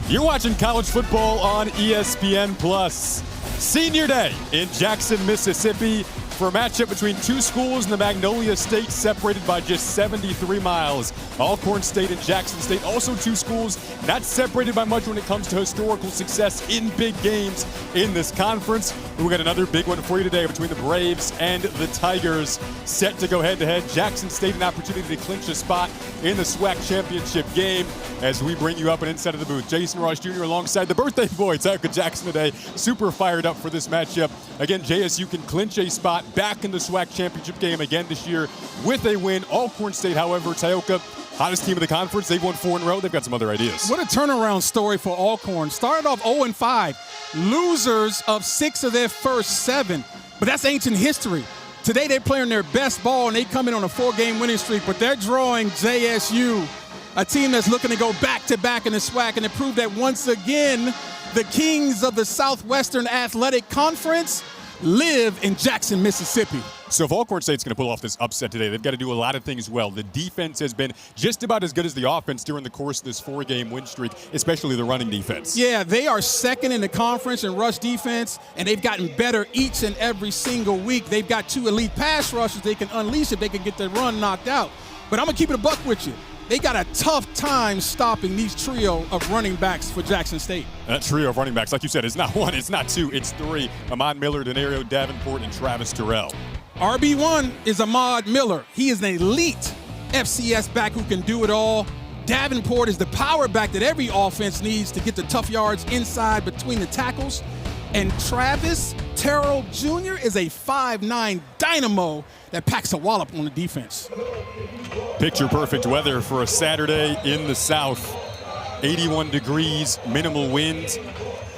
You're watching college football on ESPN+. Senior Day in Jackson, Mississippi for a matchup between two schools in the Magnolia State separated by just 73 miles. Alcorn State and Jackson State, also two schools not separated by much when it comes to historical success in big games in this conference. We got another big one for you today between the Braves and the Tigers, set to go head-to-head. Jackson State an opportunity to clinch a spot in the SWAC championship game as we bring you up and inside of the booth. Jason Ross Jr. alongside the birthday boy, Tyler Jackson today. Super fired up for this matchup. Again, JSU can clinch a spot back in the SWAC championship game again this year with a win. Alcorn State, however, Tioka, hottest team of the conference. They've won 4 in a row. They've got some other ideas. What a turnaround story for Alcorn. Started off 0-5, losers of 6 of their first 7. But that's ancient history. Today they're playing their best ball, and they come in on a 4-game winning streak, but they're drawing JSU, a team that's looking to go back-to-back in the SWAC, and to prove that once again, the kings of the Southwestern Athletic Conference live in Jackson, Mississippi. So if Alcorn State's going to pull off this upset today, they've got to do a lot of things well. The defense has been just about as good as the offense during the course of this 4-game win streak, especially the running defense. Yeah, they are second in the conference in rush defense, and they've gotten better each and every single week. They've got 2 elite pass rushers they can unleash if they can get the run knocked out. But I'm going to keep it a buck with you. They got a tough time stopping these trio of running backs for Jackson State. That trio of running backs, like you said, it's not 1, it's not 2, it's 3. Ahmad Miller, Denario Davenport, and Travis Terrell. RB1 is Ahmad Miller. He is an elite FCS back who can do it all. Davenport is the power back that every offense needs to get the tough yards inside between the tackles. And Travis Terrell Jr. is a 5'9 dynamo that packs a wallop on the defense. Picture perfect weather for a Saturday in the South. 81 degrees, minimal winds.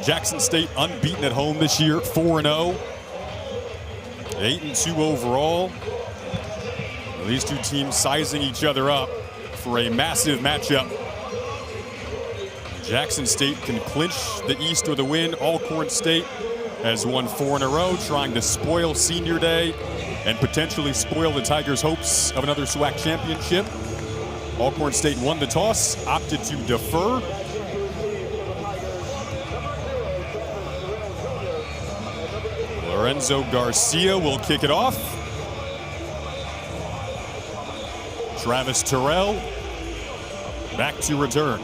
Jackson State unbeaten at home this year, 4-0. 8-2 overall. Well, these two teams sizing each other up for a massive matchup. Jackson State can clinch the East with a win. Alcorn State has won 4 in a row, trying to spoil Senior Day and potentially spoil the Tigers' hopes of another SWAC championship. Alcorn State won the toss, opted to defer. Lorenzo Garcia will kick it off. Travis Terrell back to return.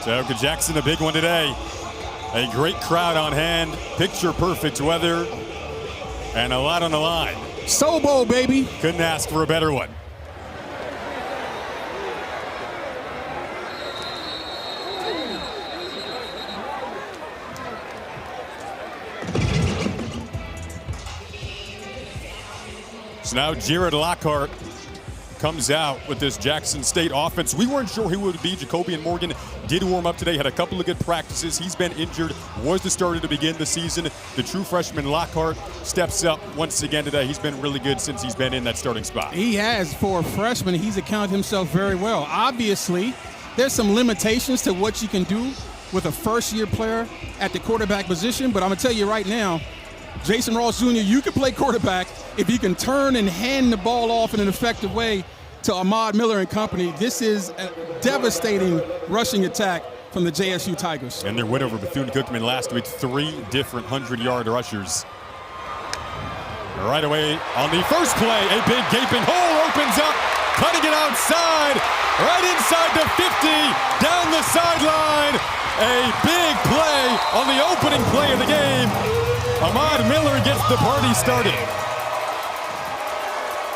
Tioka Jackson, a big one today. A great crowd on hand, picture-perfect weather, and a lot on the line. So Bowl, baby. Couldn't ask for a better one. So now Jared Lockhart comes out with this Jackson State offense. We weren't sure who would be. Jacobian Morgan did warm up today, had a couple of good practices. He's been injured, was the starter to begin the season. The true freshman Lockhart steps up once again today. He's been really good since he's been in that starting spot. He has. For a freshman, he's accounted himself very well. Obviously, there's some limitations to what you can do with a first-year player at the quarterback position, but I'm going to tell you right now, Jason Ross Jr., you can play quarterback if you can turn and hand the ball off in an effective way to Ahmad Miller and company. This is a devastating rushing attack from the JSU Tigers. And their win over Bethune-Cookman last week, 3 different 100-yard rushers. Right away on the first play, a big gaping hole opens up, cutting it outside, right inside the 50, down the sideline. A big play on the opening play of the game. Ahmad Miller gets the party started.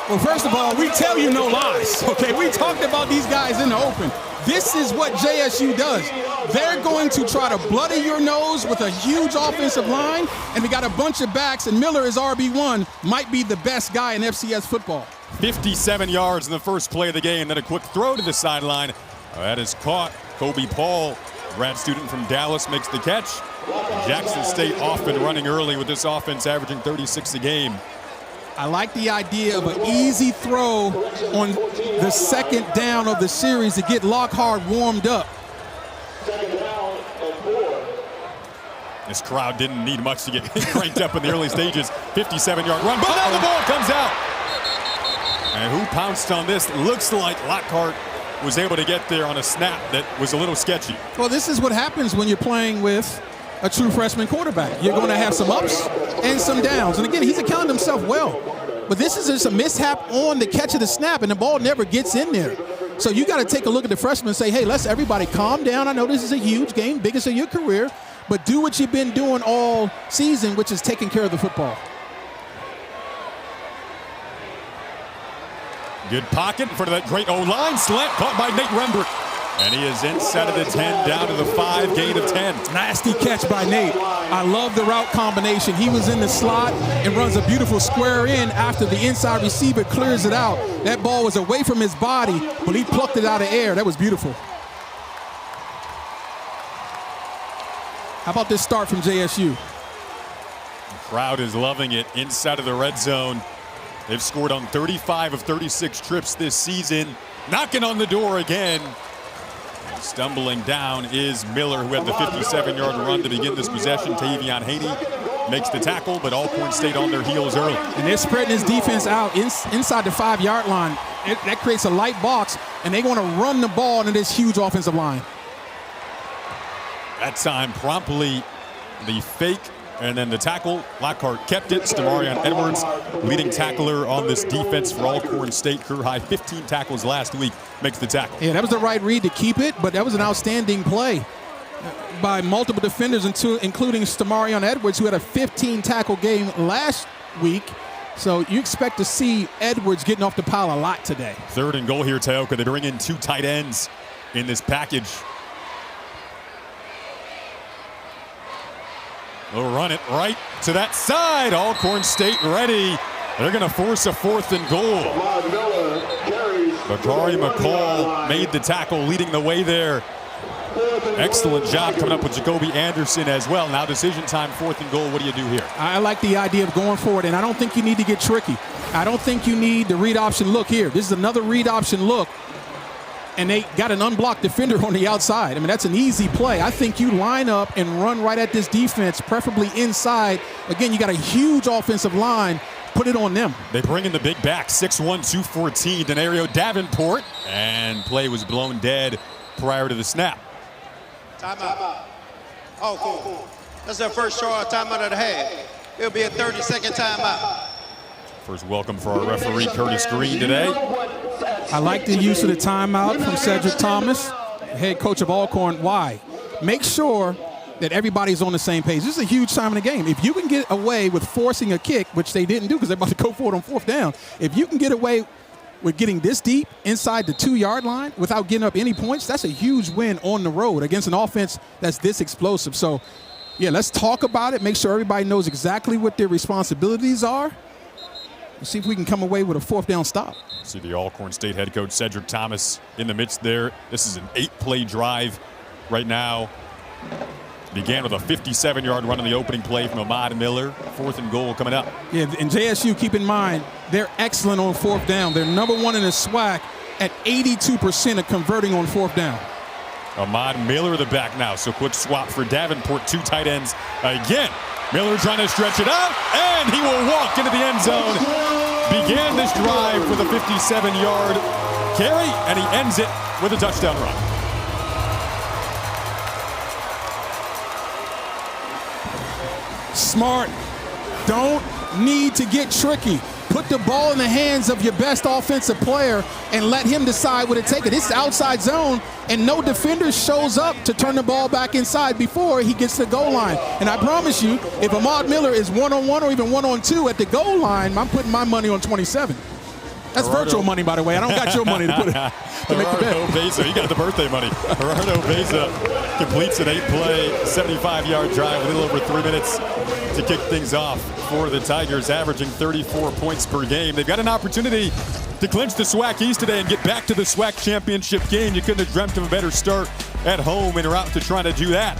Well, first of all, we tell you no lies, okay? We talked about these guys in the open. This is what JSU does. They're going to try to bloody your nose with a huge offensive line, and we got a bunch of backs, and Miller is RB1, might be the best guy in FCS football. 57 yards in the first play of the game, then a quick throw to the sideline. That is caught. Kobe Paul, grad student from Dallas, makes the catch. Jackson State off and running early with this offense averaging 36 a game. I like the idea of an easy throw on the second down of the series to get Lockhart warmed up. This crowd didn't need much to get cranked up in the early stages. 57-yard run, but now the ball comes out. And who pounced on this? Looks like Lockhart was able to get there on a snap that was a little sketchy. Well, this is what happens when you're playing with a true freshman quarterback. You're going to have some ups and some downs. And again, he's accounted himself well. But this is just a mishap on the catch of the snap, and the ball never gets in there. So you got to take a look at the freshman and say, hey, let's everybody calm down. I know this is a huge game, biggest of your career, but do what you've been doing all season, which is taking care of the football. Good pocket in front of that great O-line. Slant caught by Nate Rembrandt. And he is inside of the 10, down to the 5, gain of 10. Nasty catch by Nate. I love the route combination. He was in the slot and runs a beautiful square in after the inside receiver clears it out. That ball was away from his body, but he plucked it out of air. That was beautiful. How about this start from JSU? The crowd is loving it inside of the red zone. They've scored on 35 of 36 trips this season. Knocking on the door again. Stumbling down is Miller, who had the 57-yard run to begin this possession. Tavion Haney makes the tackle, but Alcorn stayed on their heels early. And they're spreading his defense out inside the 5-yard line. That creates a light box, and they want to run the ball into this huge offensive line. That time, promptly the fake and then the tackle. Lockhart kept it. Stamarion Edwards, leading tackler on this defense for Alcorn State, career high 15 tackles last week, makes the tackle. Yeah, that was the right read to keep it, but that was an outstanding play by multiple defenders, including Stamarion Edwards, who had a 15-tackle game last week. So you expect to see Edwards getting off the pile a lot today. 3rd and goal here, Teoka. They bring in 2 tight ends in this package. They'll run it right to that side. Alcorn State ready. They're going to force a 4th and goal. Bakari McCall made the tackle, leading the way there. Excellent job coming up with Jacoby Anderson as well. Now decision time, 4th and goal. What do you do here? I like the idea of going forward, and I don't think you need to get tricky. I don't think you need the read option look here. This is another read option look, and they got an unblocked defender on the outside. I mean, that's an easy play. I think you line up and run right at this defense, preferably inside. Again, you got a huge offensive line. Put it on them. They bring in the big back, 6'1", 214, Denario Davenport, and play was blown dead prior to the snap. Timeout. Oh, cool. That's their first charge timeout of the half. It'll be a 30-second timeout. First welcome for our referee, Curtis Green, today. I like the use of the timeout from Cedric Thomas, head coach of Alcorn. Why? Make sure that everybody's on the same page. This is a huge time in the game. If you can get away with forcing a kick, which they didn't do because they're about to go for it on 4th down, if you can get away with getting this deep inside the 2-yard line without getting up any points, that's a huge win on the road against an offense that's this explosive. So, yeah, let's talk about it. Make sure everybody knows exactly what their responsibilities are. Let's see if we can come away with a 4th down stop. See the Alcorn State head coach Cedric Thomas in the midst there. This is an 8-play drive right now. Began with a 57-yard run in the opening play from Ahmad Miller. 4th and goal coming up. Yeah, and JSU, keep in mind, they're excellent on 4th down. They're number 1 in the SWAC at 82% of converting on 4th down. Ahmad Miller the back now, so quick swap for Davenport, 2 tight ends again. Miller trying to stretch it out, and he will walk into the end zone. Began this drive with a 57-yard carry, and he ends it with a touchdown run. Smart. Don't need to get tricky. Put the ball in the hands of your best offensive player and let him decide what to take it. It's outside zone, and no defender shows up to turn the ball back inside before he gets to the goal line. And I promise you, if Ahmad Miller is 1-on-1 or even 1-on-2 at the goal line, I'm putting my money on 27. That's virtual money, by the way. I don't got your money to put it to make the bet. Beza, he got the birthday money. Gerardo Beza completes an 8-play, 75-yard drive, a little over 3 minutes to kick things off for the Tigers, averaging 34 points per game. They've got an opportunity to clinch the SWAC East today and get back to the SWAC championship game. You couldn't have dreamt of a better start at home and are out to try to do that.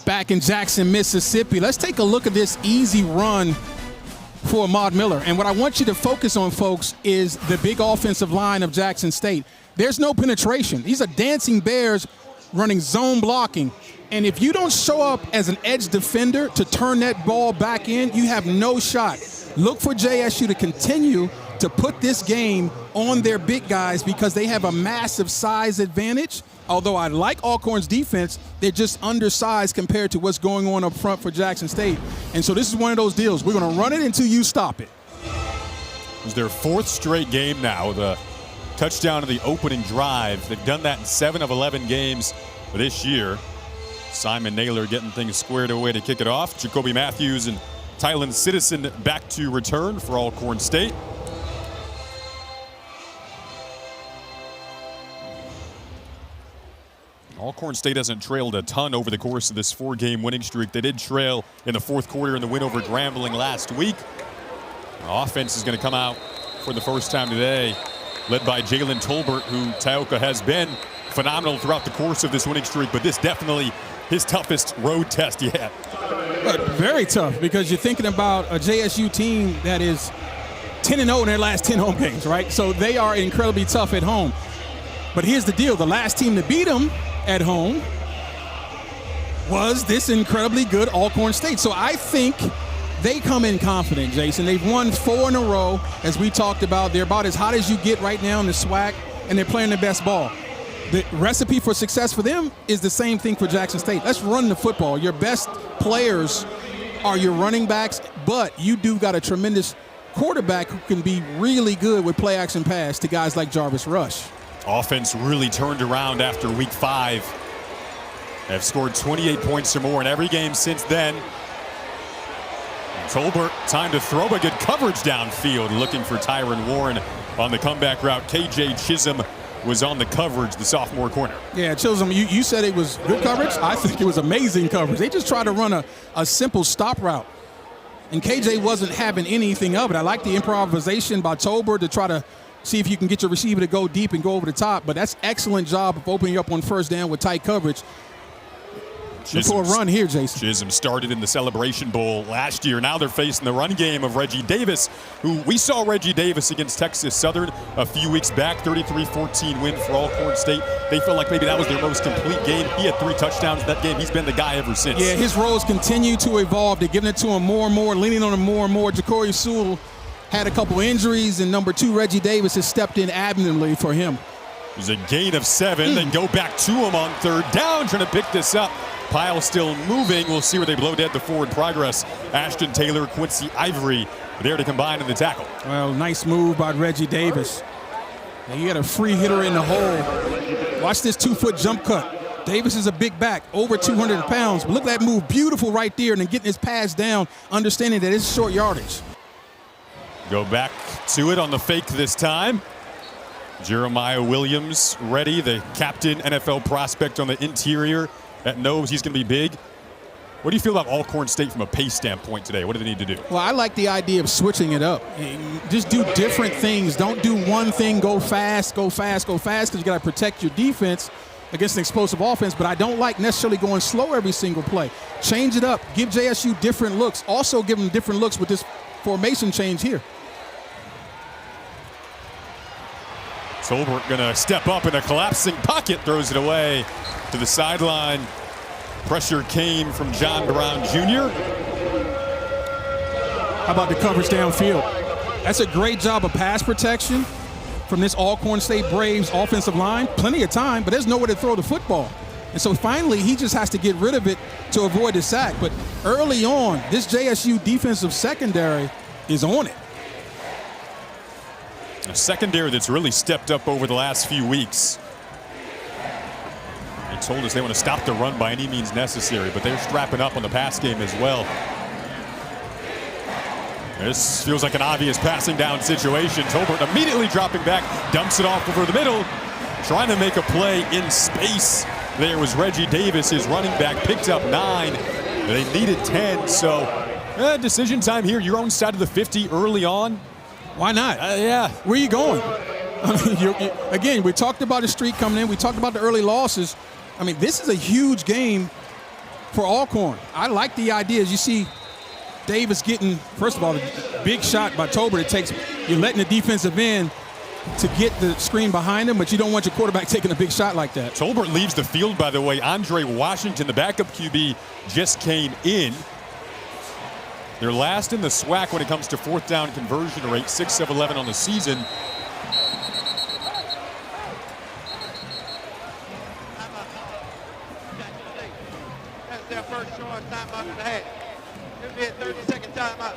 back in Jackson, Mississippi. Let's take a look at this easy run for Ahmad Miller. And what I want you to focus on, folks, is the big offensive line of Jackson State. There's no penetration. These are dancing bears running zone blocking. And if you don't show up as an edge defender to turn that ball back in, you have no shot. Look for JSU to continue to put this game on their big guys because they have a massive size advantage. Although I like Alcorn's defense, they're just undersized compared to what's going on up front for Jackson State. And so this is one of those deals. We're going to run it until you stop it. It's their 4th straight game now. The touchdown of the opening drive. They've done that in 7 of 11 games this year. Simon Naylor getting things squared away to kick it off. Jacoby Matthews and Tylen Citizen back to return for Alcorn State. Alcorn State hasn't trailed a ton over the course of this 4-game winning streak. They did trail in the 4th quarter in the win over Grambling last week. The offense is going to come out for the first time today, led by Jalen Tolbert, who Tioka has been phenomenal throughout the course of this winning streak, but this definitely his toughest road test yet. Very tough, because you're thinking about a JSU team that is 10-0 in their last 10 home games, right? So they are incredibly tough at home. But here's the deal. The last team to beat them at home was this incredibly good Alcorn State. So I think they come in confident, Jason. They've won 4 in a row, as we talked about. They're about as hot as you get right now in the SWAC, and they're playing their best ball. The recipe for success for them is the same thing for Jackson State. Let's run the football. Your best players are your running backs, but you do got a tremendous quarterback who can be really good with play action pass to guys like Jarvis Rush. Offense really turned around after week 5. They've scored 28 points or more in every game since then. And Tolbert, time to throw, but good coverage downfield, looking for Tyron Warren on the comeback route. KJ Chisholm was on the coverage, the sophomore corner. Yeah, Chisholm, you said it was good coverage. I think it was amazing coverage. They just tried to run a simple stop route, and KJ wasn't having anything of it. I like the improvisation by Tolbert to try to see if you can get your receiver to go deep and go over the top, but that's excellent job of opening you up on first down with tight coverage. For a run here, Jason. Chisholm started in the Celebration Bowl last year. Now they're facing the run game of Reggie Davis, who we saw Reggie Davis against Texas Southern a few weeks back, 33-14 win for Alcorn State. They felt like maybe that was their most complete game. He had 3 touchdowns in that game. He's been the guy ever since. Yeah, his roles continue to evolve. They're giving it to him more and more, leaning on him more and more. Ja'Cory Sewell had a couple injuries, and number 2, Reggie Davis, has stepped in admirably for him. There's a gain of 7, then go back to him on 3rd down, trying to pick this up. Pile still moving. We'll see where they blow dead the forward progress. Ashton Taylor, Quincy Ivory there to combine in the tackle. Well, nice move by Reggie Davis. And you got a free hitter in the hole. Watch this 2-foot jump cut. Davis is a big back, over 200 pounds. But look at that move, beautiful right there, and then getting his pass down, understanding that it's short yardage. Go back to it on the fake this time. Jeremiah Williams ready, the captain NFL prospect on the interior that knows he's going to be big. What do you feel about Alcorn State from a pace standpoint today? What do they need to do? Well, I like the idea of switching it up. Just do different things. Don't do one thing, go fast, because you got to protect your defense against an explosive offense, but I don't like necessarily going slow every single play. Change it up. Give JSU different looks. Also give them different looks with this formation change here. Tolbert going to step up in a collapsing pocket, throws it away to the sideline. Pressure came from John Brown Jr. How about the coverage downfield? That's a great job of pass protection from this Alcorn State Braves offensive line. Plenty of time, but there's nowhere to throw the football. And so finally, he just has to get rid of it to avoid the sack. But early on, this JSU defensive secondary is on it. A secondary that's really stepped up over the last few weeks. They told us they want to stop the run by any means necessary, but they're strapping up on the pass game as well. This feels like an obvious passing down situation. Tolbert immediately dropping back, dumps it off over the middle, trying to make a play in space. There was Reggie Davis, his running back, picked up 9. They needed 10, so decision time here. Your own side of the 50 early on. Why not? Yeah. Where are you going? I mean, again, we talked about the streak coming in. We talked about the early losses. I mean, this is a huge game for Alcorn. I like the ideas. You see Davis getting, first of all, a big shot by Tolbert. It takes, you're letting the defensive end to get the screen behind him, but you don't want your quarterback taking a big shot like that. Tolbert leaves the field, by the way. Andre Washington, the backup QB, just came in. They're last in the SWAC when it comes to fourth down conversion rate, 6 of 11 on the season. That's their first short timeout of the half. It'll be a 30-second timeout.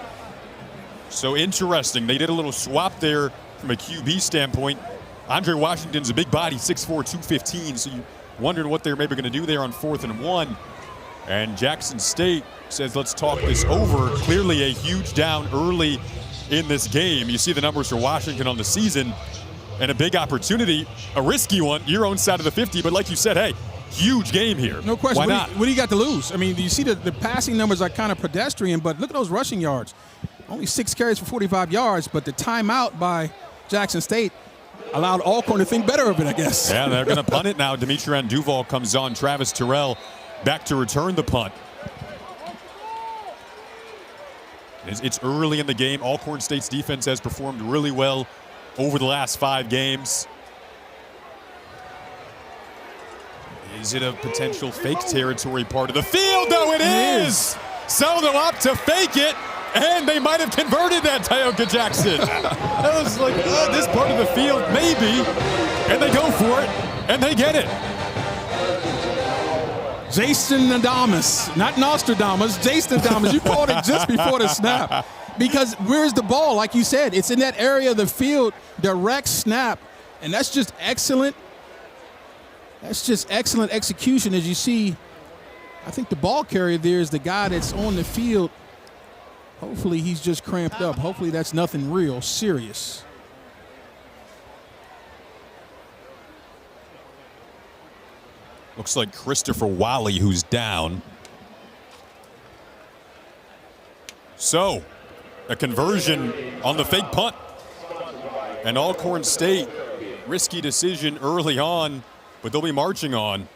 So interesting. They did a little swap there from a QB standpoint. Andre Washington's a big body, 6'4", 215, so you wondered what they're maybe going to do there on 4th and 1. And Jackson State says, let's talk this over. Clearly a huge down early in this game. You see the numbers for Washington on the season, and a big opportunity, a risky one, your own side of the 50, but like you said, hey, huge game here. No question. Why not? What do you got to lose? I mean, you see the passing numbers are kind of pedestrian, but look at those rushing yards. Only 6 carries for 45 yards, but the timeout by Jackson State allowed Alcorn to think better of it, I guess. Yeah, they're going to punt it now. Demetrian Duval comes on. Travis Terrell back to return the punt. It's early in the game. Alcorn State's defense has performed really well over the last 5 games. Is it a potential fake territory part of the field? No, it is! So they'll opt to fake it, and they might have converted that, Tioga Jackson. That was like, this part of the field, maybe. And they go for it, and they get it. Jason Adamas, not Nostradamus, Jason Adamas. You called it just before the snap. Because where's the ball? Like you said, it's in that area of the field, direct snap. And that's just excellent. That's just excellent execution. As you see, I think the ball carrier there is the guy that's on the field. Hopefully he's just cramped up. Hopefully that's nothing real serious. Looks like Christopher Wally who's down. So, a conversion on the fake punt. And Alcorn State, risky decision early on, but they'll be marching on.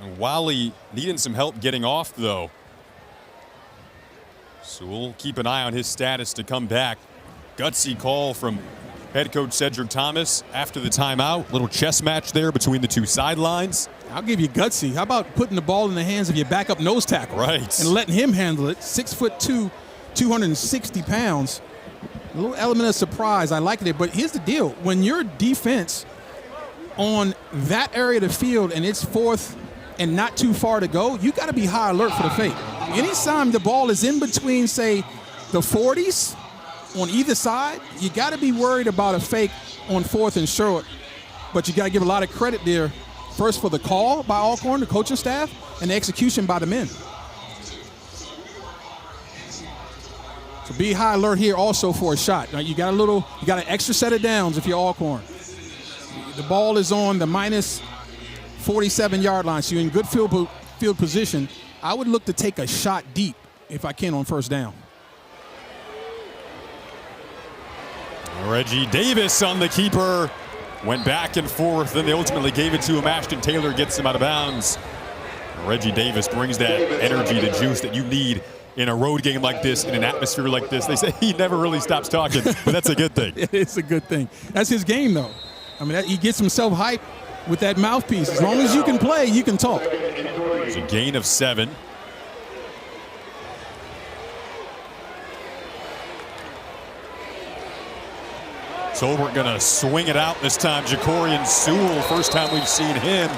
And Wally needing some help getting off, though. So we'll keep an eye on his status to come back. Gutsy call from head coach Cedric Thomas after the timeout. Little chess match there between the two sidelines. I'll give you gutsy. How about putting the ball in the hands of your backup nose tackle? Right. And letting him handle it. 6'2", 260 pounds. A little element of surprise. I like it. But here's the deal. When your defense on that area of the field and it's 4th and not too far to go, you got to be high alert for the fake. Anytime the ball is in between, say, the 40s on either side, you got to be worried about a fake on 4th and short. But you got to give a lot of credit there, first for the call by Alcorn, the coaching staff, and the execution by the men. So be high alert here also for a shot. Now you got an extra set of downs if you're Alcorn. The ball is on the minus 47-yard line, so you're in good field position. I would look to take a shot deep if I can on 1st down. Reggie Davis on the keeper. Went back and forth, then they ultimately gave it to him. Ashton Taylor gets him out of bounds. Reggie Davis brings that energy, the juice that you need in a road game like this, in an atmosphere like this. They say he never really stops talking, but that's a good thing. It's a good thing. That's his game, though. I mean, he gets himself hyped with that mouthpiece. As long as you can play, you can talk. It's a gain of 7. Tolbert gonna swing it out this time. Jacorian Sewell, first time we've seen him.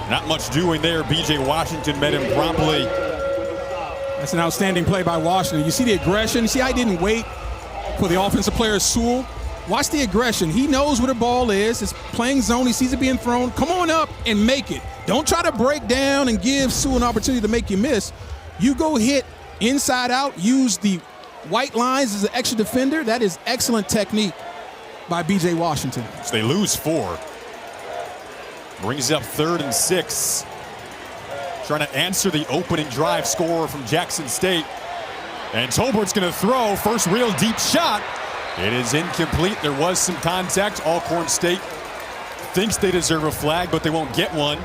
Not much doing there. B.J. Washington met him promptly. That's an outstanding play by Washington. You see the aggression? You see how he didn't wait for the offensive player, Sewell? Watch the aggression. He knows where the ball is. It's playing zone. He sees it being thrown. Come on up and make it. Don't try to break down and give Sewell an opportunity to make you miss. You go hit inside out, use the white lines as an extra defender. That is excellent technique by B.J. Washington. So they lose 4. Brings up 3rd and 6. Trying to answer the opening drive score from Jackson State. And Tolbert's going to throw. First real deep shot. It is incomplete. There was some contact. Alcorn State thinks they deserve a flag, but they won't get one.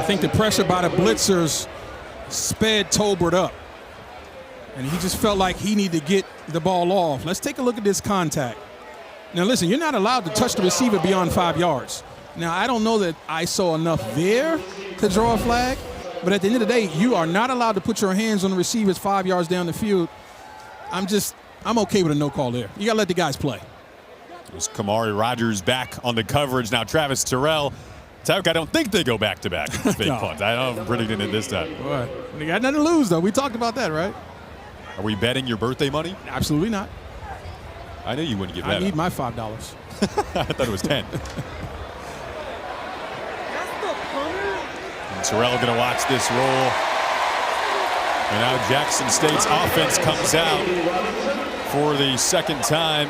I think the pressure by the blitzers sped Tolbert up. And he just felt like he needed to get the ball off. Let's take a look at this contact. Now, listen, you're not allowed to touch the receiver beyond 5 yards. Now, I don't know that I saw enough there to draw a flag, but at the end of the day, you are not allowed to put your hands on the receivers 5 yards down the field. I'm okay with a no call there. You got to let the guys play. There's Kamari Rogers back on the coverage. Now, Travis Terrell. Tauk, I don't think they go back-to-back fake No. punts. I don't know if I'm predicting it this time. Boy, they got nothing to lose, though. We talked about that, right? Are we betting your birthday money? Absolutely not. I knew you wouldn't give I that need up. my $5. I thought it was 10. And Terrell going to watch this roll. And now Jackson State's offense comes out for the second time.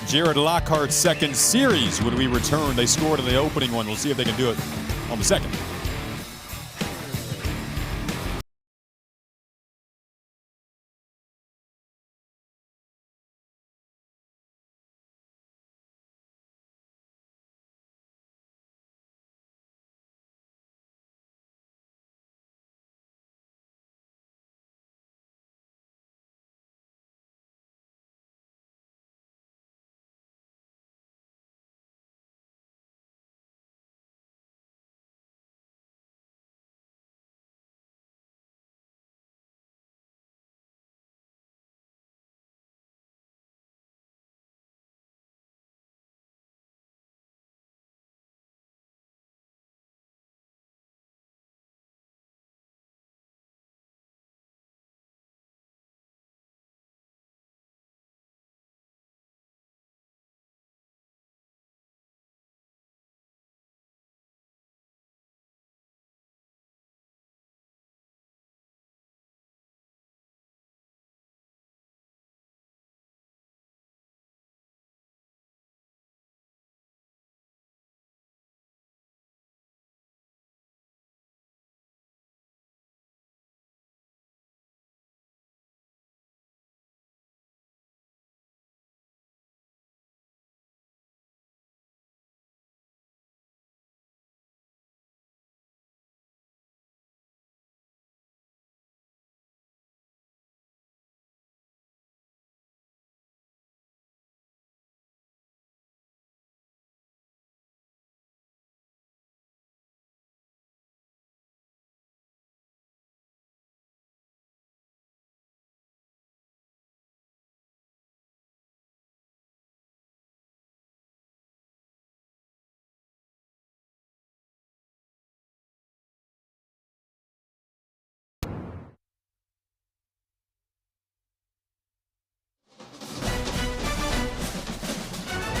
Jared Lockhart's second series when we return. They scored in the opening one. We'll see if they can do it on the second.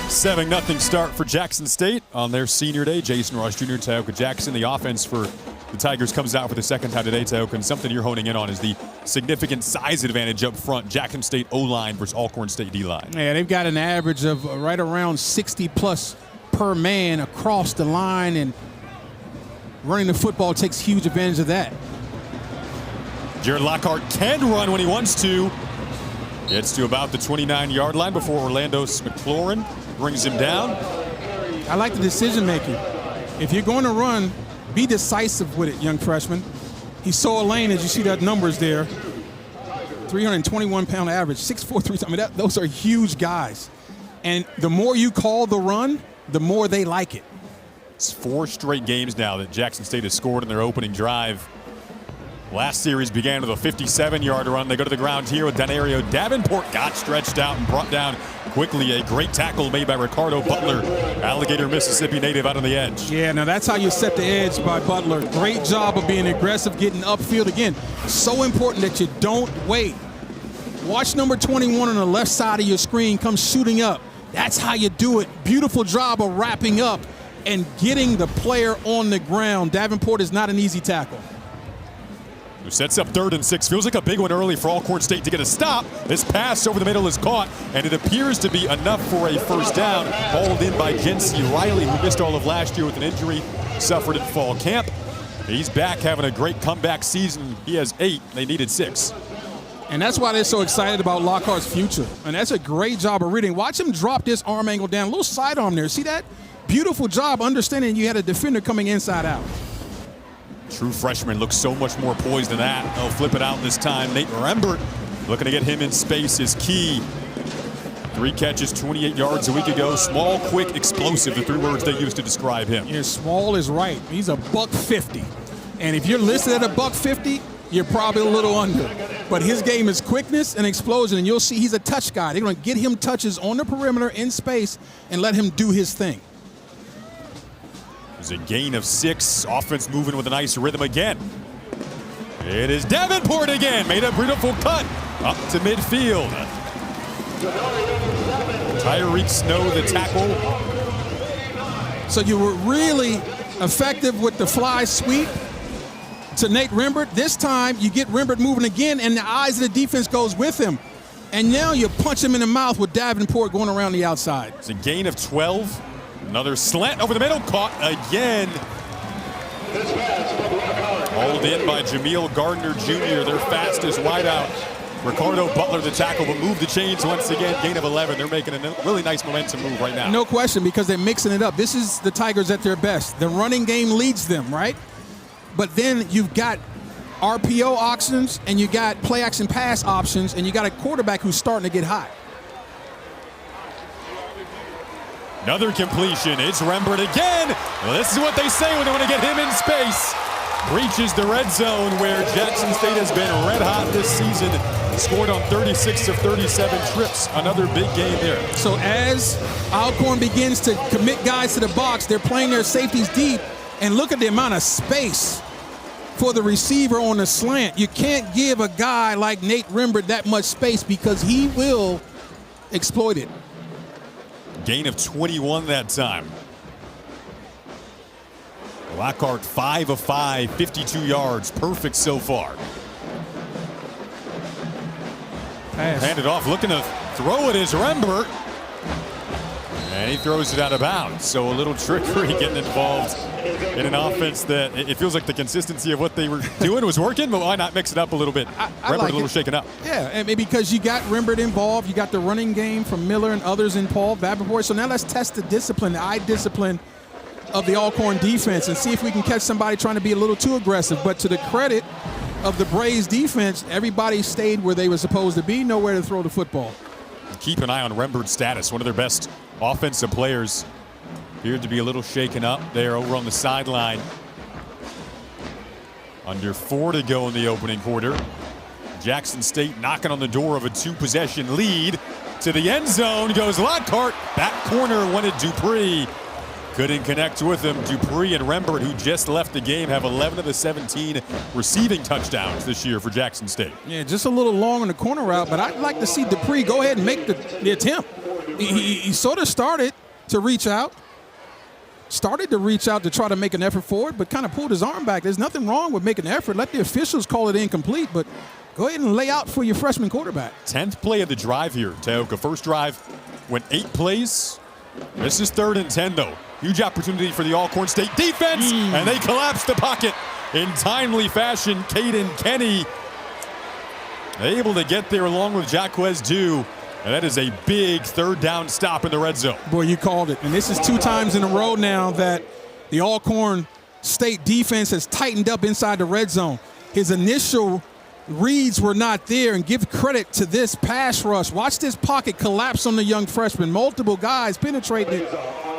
Seven 0 start for Jackson State on their senior day. Jason Ross Jr., Taoka Jackson. The offense for the Tigers comes out for the second time today, Taoka. And something you're honing in on is the significant size advantage up front. Jackson State O-line versus Alcorn State D-line. Yeah, they've got an average of right around 60+ per man across the line, and running the football takes huge advantage of that. Jared Lockhart can run when he wants to. Gets to about the 29-yard line before Orlando McLaurin brings him down. I like the decision making. If you're going to run, be decisive with it, young freshman. He saw a lane, as you see that numbers there. 321-pound average, 6'4", 3. I mean, those are huge guys. And the more you call the run, the more they like it. It's 4 straight games now that Jackson State has scored in their opening drive. Last series began with a 57-yard run. They go to the ground here with Danario Davenport. Got stretched out and brought down quickly. A great tackle made by Ricardo Butler, Alligator, Mississippi native, out on the edge. Yeah, now that's how you set the edge by Butler. Great job of being aggressive, getting upfield. Again, so important that you don't wait. Watch number 21 on the left side of your screen come shooting up. That's how you do it. Beautiful job of wrapping up and getting the player on the ground. Davenport is not an easy tackle. Who sets up 3rd and 6. Feels like a big one early for Alcorn State to get a stop. This pass over the middle is caught, and it appears to be enough for a first down. Hauled in by Jency Riley, who missed all of last year with an injury suffered at fall camp. He's back having a great comeback season. He has 8. They needed 6. And that's why they're so excited about Lockhart's future. And that's a great job of reading. Watch him drop this arm angle down. A little sidearm there. See that? Beautiful job understanding you had a defender coming inside out. True freshman looks so much more poised than that. They'll flip it out this time. Nate Rembert looking to get him in space is key. 3 catches, 28 yards a week ago. Small, quick, explosive, the 3 words they used to describe him. Yeah, small is right. He's a $150. And if you're listed at a $150, you're probably a little under. But his game is quickness and explosion, and you'll see he's a touch guy. They're going to get him touches on the perimeter in space and let him do his thing. There's a gain of 6. Offense moving with a nice rhythm again. It is Davenport again. Made a beautiful cut up to midfield. Tyreek Snow, the tackle. So you were really effective with the fly sweep to Nate Rembert. This time you get Rembert moving again, and the eyes of the defense goes with him. And now you punch him in the mouth with Davenport going around the outside. It's a gain of 12. Another slant over the middle, caught again. Hauled in by Jameel Gardner Jr., their fastest wideout. Ricardo Butler, the tackle, but moved the chains once again. Gain of 11. They're making a really nice momentum move right now. No question, because they're mixing it up. This is the Tigers at their best. The running game leads them, right? But then you've got RPO options, and you got play action pass options, and you got a quarterback who's starting to get hot. Another completion. It's Rembert again. Well, this is what they say when they want to get him in space. Reaches the red zone where Jackson State has been red hot this season. Scored on 36 of 37 trips. Another big game there. So as Alcorn begins to commit guys to the box, they're playing their safeties deep. And look at the amount of space for the receiver on the slant. You can't give a guy like Nate Rembert that much space because he will exploit it. Gain of 21 that time. Lockhart 5 of 5, 52 yards. Perfect so far. Pass. Handed off, looking to throw it is Rembert. And he throws it out of bounds. So a little trickery getting involved in an offense that it feels like the consistency of what they were doing was working, but why not mix it up a little bit? Rembert like a little shaken up. Yeah, and because you got Rembert involved, you got the running game from Miller and others in Paul Davenport. So now let's test the discipline, the eye discipline of the Alcorn defense and see if we can catch somebody trying to be a little too aggressive. But to the credit of the Braves defense, everybody stayed where they were supposed to be, nowhere to throw the football. Keep an eye on Rembert's status. One of their best offensive players appeared to be a little shaken up there over on the sideline. Under 4 to go in the opening quarter. Jackson State knocking on the door of a 2-possession lead. To the end zone goes Lockhart. Back corner wanted Dupree. Couldn't connect with him. Dupree and Rembert, who just left the game, have 11 of the 17 receiving touchdowns this year for Jackson State. Yeah, just a little long on the corner route, but I'd like to see Dupree go ahead and make the attempt. He sort of started to reach out to try to make an effort forward, but kind of pulled his arm back. There's nothing wrong with making an effort. Let the officials call it incomplete, but go ahead and lay out for your freshman quarterback. 10th play of the drive here, Teoka. First drive went 8 plays. This is 3rd and 10, though. Huge opportunity for the Alcorn State defense, and they collapse the pocket in timely fashion. Caden Kenny able to get there along with Jaquez Dew, and that is a big 3rd down stop in the red zone. Boy, you called it. And this is 2 times in a row now that the Alcorn State defense has tightened up inside the red zone. His initial reads were not there, and give credit to this pass rush. Watch this pocket collapse on the young freshman. Multiple guys penetrating it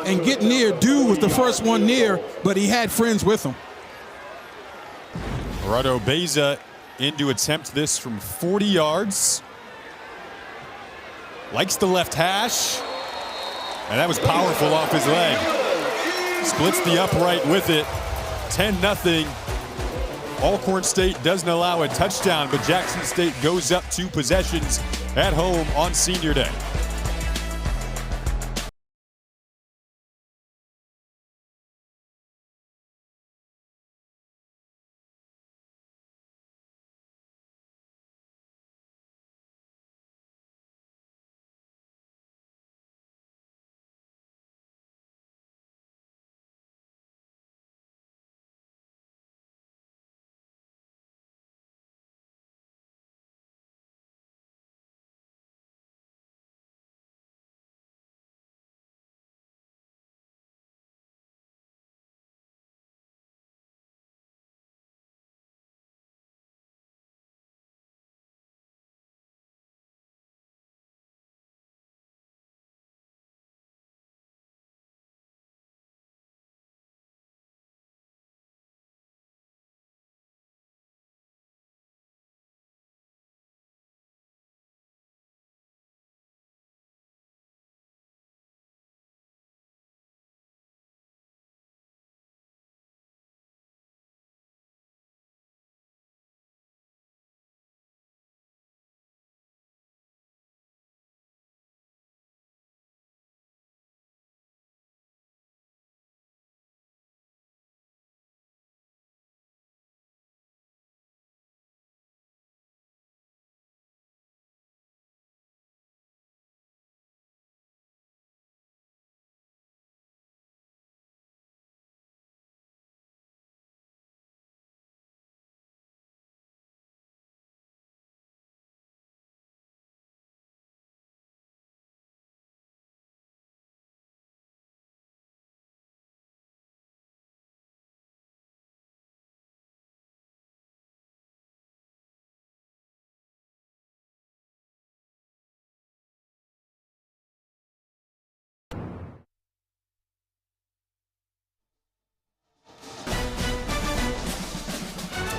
and getting near. Dew was the first one near, but he had friends with him. Gerardo Beza in to attempt this from 40 yards. Likes the left hash, and that was powerful off his leg. Splits the upright with it. 10-0. Alcorn State doesn't allow a touchdown, but Jackson State goes up 2 possessions at home on Senior Day.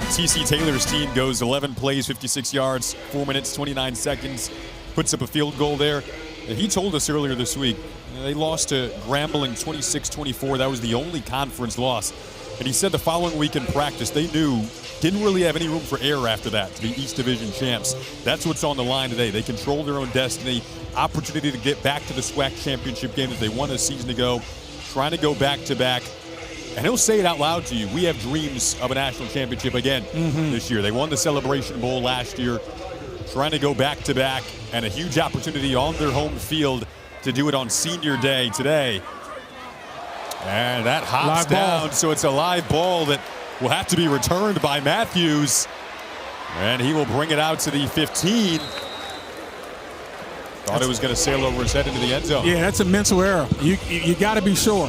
TC Taylor's team goes 11 plays, 56 yards, 4 minutes, 29 seconds, puts up a field goal there. And he told us earlier this week, they lost to Grambling 26-24. That was the only conference loss. And he said the following week in practice, they knew didn't really have any room for error after that to be East Division champs. That's what's on the line today. They control their own destiny, opportunity to get back to the SWAC championship game that they won a season ago, trying to go back-to-back. And he'll say it out loud to you. We have dreams of a national championship again this year. They won the Celebration Bowl last year, trying to go back-to-back, and a huge opportunity on their home field to do it on senior day today. And that hops down, so it's a live ball that will have to be returned by Matthews. And he will bring it out to the 15. Thought it was going to sail over his head into the end zone. Yeah, that's a mental error. You got to be sure.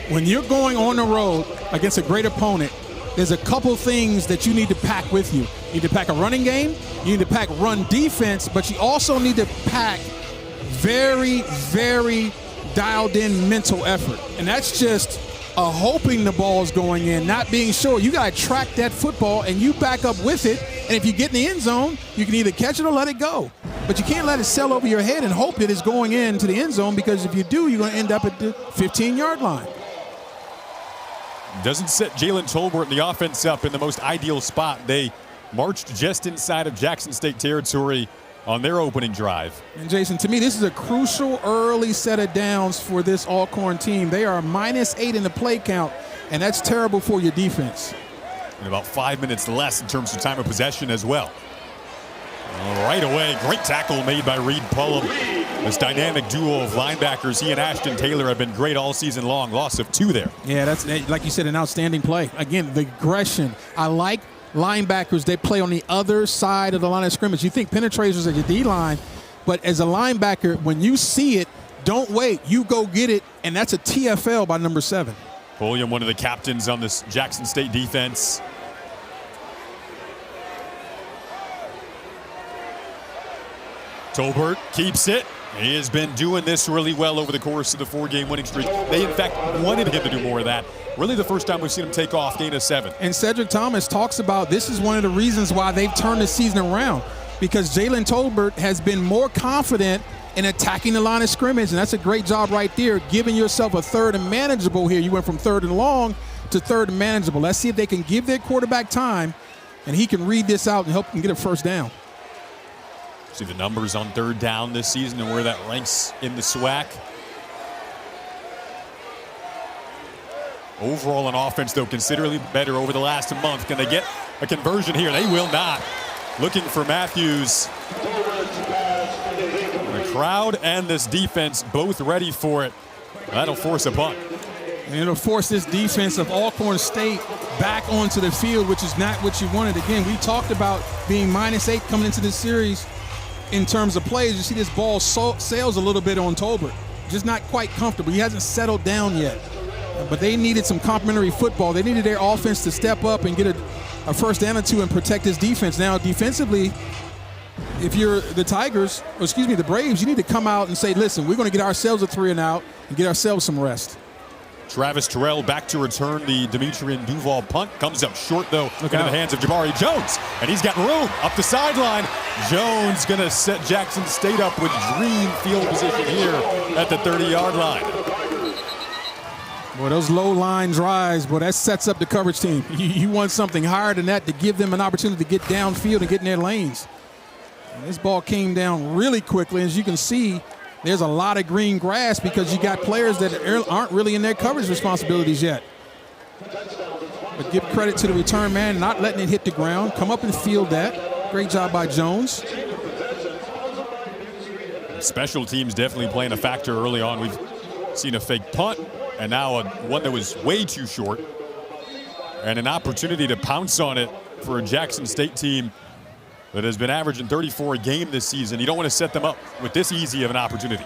When you're going on the road against a great opponent, there's a couple things that you need to pack with you. You need to pack a running game, you need to pack run defense, but you also need to pack very, very dialed-in mental effort. And that's just hoping the ball's going in, not being sure. You got to track that football, and you back up with it. And if you get in the end zone, you can either catch it or let it go. But you can't let it sail over your head and hope that it's going into the end zone, because if you do, you're going to end up at the 15-yard line. Doesn't set Jalen Tolbert and the offense up in the most ideal spot. They marched just inside of Jackson State territory on their opening drive. And Jason, to me, this is a crucial early set of downs for this Alcorn team. They are -8 in the play count, and that's terrible for your defense. And about 5 minutes less in terms of time of possession as well. Right away, great tackle made by Reed Pullum. This dynamic duo of linebackers, he and Ashton Taylor, have been great all season long. Loss of 2 there. Yeah, that's, like you said, an outstanding play. Again, the aggression. I like linebackers, they play on the other side of the line of scrimmage. You think penetrators are your D-line, but as a linebacker, when you see it, don't wait. You go get it, and that's a TFL by number 7. Pullum, one of the captains on this Jackson State defense. Tolbert keeps it. He has been doing this really well over the course of the 4-game winning streak. They, in fact, wanted him to do more of that. Really the first time we've seen him take off, gain of 7. And Cedric Thomas talks about this is one of the reasons why they've turned the season around, because Jalen Tolbert has been more confident in attacking the line of scrimmage, and that's a great job right there, giving yourself a 3rd and manageable here. You went from 3rd and long to 3rd and manageable. Let's see if they can give their quarterback time, and he can read this out and help them get a first down. See the numbers on 3rd down this season and where that ranks in the SWAC. Overall on offense, though, considerably better over the last month. Can they get a conversion here? They will not. Looking for Matthews. The crowd and this defense both ready for it. That'll force a punt. And it'll force this defense of Alcorn State back onto the field, which is not what you wanted. Again, we talked about being -8 coming into this series. In terms of plays, you see this ball sails a little bit on Tolbert. Just not quite comfortable. He hasn't settled down yet. But they needed some complimentary football. They needed their offense to step up and get a first down or 2 and protect this defense. Now, defensively, if you're the Tigers, or excuse me, the Braves, you need to come out and say, listen, we're going to get ourselves a 3 and out and get ourselves some rest. Travis Terrell back to return the Demetrian Duval punt. Comes up short, though, into the hands of Jabari Jones. And he's got room up the sideline. Jones going to set Jackson State up with dream field position here at the 30-yard line. Boy, those low line drives, boy, that sets up the coverage team. You want something higher than that to give them an opportunity to get downfield and get in their lanes. And this ball came down really quickly. As you can see, there's a lot of green grass because you got players that aren't really in their coverage responsibilities yet. But give credit to the return man, not letting it hit the ground. Come up and field that. Great job by Jones. Special teams definitely playing a factor early on. We've seen a fake punt, and now one that was way too short. And an opportunity to pounce on it for a Jackson State team that has been averaging 34 a game this season. You don't want to set them up with this easy of an opportunity.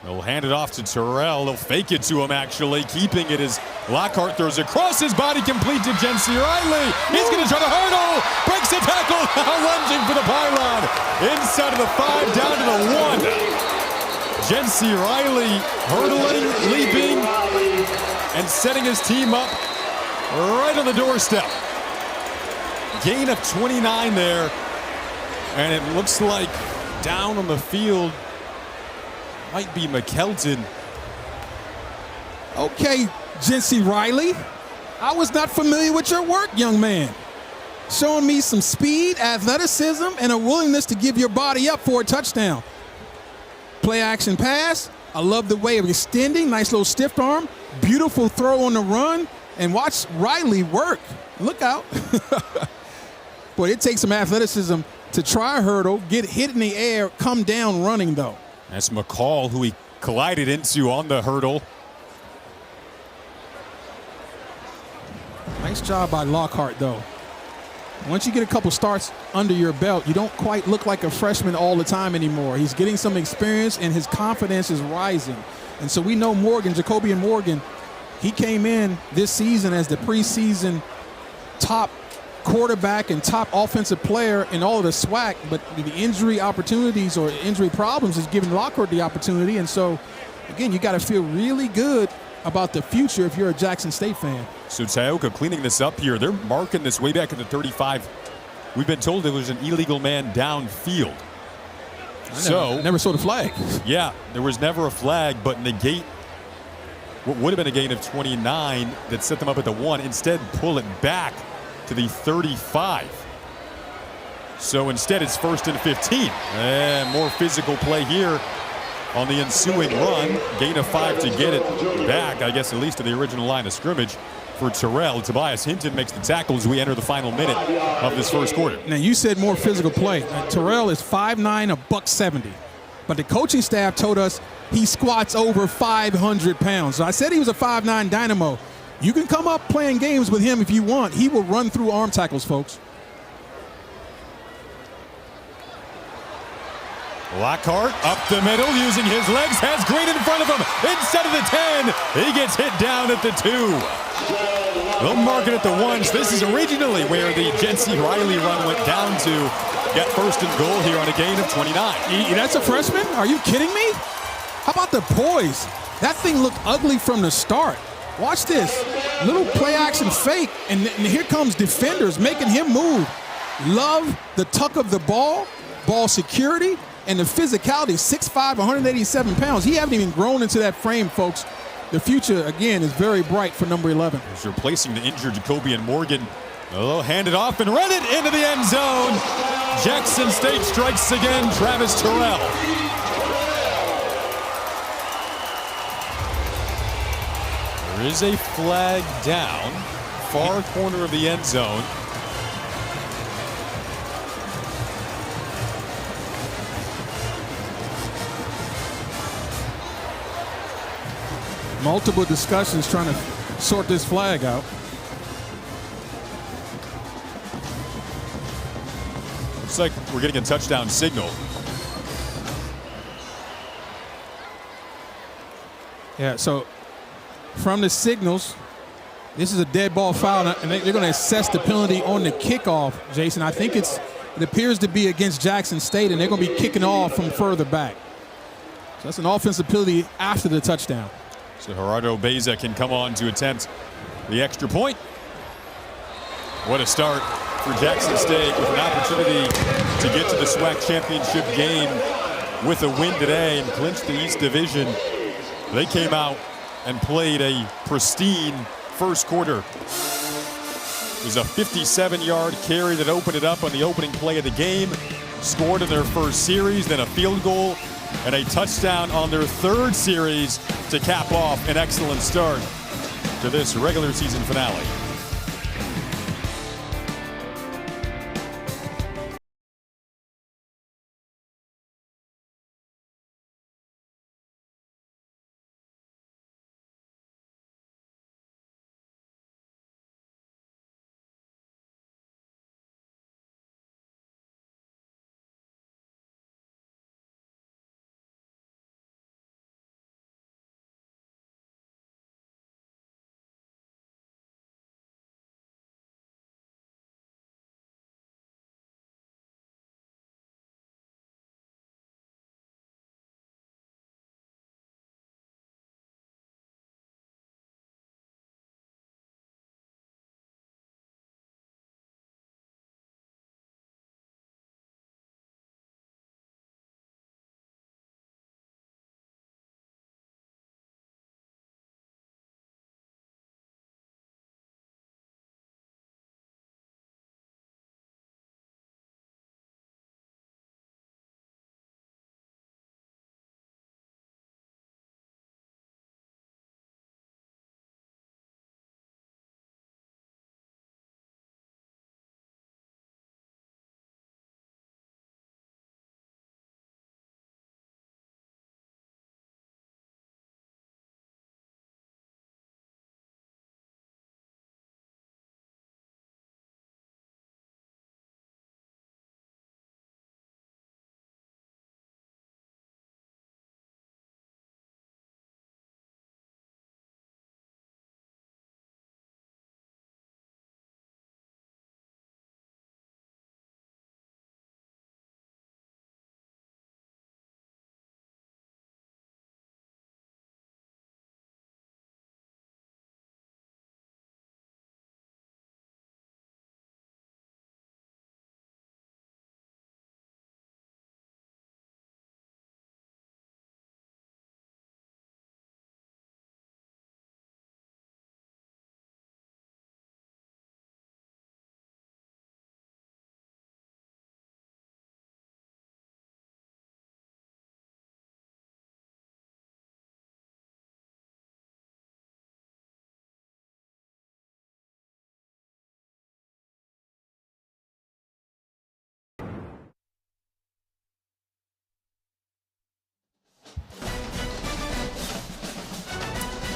They'll hand it off to Terrell. They'll fake it to him, actually. Keeping it as Lockhart throws across his body, complete to Jency Riley. He's going to try to hurdle. Breaks the tackle. Lunging for the pylon. Inside of the 5, down to the 1. Jency Riley hurdling, leaping, and setting his team up right on the doorstep. gain of 29 there. And it looks like down on the field might be McKelton. Okay, Jency Riley, I was not familiar with your work, young man. Showing me some speed, athleticism, and a willingness to give your body up for a touchdown. Play action pass. I love the way of extending. Nice little stiff arm. Beautiful throw on the run. And watch Riley work. Look out. Boy, it takes some athleticism to try a hurdle, get hit in the air, come down running, though. That's McCall, who he collided into on the hurdle. Nice job by Lockhart, though. Once you get a couple starts under your belt, you don't quite look like a freshman all the time anymore. He's getting some experience, and his confidence is rising. And so we know Morgan, Jacobian Morgan, he came in this season as the preseason top quarterback and top offensive player in all of the SWAC, but the injury opportunities or injury problems is giving Lockhart the opportunity. And so, again, you got to feel really good about the future if you're a Jackson State fan. So Tioka cleaning this up here. They're marking this way back at the 35. We've been told there was an illegal man downfield. I never saw the flag. Yeah, there was never a flag, but negate what would have been a gain of 29 that set them up at the 1. Instead, pull it back to the 35. So instead, it's 1st and 15. And more physical play here on the ensuing run. Gain of 5 to get it back, I guess, at least to the original line of scrimmage for Terrell. Tobias Hinton makes the tackle as we enter the final minute of this first quarter. Now, you said more physical play. Terrell is 5'9", $170. But the coaching staff told us he squats over 500 pounds. So I said he was a 5'9" dynamo. You can come up playing games with him if you want. He will run through arm tackles, folks. Lockhart up the middle using his legs, has Green in front of him. Instead of the 10, he gets hit down at the 2. They'll mark it at the 1. So this is originally where the Jency Riley run went down to. Get 1st and goal here on a gain of 29. That's a freshman? Are you kidding me? How about the poise? That thing looked ugly from the start. Watch this. Little play action fake, and here comes defenders making him move. Love the tuck of the ball security, and the physicality. 6'5", 187 pounds. He hasn't even grown into that frame, folks. The future, again, is very bright for number 11. He's replacing the injured Jacobian Morgan. Oh, hand it off and run it into the end zone. Jackson State strikes again. Travis Terrell. There is a flag down, far corner of the end zone. Multiple discussions trying to sort this flag out. Looks like we're getting a touchdown signal. Yeah, so from the signals, this is a dead ball foul, and they're going to assess the penalty on the kickoff, Jason. I think it appears to be against Jackson State, and they're going to be kicking off from further back. So that's an offensive penalty after the touchdown. So Gerardo Beza can come on to attempt the extra point. What a start for Jackson State with an opportunity to get to the SWAC championship game with a win today and clinch the East Division. They came out and played a pristine first quarter. It was a 57-yard carry that opened it up on the opening play of the game. Scored in their first series, then a field goal, and a touchdown on their third series to cap off an excellent start to this regular season finale.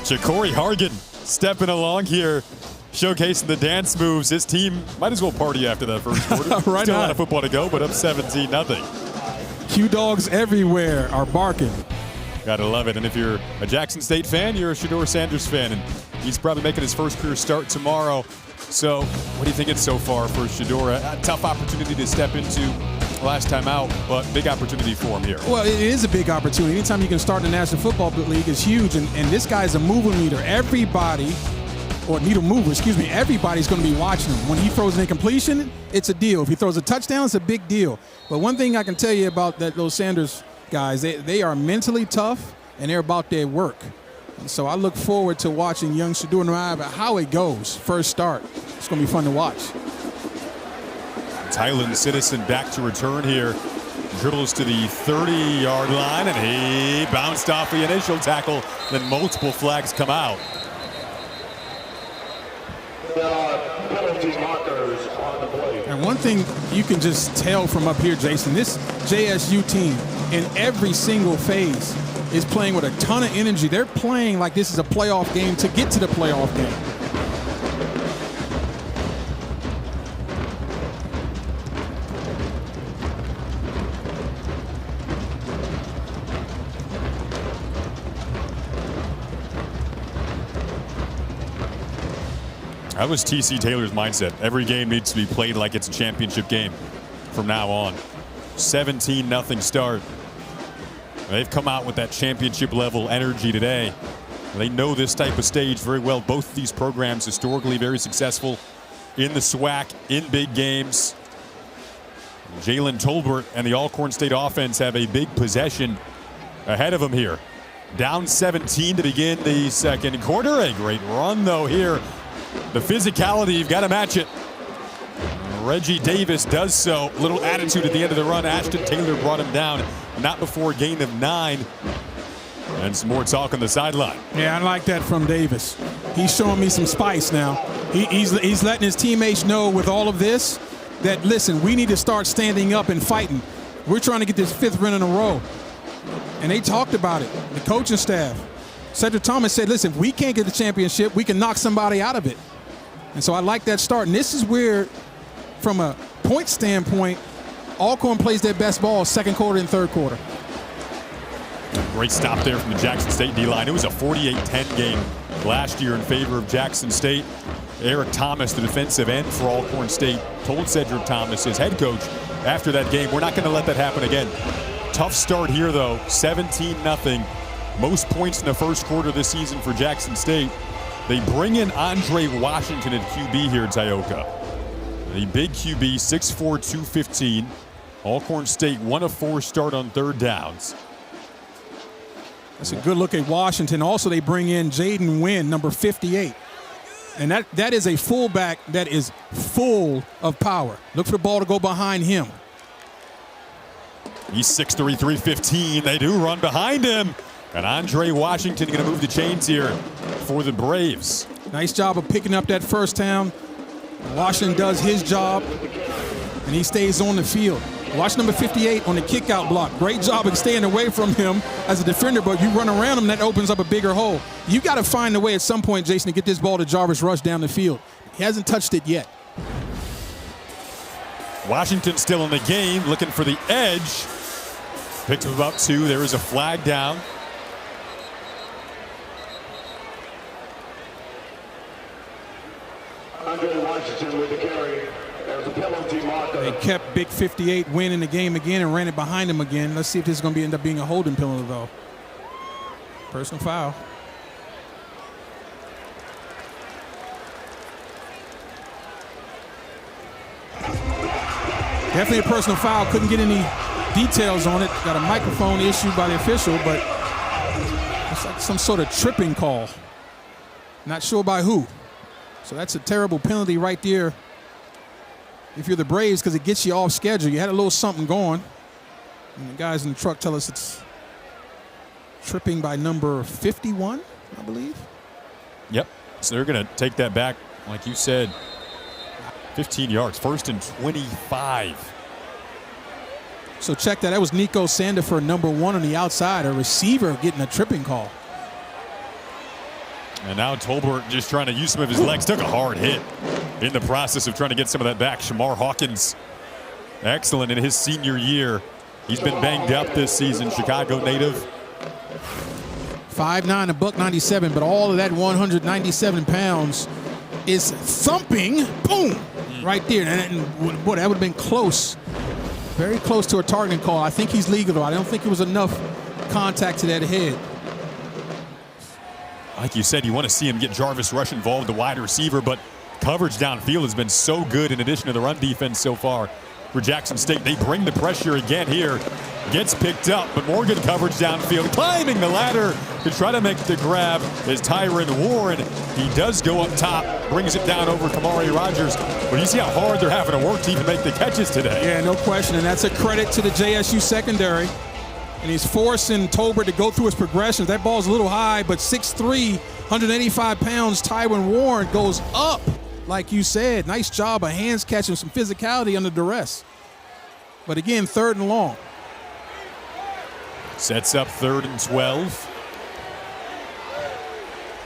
Ja'Cory Hargan stepping along here, showcasing the dance moves. His team might as well party after that first quarter. Right Still a on. lot of football to go, but up 17-0. Q-Dogs everywhere are barking. Gotta love it. And if you're a Jackson State fan, you're a Shedeur Sanders fan, and he's probably making his first career start tomorrow. So what do you think it's so far for Shedeur? A tough opportunity to step into last time out, but big opportunity for him here. Well, it is a big opportunity. Anytime you can start in the National Football League is huge, and this guy is a mover leader. Everybody's going to be watching him. When he throws an incompletion, it's a deal. If he throws a touchdown, it's a big deal. But one thing I can tell you about those Sanders guys, they are mentally tough, and they're about their work. And so I look forward to watching young Shedeur, no matter how it goes, first start. It's going to be fun to watch. Tylen Citizen back to return here. Dribbles to the 30-yard line, and he bounced off the initial tackle. Then multiple flags come out. There are penalty markers on the play. And one thing you can just tell from up here, Jason, this JSU team in every single phase is playing with a ton of energy. They're playing like this is a playoff game to get to the playoff game. That was T.C. Taylor's mindset. Every game needs to be played like it's a championship game from now on. 17-0 start. They've come out with that championship level energy today. They know this type of stage very well. Both these programs historically very successful in the SWAC, in big games. Jalen Tolbert and the Alcorn State offense have a big possession ahead of them here. Down 17 to begin the second quarter. A great run, though, here. The physicality, you've got to match it. Reggie Davis does so. Little attitude at the end of the run. Ashton Taylor brought him down. Not before a gain of 9. And some more talk on the sideline. Yeah, I like that from Davis. He's showing me some spice now. He's letting his teammates know with all of this that, listen, we need to start standing up and fighting. We're trying to get this 5th win in a row. And they talked about it, the coaching staff. Cedric Thomas said, listen, if we can't get the championship, we can knock somebody out of it. And so I like that start. And this is where, from a point standpoint, Alcorn plays their best ball second quarter and third quarter. Great stop there from the Jackson State D-line. It was a 48-10 game last year in favor of Jackson State. Eric Thomas, the defensive end for Alcorn State, told Cedric Thomas, his head coach, after that game, we're not going to let that happen again. Tough start here, though, 17-0. Most points in the first quarter this season for Jackson State. They bring in Andre Washington at QB here at Tioga. A big QB, 6'4", 215. Alcorn State 1 of 4 start on third downs. That's a good look at Washington. Also, they bring in Jaden Wynn, number 58. And that is a fullback that is full of power. Look for the ball to go behind him. He's 6'3", 315. They do run behind him. And Andre Washington going to move the chains here for the Braves. Nice job of picking up that first down. Washington does his job, and he stays on the field. Watch number 58 on the kick-out block. Great job of staying away from him as a defender, but you run around him, that opens up a bigger hole. You got to find a way at some point, Jason, to get this ball to Jarvis Rush down the field. He hasn't touched it yet. Washington still in the game, looking for the edge. Picked him up 2. There is a flag down. Andre Washington with the carry. There's a penalty marker. They kept Big 58 winning the game again and ran it behind him again. Let's see if this is going to end up being a holding penalty, though. Personal foul. Definitely a personal foul. Couldn't get any details on it. Got a microphone issue by the official, but it's like some sort of tripping call. Not sure by who. So that's a terrible penalty right there if you're the Braves, because it gets you off schedule. You had a little something going. And the guys in the truck tell us it's tripping by number 51, I believe. Yep. So they're going to take that back, like you said, 15 yards. 1st and 25. So check that. That was Nico Sandifer, number 1 on the outside, a receiver getting a tripping call. And now Tolbert just trying to use some of his legs. Took a hard hit in the process of trying to get some of that back. Shamar Hawkins, excellent in his senior year. He's been banged up this season. Chicago native. 5'9", $197, but all of that 197 pounds is thumping, boom, right there. And boy, that would have been close, very close to a targeting call. I think he's legal, though. I don't think it was enough contact to that head. Like you said, you want to see him get Jarvis Rush involved, the wide receiver, but coverage downfield has been so good in addition to the run defense so far for Jackson State. They bring the pressure again here. Gets picked up, but more good coverage downfield. Climbing the ladder to try to make the grab is Tyron Warren. He does go up top, brings it down over Kamari Rogers. But you see how hard they're having to work to even make the catches today. Yeah, no question, and that's a credit to the JSU secondary. And he's forcing Tolbert to go through his progressions. That ball's a little high, but 6'3", 185 pounds, Tyron Warren goes up, like you said. Nice job of hands catching, some physicality under duress. But again, 3rd and long. Sets up 3rd and 12.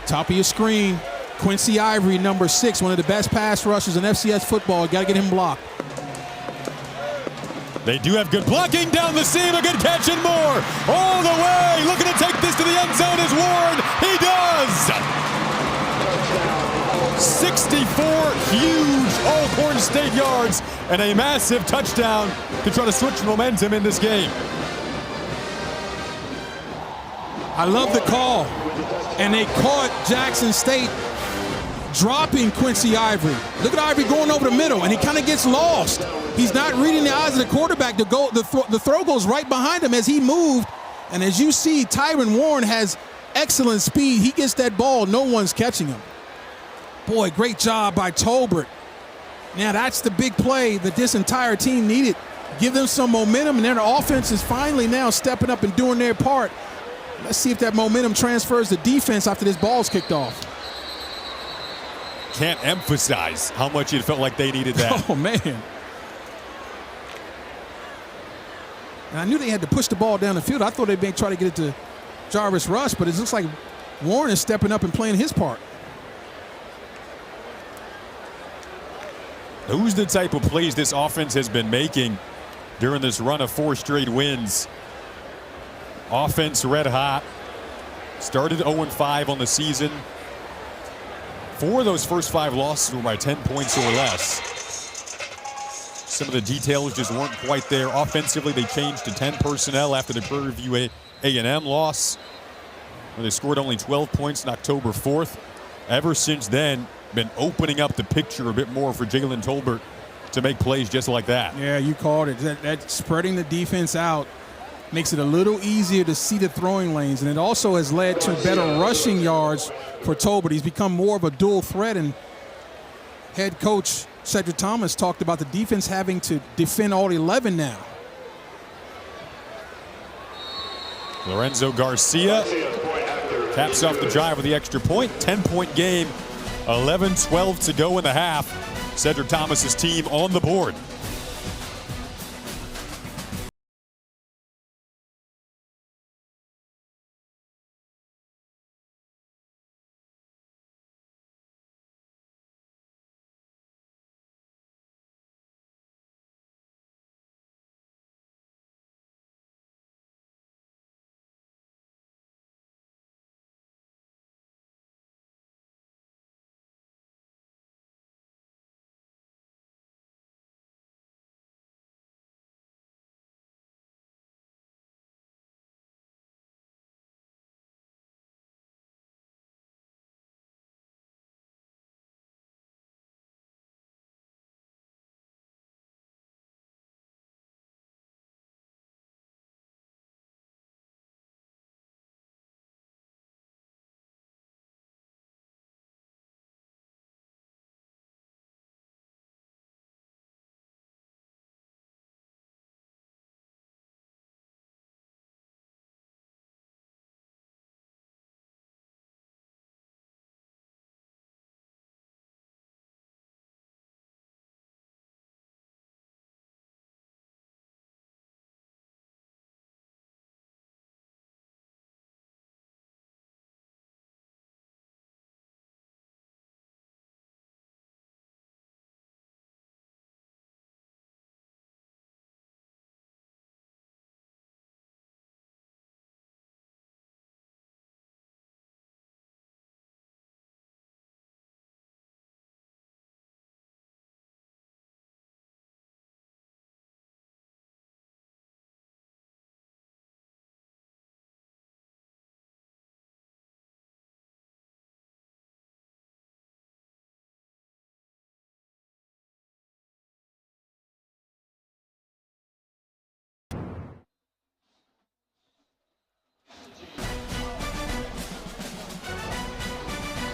Top of your screen, Quincy Ivory, number 6, one of the best pass rushers in FCS football. Got to get him blocked. They do have good blocking down the seam, a good catch and more. All the way, looking to take this to the end zone is Warren. He does! 64 huge Alcorn State yards and a massive touchdown to try to switch momentum in this game. I love the call. And they caught Jackson State dropping Quincy Ivory. Look at Ivory going over the middle, and he kind of gets lost. He's not reading the eyes of the quarterback. The throw goes right behind him as he moved. And as you see, Tyron Warren has excellent speed. He gets that ball. No one's catching him. Boy, great job by Tolbert. Now, that's the big play that this entire team needed. Give them some momentum, and their offense is finally now stepping up and doing their part. Let's see if that momentum transfers to defense after this ball's kicked off. Can't emphasize how much it felt like they needed that. Oh, man. And I knew they had to push the ball down the field. I thought they may try to get it to Jarvis Rush, but it looks like Warren is stepping up and playing his part. Those are the type of plays this offense has been making during this run of 4 straight wins. Offense red hot. Started 0-5 on the season. 4 of those first 5 losses were by 10 points or less. Some of the details just weren't quite there. Offensively, they changed to 10 personnel after the Prairie View A&M loss, where they scored only 12 points on October 4th. Ever since then, been opening up the picture a bit more for Jalen Tolbert to make plays just like that. Yeah, you called it. That spreading the defense out makes it a little easier to see the throwing lanes, and it also has led to better rushing yards for Tolbert. He's become more of a dual threat, and head coach Cedric Thomas talked about the defense having to defend all 11 now. Lorenzo Garcia caps off the drive with the extra point. 10-point game, 11-12 to go in the half. Cedric Thomas's team on the board.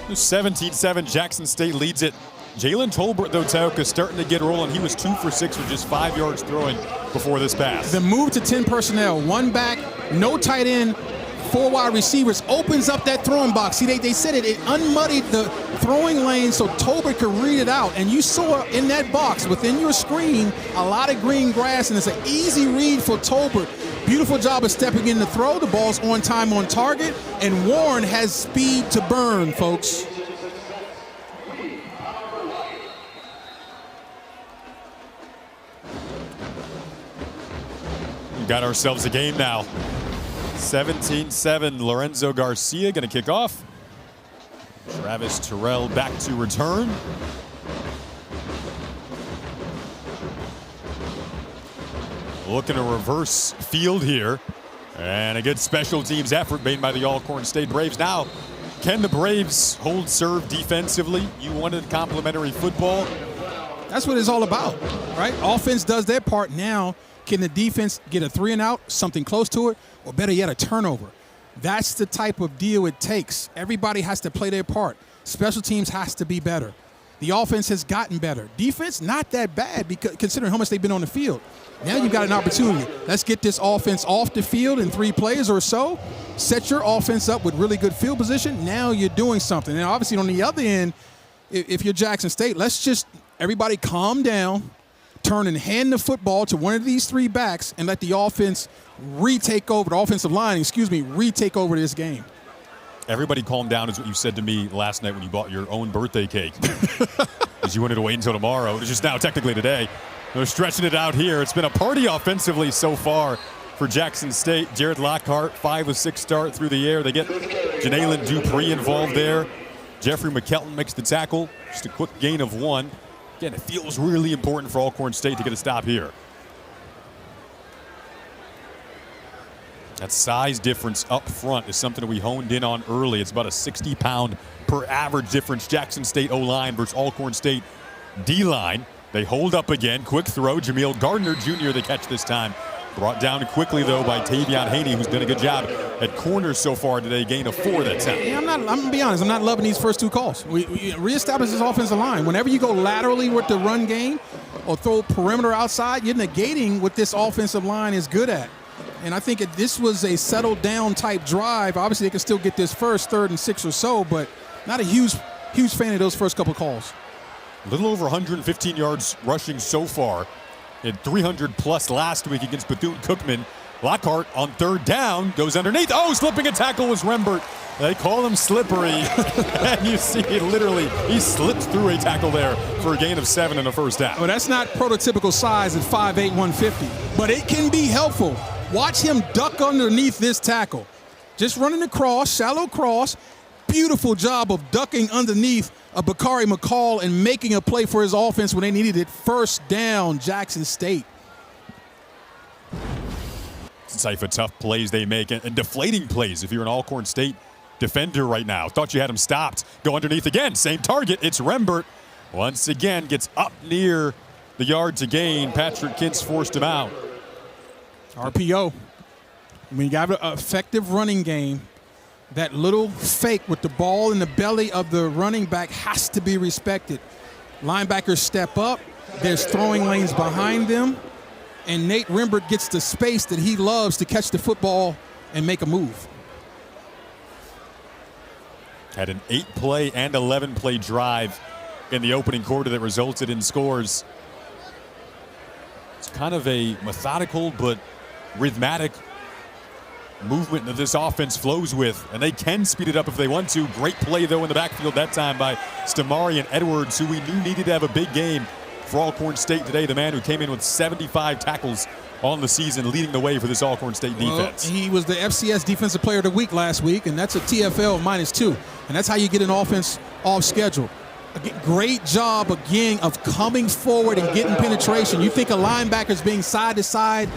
17-7, Jackson State leads it. Jalen Tolbert, though, Tauka, starting to get rolling. He was 2 for 6 with just 5 yards throwing before this pass. The move to 10 personnel, one back, no tight end, 4 wide receivers, opens up that throwing box. See, they said it unmuddied the throwing lane so Tolbert could read it out. And you saw in that box within your screen a lot of green grass, and it's an easy read for Tolbert. Beautiful job of stepping in the throw. The ball's on time, on target, and Warren has speed to burn, folks. Got ourselves a game now. 17-7, Lorenzo Garcia going to kick off. Travis Terrell back to return. Looking to reverse field here. And a good special teams effort made by the Alcorn State Braves. Now, can the Braves hold serve defensively? You wanted complimentary football. That's what it's all about, right? Offense does their part. Now, can the defense get a 3 and out, something close to it, or better yet, a turnover? That's the type of deal it takes. Everybody has to play their part. Special teams has to be better. The offense has gotten better. Defense, not that bad, because considering how much they've been on the field. Now you've got an opportunity. Let's get this offense off the field in 3 plays or so. Set your offense up with really good field position. Now you're doing something. And obviously on the other end, if you're Jackson State, let's just everybody calm down, turn and hand the football to one of these 3 backs and let the offense retake over, the offensive line, retake over this game. Everybody calm down is what you said to me last night when you bought your own birthday cake. Because you wanted to wait until tomorrow. It's just now technically today. They're stretching it out here. It's been a party offensively so far for Jackson State. Jared Lockhart, 5 of 6 start through the air. They get Janalen Dupree involved there. Jeffrey McKelton makes the tackle. Just a quick gain of 1. Again, it feels really important for Alcorn State to get a stop here. That size difference up front is something that we honed in on early. It's about a 60-pound per average difference. Jackson State O-line versus Alcorn State D-line. They hold up again. Quick throw. Jameel Gardner Jr. the catch this time. Brought down quickly, though, by Tavion Haney, who's done a good job at corners so far today. Gain of 4 that time. Yeah, I'm going to be honest. I'm not loving these first 2 calls. We reestablish this offensive line. Whenever you go laterally with the run game or throw perimeter outside, you're negating what this offensive line is good at. And I think this was a settled down type drive. Obviously, they can still get this first, 3rd and 6 or so, but not a huge fan of those first couple calls. A little over 115 yards rushing so far. Had 300 plus last week against Bethune-Cookman. Lockhart on 3rd down goes underneath. Oh, slipping a tackle was Rembert. They call him slippery. And you see it literally. He slipped through a tackle there for a gain of 7 in the first half. Well, that's not prototypical size at 5'8", 150. But it can be helpful. Watch him duck underneath this tackle. Just running across, shallow cross. Beautiful job of ducking underneath a Bakari McCall and making a play for his offense when they needed it. First down, Jackson State. It's a type of tough plays they make and deflating plays if you're an Alcorn State defender right now. Thought you had him stopped. Go underneath again. Same target. It's Rembert. Once again, gets up near the yard to gain. Patrick Kintz forced him out. RPO. When you got an effective running game, that little fake with the ball in the belly of the running back has to be respected. Linebackers step up. There's throwing lanes behind them. And Nate Rembert gets the space that he loves to catch the football and make a move. Had an 8-play and 11-play drive in the opening quarter that resulted in scores. It's kind of a methodical but rhythmic movement that this offense flows with, and they can speed it up if they want to. Great play, though, in the backfield that time by Stamarian Edwards, who we knew needed to have a big game for Alcorn State today. The man who came in with 75 tackles on the season, leading the way for this Alcorn State defense. Well, he was the FCS Defensive Player of the Week last week, and that's a TFL -2. And that's how you get an offense off schedule. Great job, again, of coming forward and getting penetration. You think of linebackers being side to side,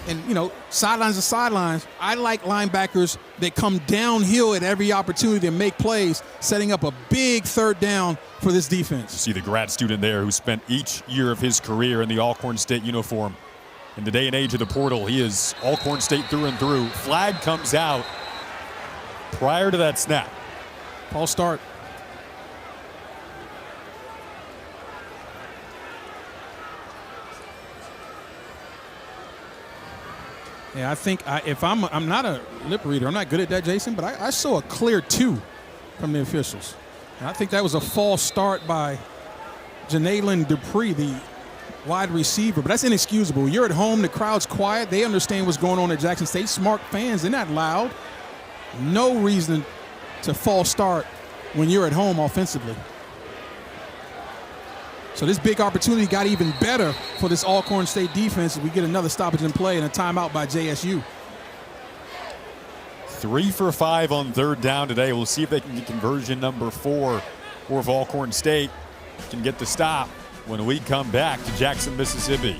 and, sidelines to sidelines. I like linebackers that come downhill at every opportunity to make plays, setting up a big 3rd down for this defense. You see the grad student there who spent each year of his career in the Alcorn State uniform. In the day and age of the portal, he is Alcorn State through and through. Flag comes out prior to that snap. False start. Yeah, I think if I'm not a lip reader, I'm not good at that, Jason, but I saw a clear 2 from the officials. And I think that was a false start by Janalen Dupree, the wide receiver, but that's inexcusable. You're at home, the crowd's quiet, they understand what's going on at Jackson State. Smart fans, they're not loud. No reason to false start when you're at home offensively. So this big opportunity got even better for this Alcorn State defense as we get another stoppage in play and a timeout by JSU. 3 for 5 on third down today. We'll see if they can get conversion number 4, or if Alcorn State can get the stop when we come back to Jackson, Mississippi.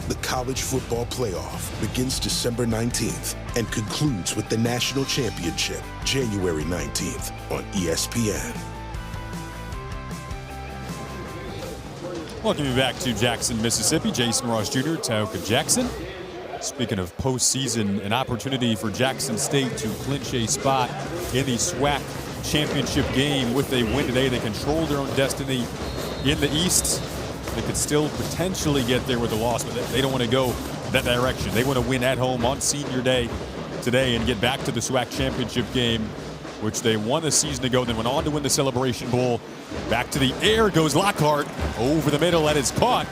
The College Football Playoff begins December 19th and concludes with the National Championship January 19th on ESPN. Welcome you back to Jackson, Mississippi. Jason Ross Jr., Tauka Jackson. Speaking of postseason, an opportunity for Jackson State to clinch a spot in the SWAC championship game. With a win today, they control their own destiny in the East. They could still potentially get there with a loss, but they don't want to go that direction. They want to win at home on senior day today and get back to the SWAC championship game, which they won a season ago, then went on to win the Celebration Bowl. Back to the air goes Lockhart. Over the middle, that is caught.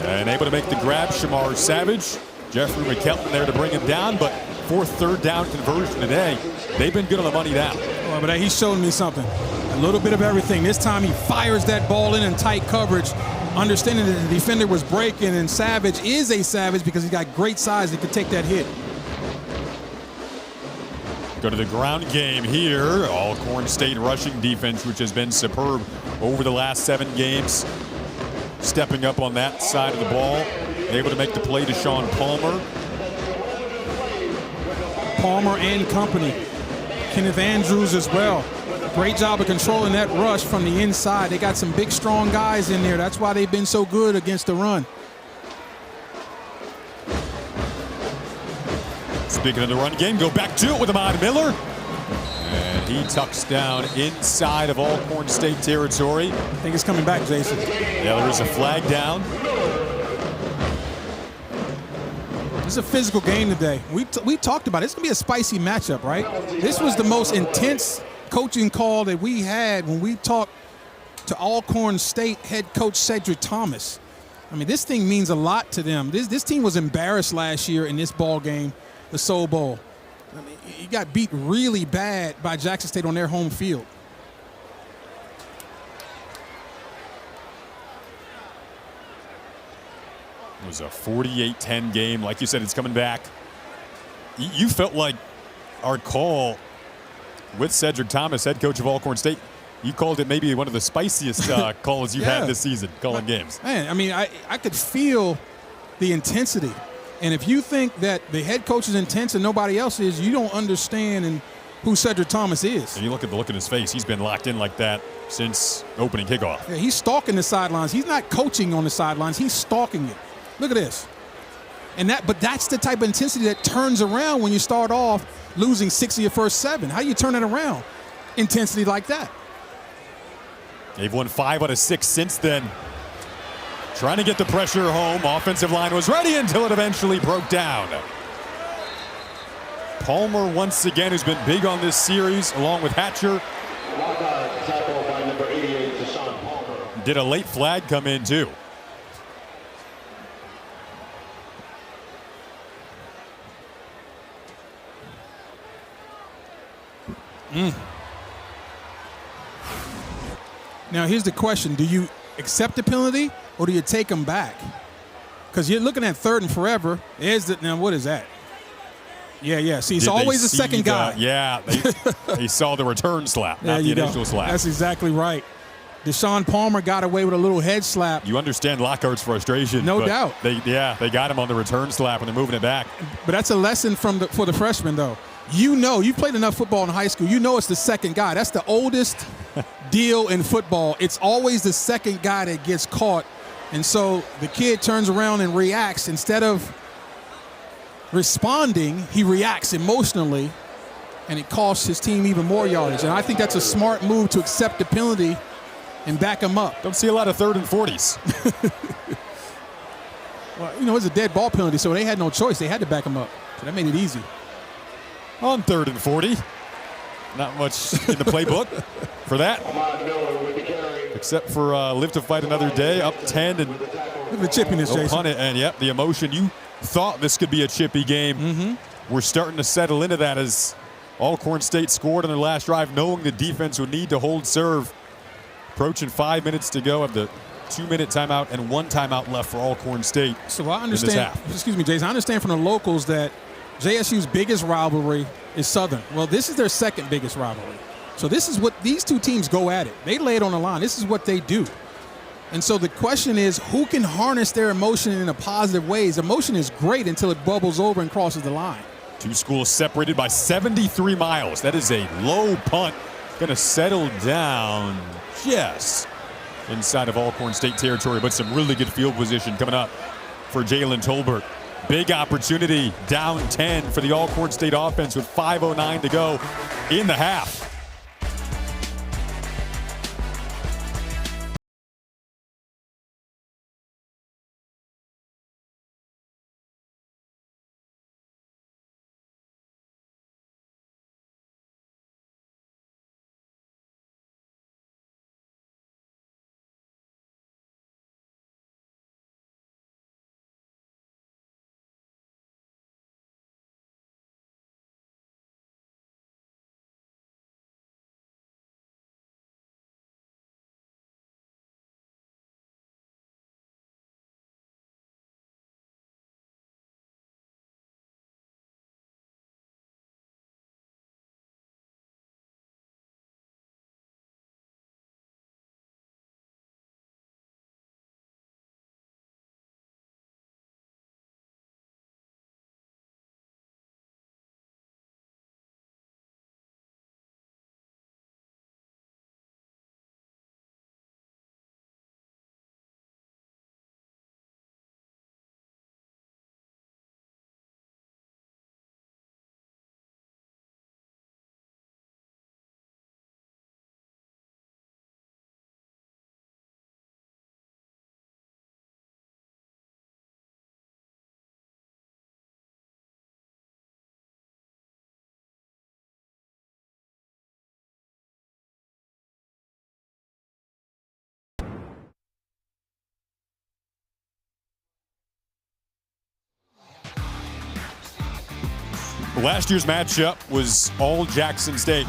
And able to make the grab, Shamar Savage. Jeffrey McKelton there to bring him down, but fourth third down conversion today. They've been good on the money down. Well, but he showed me something. A little bit of everything. This time he fires that ball in tight coverage, understanding that the defender was breaking, and Savage is a Savage because he's got great size and can take that hit. Go to the ground game here. Alcorn State rushing defense, which has been superb over the last 7 games. Stepping up on that side of the ball. Able to make the play to Sean Palmer. Palmer and company. Kenneth Andrews as well. Great job of controlling that rush from the inside. They got some big, strong guys in there. That's why they've been so good against the run. Speaking of the run game, go back to it with Ahmad Miller. And he tucks down inside of Alcorn State territory. I think it's coming back, Jason. Yeah, there is a flag down. This is a physical game today. We talked about it. It's going to be a spicy matchup, right? This was the most intense coaching call that we had when we talked to Alcorn State head coach Cedric Thomas. I mean, this thing means a lot to them. This team was embarrassed last year in this ball game, the Soul Bowl. I mean, he got beat really bad by Jackson State on their home field. It was a 48-10 game. Like you said, it's coming back. You felt like our call with Cedric Thomas, head coach of Alcorn State. You called it maybe one of the spiciest calls you've had this season, calling games. Man, I mean, I could feel the intensity. And if you think that the head coach is intense and nobody else is, you don't understand who Cedric Thomas is. And you look at the look in his face. He's been locked in like that since opening kickoff. Yeah, he's stalking the sidelines. He's not coaching on the sidelines. He's stalking it. Look at this. But that's the type of intensity that turns around when you start off losing 6 of your first 7. How do you turn it around? Intensity like that. They've won 5 out of 6 since then. Trying to get the pressure home. Offensive line was ready until it eventually broke down. Palmer once again, who's been big on this series, along with Hatcher. Tackle by number 88, Deshaun Palmer. Did a late flag come in too? Now, here's the question. Do you accept the penalty or do you take them back? Because you're looking at 3rd and forever. Now, what is that? Yeah. See, it's always the second guy. They saw the return slap, not the initial slap. That's exactly right. Deshaun Palmer got away with a little head slap. You understand Lockhart's frustration. No doubt. They got him on the return slap when they're moving it back. But that's a lesson for the freshman, though. You played enough football in high school. You know it's the second guy. That's the oldest deal in football. It's always the second guy that gets caught. And so the kid turns around and reacts. Instead of responding, he reacts emotionally, and it costs his team even more yardage. And I think that's a smart move to accept the penalty and back him up. Don't see a lot of 3rd and 40s. Well, it's a dead ball penalty, so they had no choice. They had to back him up. So that made it easy. On 3rd and 40. Not much in the playbook for that. Except for live to fight another day, up 10. And look at the chippiness, no Jason. pun, and the emotion. You thought this could be a chippy game. We're starting to settle into that as Alcorn State scored on their last drive, knowing the defense would need to hold serve. Approaching 5 minutes to go of the 2-minute timeout and 1 timeout left for Alcorn State. So I understand, excuse me, Jason, I understand from the locals that JSU's biggest rivalry is Southern. Well, this is their second biggest rivalry. So this is what these two teams go at it. They lay it on the line. This is what they do. And so the question is, who can harness their emotion in a positive ways? Emotion is great until it bubbles over and crosses the line. Two schools separated by 73 miles. That is a low punt. Going to settle down just inside of Alcorn State territory, but some really good field position coming up for Jalen Tolbert. Big opportunity, down 10 for the Alcorn State offense with 5:09 to go in the half. Last year's matchup was all Jackson State.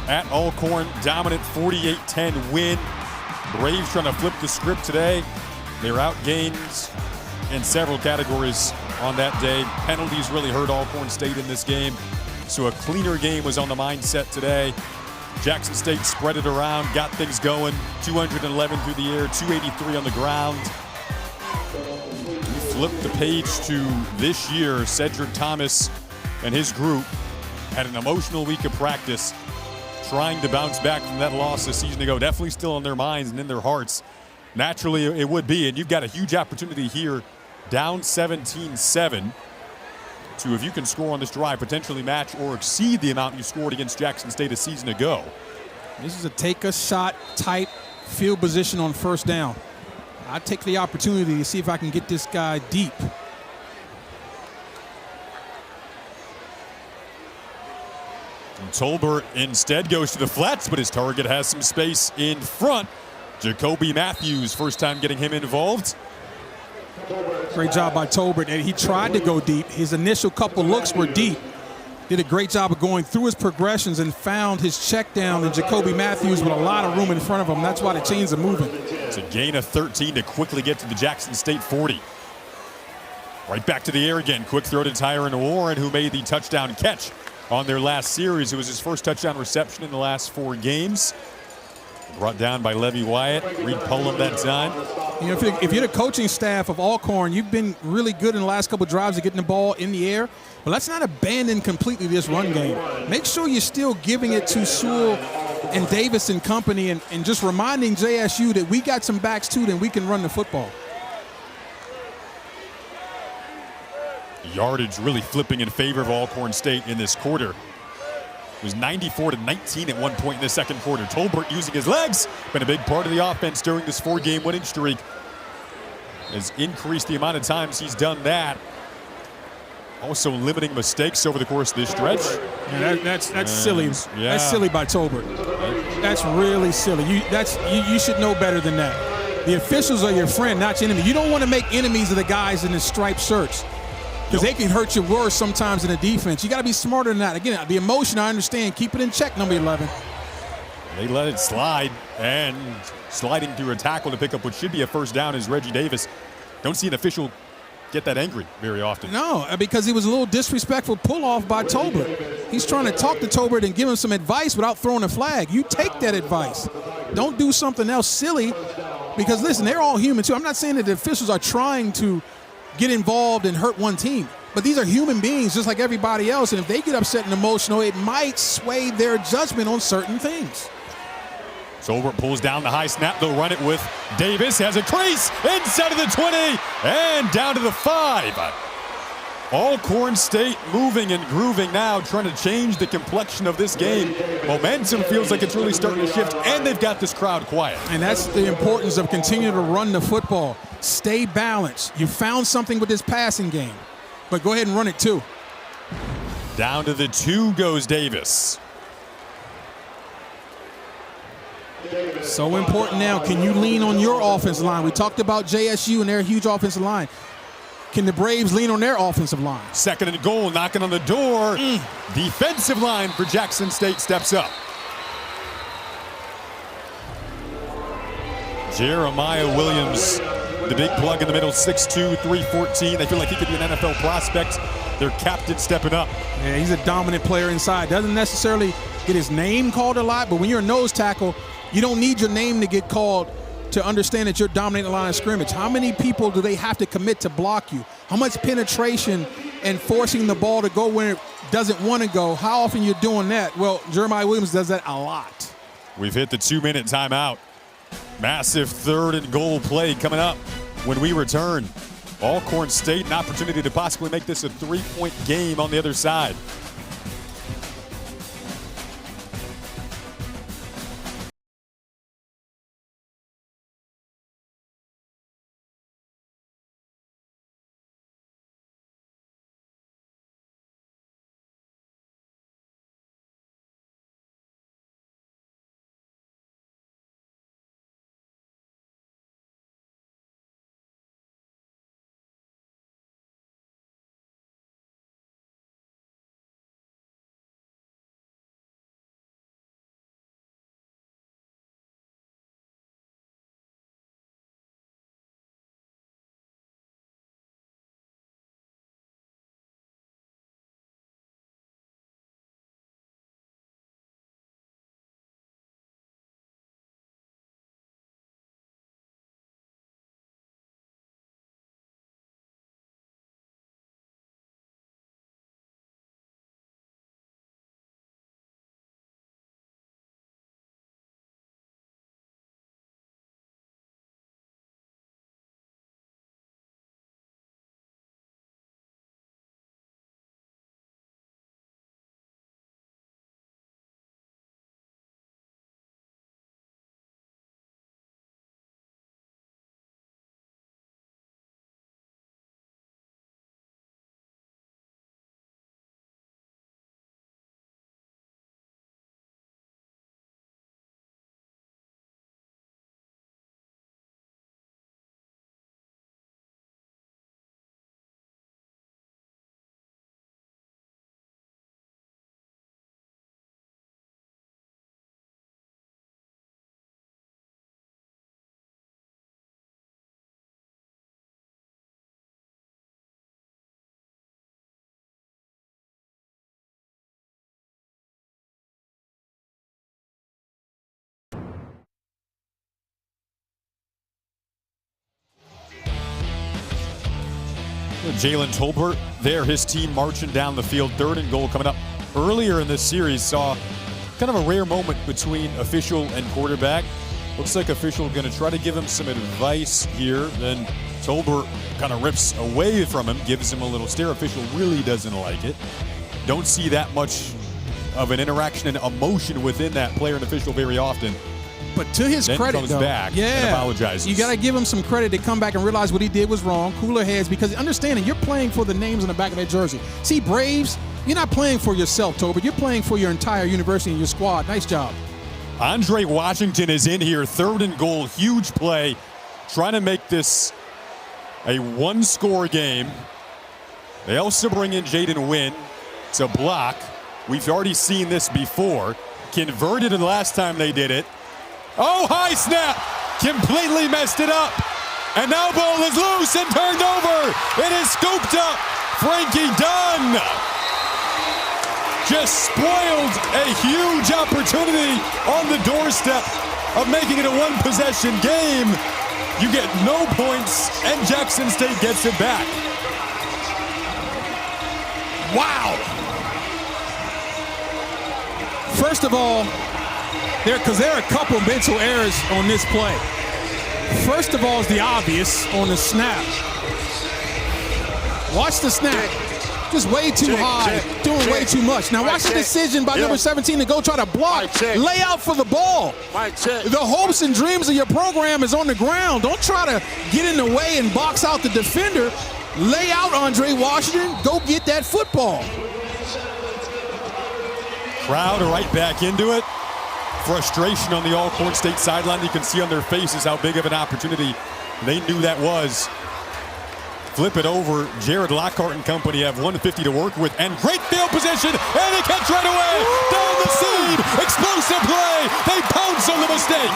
At Alcorn, dominant 48-10 win. Braves trying to flip the script today. They were outgained in several categories on that day. Penalties really hurt Alcorn State in this game. So a cleaner game was on the mindset today. Jackson State spread it around, got things going. 211 through the air, 283 on the ground. We flipped the page to this year. Cedric Thomas and his group had an emotional week of practice, trying to bounce back from that loss a season ago. Definitely still on their minds and in their hearts. Naturally, it would be, and you've got a huge opportunity here, down 17-7, to, if you can score on this drive, potentially match or exceed the amount you scored against Jackson State a season ago. This is a take-a-shot type field position on first down. I take the opportunity to see if I can get this guy deep. And Tolbert instead goes to the flats, but his target has some space in front. Jacoby Matthews, first time getting him involved. Great job by Tolbert. And he tried to go deep. His initial couple looks were deep. Did a great job of going through his progressions and found his check down and Jacoby Matthews with a lot of room in front of him. That's why the chains are moving. It's a gain of 13 to quickly get to the Jackson State 40. Right back to the air again. Quick throw to Tyron Warren, who made the touchdown catch on their last series. It was his first touchdown reception in the last 4 games. Brought down by Levy Wyatt. Reed Pullum that time. You know, if you're the coaching staff of Alcorn, you've been really good in the last couple of drives of getting the ball in the air. But let's not abandon completely this run game. Make sure you're still giving it to Sewell and Davis and company and just reminding JSU that we got some backs too, then we can run the football. Yardage really flipping in favor of Alcorn State in this quarter. It was 94-19 at one point in the second quarter. Tolbert using his legs, been a big part of the offense during this 4-game winning streak. Has increased the amount of times he's done that. Also limiting mistakes over the course of this stretch. Yeah, that's silly. Yeah. That's silly by Tolbert. That's really silly. You should know better than that. The officials are your friend, not your enemy. You don't want to make enemies of the guys in the striped shirts, because they can hurt you worse sometimes in the defense. You got to be smarter than that. Again, the emotion, I understand. Keep it in check, number 11. They let it slide, and sliding through a tackle to pick up what should be a first down is Reggie Davis. Don't see an official get that angry very often. No, because he was a little disrespectful pull-off by Tolbert. He's trying to talk to Tolbert and give him some advice without throwing a flag. You take that advice. Don't do something else silly, because, listen, they're all human, too. I'm not saying that the officials are trying to get involved and hurt one team, but these are human beings just like everybody else, and if they get upset and emotional, it might sway their judgment on certain things. Tolbert pulls down the high snap. They'll run it with Davis. Has a crease inside of the 20 and down to the 5. Alcorn State moving and grooving now, trying to change the complexion of this game. Momentum feels like it's really starting to shift, and they've got this crowd quiet. And that's the importance of continuing to run the football. Stay balanced. You found something with this passing game, but go ahead and run it too. Down to the 2 goes Davis. So important now. Can you lean on your offensive line? We talked about JSU and their huge offensive line. Can the Braves lean on their offensive line? Second and goal, knocking on the door. Defensive line for Jackson State steps up. Jeremiah Williams, the big plug in the middle, 6'2", 314. They feel like he could be an NFL prospect. Their captain stepping up. Yeah, he's a dominant player inside. Doesn't necessarily get his name called a lot, but when you're a nose tackle, you don't need your name to get called to understand that you're dominating the line of scrimmage. How many people do they have to commit to block you? How much penetration and forcing the ball to go where it doesn't want to go? How often you're doing that? Well, Jeremiah Williams does that a lot. We've hit the 2-minute timeout. Massive third and goal play coming up when we return. Alcorn State, an opportunity to possibly make this a 3-point game on the other side. Jalen Tolbert there, his team marching down the field. 3rd and goal coming up. Earlier in this series, saw kind of a rare moment between official and quarterback. Looks like official going to try to give him some advice here. Then Tolbert kind of rips away from him, gives him a little stare. Official really doesn't like it. Don't see that much of an interaction and emotion within that player and official very often. But to his then credit, comes though, back and apologizes. You got to give him some credit to come back and realize what he did was wrong, cooler heads, because understanding you're playing for the names on the back of that jersey. See, Braves, you're not playing for yourself, Toby. You're playing for your entire university and your squad. Nice job. Andre Washington is in here, 3rd and goal, huge play, trying to make this a 1-score game. They also bring in Jaden Wynn to block. We've already seen this before. Converted the last time they did it. Oh, high snap! Completely messed it up. And now ball is loose and turned over. It is scooped up. Frankie Dunn just spoiled a huge opportunity on the doorstep of making it a 1-possession game. You get no points, and Jackson State gets it back. Wow. First of all, there are a couple mental errors on this play. First of all is the obvious on the snap. Watch the snap. Just way too high, doing way too much. Now watch the decision by number 17 to go try to block. Lay out for the ball. The hopes and dreams of your program is on the ground. Don't try to get in the way and box out the defender. Lay out, Andre Washington. Go get that football. Crowd right back into it. Frustration on the Alcorn State sideline. You can see on their faces how big of an opportunity they knew that was. Flip it over. Jared Lockhart and company have 150 to work with, and great field position, and a catch right away. Down the seam. Explosive play. They pounce on the mistake.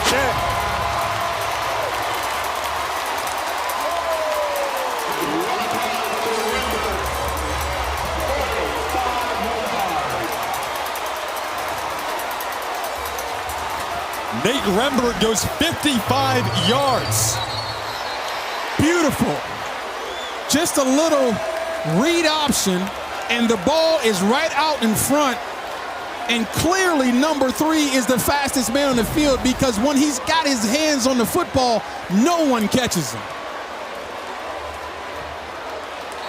Check. Nate Rembert goes 55 yards. Beautiful. Just a little read option, and the ball is right out in front. And clearly number 3 is the fastest man on the field, because when he's got his hands on the football, no one catches him.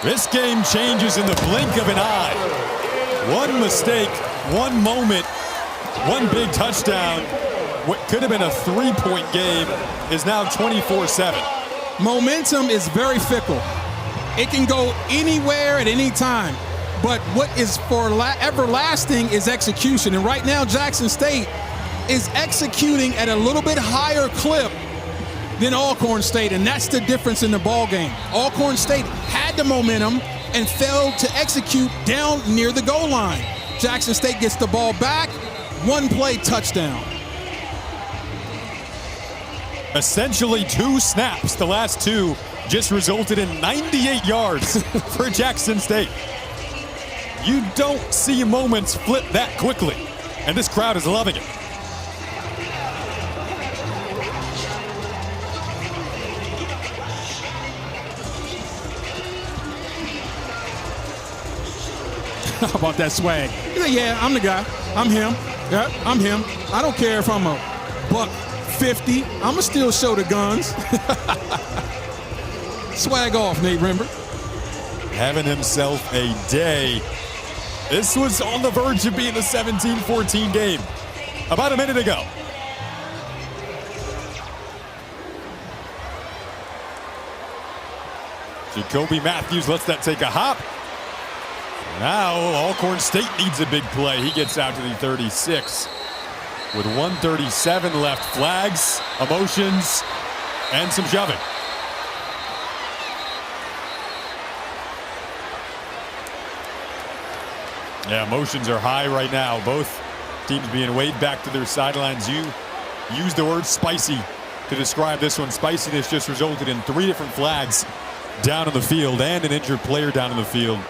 This game changes in the blink of an eye. One mistake, one moment, one big touchdown. What could have been a 3-point game is now 24-7. Momentum is very fickle. It can go anywhere at any time. But what is for everlasting is execution. And right now, Jackson State is executing at a little bit higher clip than Alcorn State, and that's the difference in the ball game. Alcorn State had the momentum and failed to execute down near the goal line. Jackson State gets the ball back, 1-play touchdown. Essentially 2 snaps. The last 2 just resulted in 98 yards for Jackson State. You don't see moments flip that quickly, and this crowd is loving it. How about that swag? He's like, yeah, I'm the guy. I'm him. Yeah, I'm him. I don't care if I'm a $150. I'ma still show the guns. Swag off, Nate Rembert. Having himself a day. This was on the verge of being a 17-14 game about a minute ago. Jacoby Matthews lets that take a hop. Now Alcorn State needs a big play. He gets out to the 36. With 1:37 left, flags, emotions, and some shoving. Yeah, emotions are high right now. Both teams being waved back to their sidelines. You used the word spicy to describe this one. Spiciness just resulted in 3 different flags down on the field and an injured player down on the field.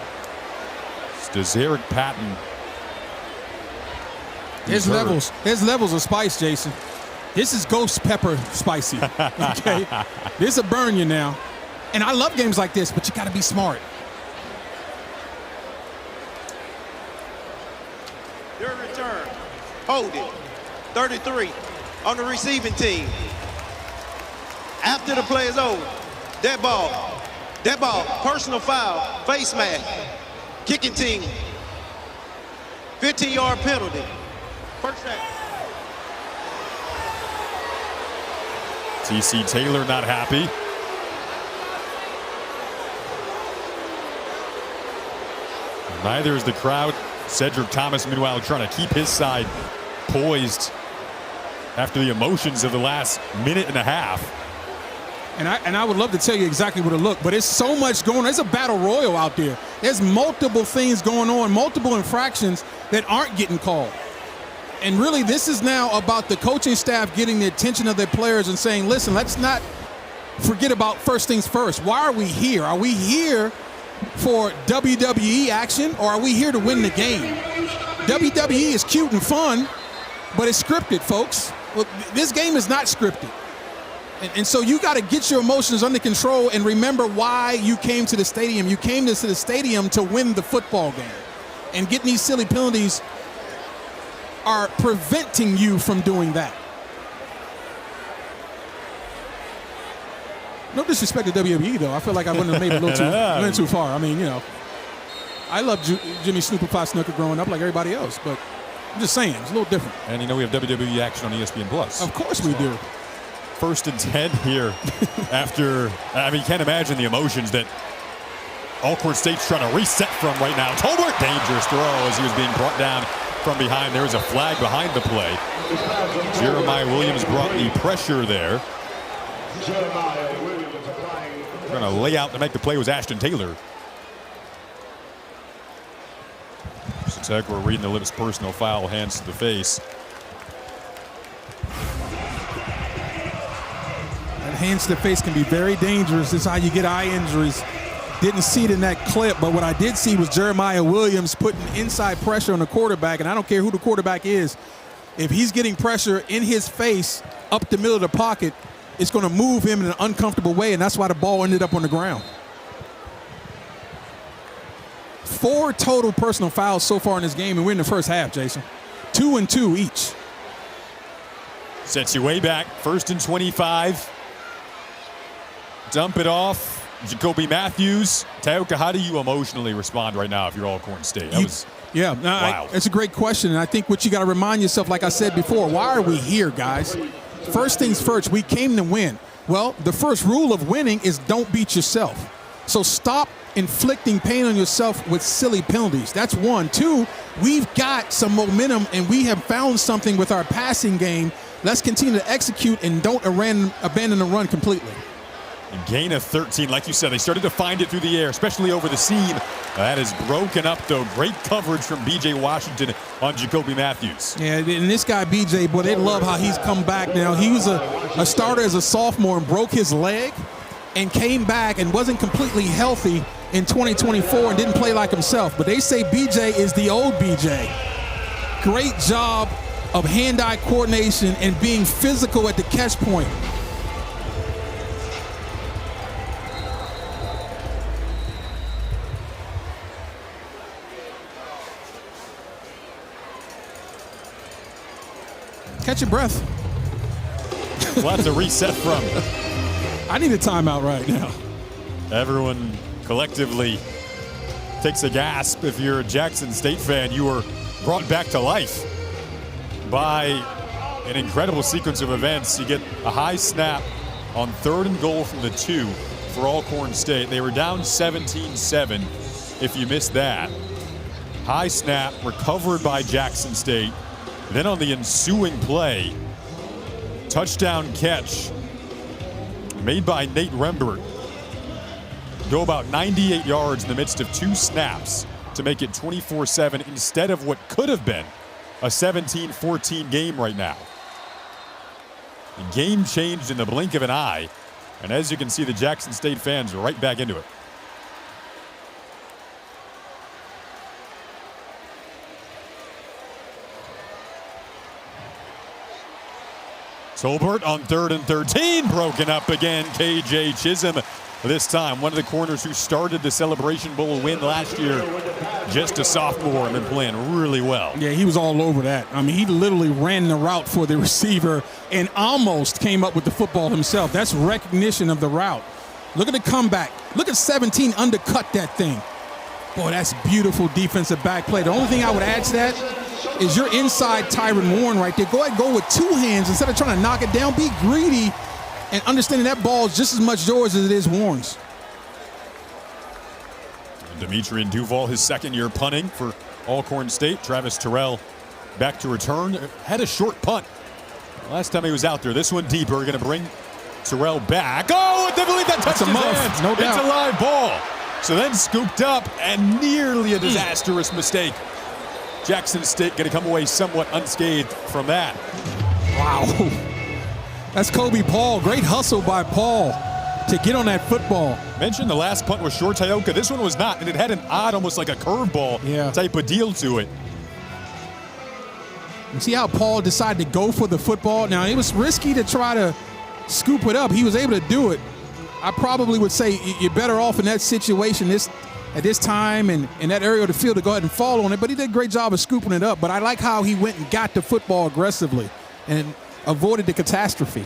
Does Eric Patton? There's levels of spice, Jason. This is ghost pepper spicy, okay? This will burn you now. And I love games like this, but you got to be smart. Their return. Hold it. 33 on the receiving team. After the play is over, that ball, personal foul, face mask, kicking team, 15-yard penalty. First down. T.C. Taylor not happy. Neither is the crowd. Cedric Thomas, meanwhile, trying to keep his side poised after the emotions of the last minute and a half. And I would love to tell you exactly what it looked, but it's so much going on. There's a battle royal out there. There's multiple things going on, multiple infractions that aren't getting called. And really, this is now about the coaching staff getting the attention of their players and saying, listen, let's not forget about first things first. Why are we here? Are we here for WWE action, or are we here to win the game? WWE is cute and fun, but it's scripted, folks. Well, this game is not scripted. And so you got to get your emotions under control and remember why you came to the stadium. You came to the stadium to win the football game. And getting these silly penalties are preventing you from doing that. No disrespect to WWE, though. I feel like I wouldn't have made it a little too far. I mean, you know, I loved Jimmy Snoopy Snooker growing up like everybody else, but I'm just saying, it's a little different. And you know we have WWE action on ESPN Plus. Of course we do. 1st and 10 here after, I mean, you can't imagine the emotions that Alcorn State's trying to reset from right now. Tolbert, dangerous throw as he was being brought down from behind. There was a flag behind the play. Jeremiah Williams brought the pressure there. Trying to lay out to make the play was Ashton Taylor. Tech, we're reading the Lips personal foul, hands to the face. Hands to the face can be very dangerous. This is how you get eye injuries. Didn't see it in that clip, but what I did see was Jeremiah Williams putting inside pressure on the quarterback, and I don't care who the quarterback is. If he's getting pressure in his face up the middle of the pocket, it's going to move him in an uncomfortable way, and that's why the ball ended up on the ground. 4 total personal fouls so far in this game, and we're in the first half, Jason. 2 and 2 each. Sets you way back. 1st and 25. Dump it off. Jacoby Matthews. Taoka, how do you emotionally respond right now if you're Alcorn State? Wow. It's a great question, and I think what you got to remind yourself, like I said before, why are we here, guys? First things first, we came to win. Well, the first rule of winning is don't beat yourself. So stop inflicting pain on yourself with silly penalties. That's 1. 2, we've got some momentum, and we have found something with our passing game. Let's continue to execute and don't abandon the run completely. And gain of 13. Like you said, they started to find it through the air, especially over the seam. That is broken up, though. Great coverage from B.J. Washington on Jacoby Matthews. Yeah, and this guy, B.J., boy, they love how he's come back now. He was a starter as a sophomore and broke his leg and came back and wasn't completely healthy in 2024 and didn't play like himself. But they say B.J. is the old B.J. Great job of hand-eye coordination and being physical at the catch point. Catch your breath. Lots to reset from. I need a timeout right now. Everyone collectively takes a gasp. If you're a Jackson State fan, you were brought back to life by an incredible sequence of events. You get a high snap on 3rd and goal from the 2 for Alcorn State. They were down 17-7 if you missed that. High snap recovered by Jackson State. Then on the ensuing play, touchdown catch made by Nate Rembert. Go about 98 yards in the midst of 2 snaps to make it 24-7 instead of what could have been a 17-14 game right now. The game changed in the blink of an eye, and as you can see, the Jackson State fans are right back into it. Tolbert on 3rd and 13, broken up again. KJ Chisholm this time, one of the corners who started the Celebration Bowl win last year. Just a sophomore and been playing really well. Yeah, he was all over that. I mean, he literally ran the route for the receiver and almost came up with the football himself. That's recognition of the route. Look at the comeback. Look at 17 undercut that thing. Boy, that's beautiful defensive back play. The only thing I would add to that is you're inside Tyron Warren right there. Go ahead and go with 2 hands instead of trying to knock it down. Be greedy and understanding that ball is just as much yours as it is Warren's. Demetrian Duval, his second year punting for Alcorn State. Travis Terrell back to return. Had a short punt last time he was out there. This one deeper. Going to bring Terrell back. Oh, I believe that touched his hands. No doubt. It's a live ball. So then scooped up and nearly a disastrous mistake. Jackson State going to come away somewhat unscathed from that. Wow. That's Kobe Paul. Great hustle by Paul to get on that football. Mentioned the last punt was short Tioka. This one was not, and it had an odd, almost like a curveball type of deal to it. And see how Paul decided to go for the football? Now, it was risky to try to scoop it up. He was able to do it. I probably would say you're better off in that situation at this time and in that area of the field to go ahead and fall on it, but he did a great job of scooping it up. But I like how he went and got the football aggressively and avoided the catastrophe.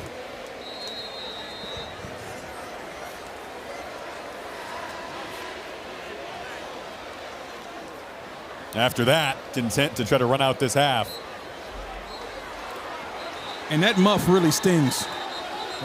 After that, content to try to run out this half. And that muff really stings.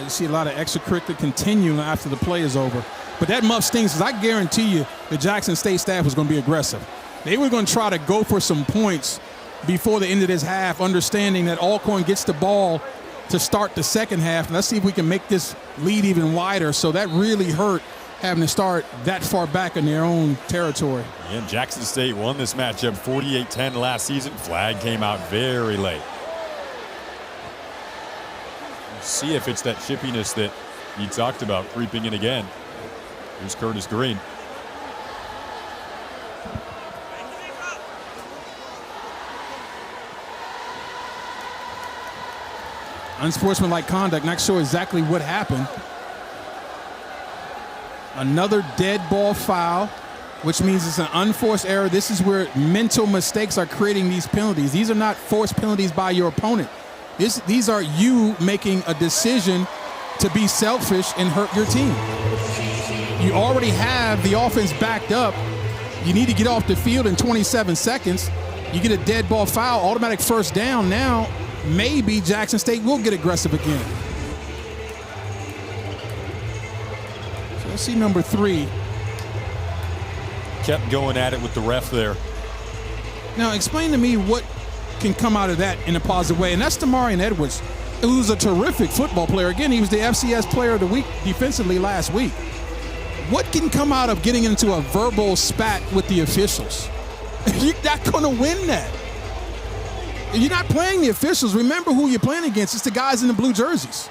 You see a lot of extracurricular continuing after the play is over. But that muff stings because I guarantee you the Jackson State staff was going to be aggressive. They were going to try to go for some points before the end of this half, understanding that Alcorn gets the ball to start the second half. And let's see if we can make this lead even wider. So that really hurt having to start that far back in their own territory. And Jackson State won this matchup 48-10 last season. Flag came out very late. Let's see if it's that chippiness that you talked about creeping in again. Here's Curtis Green. Unsportsmanlike conduct, not sure exactly what happened. Another dead ball foul, which means it's an unforced error. This is where mental mistakes are creating these penalties. These are not forced penalties by your opponent. These are you making a decision to be selfish and hurt your team. You already have the offense backed up. You need to get off the field in 27 seconds. You get a dead ball foul, automatic first down. Now, maybe Jackson State will get aggressive again. So let's see number 3. Kept going at it with the ref there. Now, explain to me what can come out of that in a positive way. And that's Demarion Edwards, who's a terrific football player. Again, he was the FCS Player of the Week defensively last week. What can come out of getting into a verbal spat with the officials? You're not going to win that. You're not playing the officials. Remember who you're playing against. It's the guys in the blue jerseys,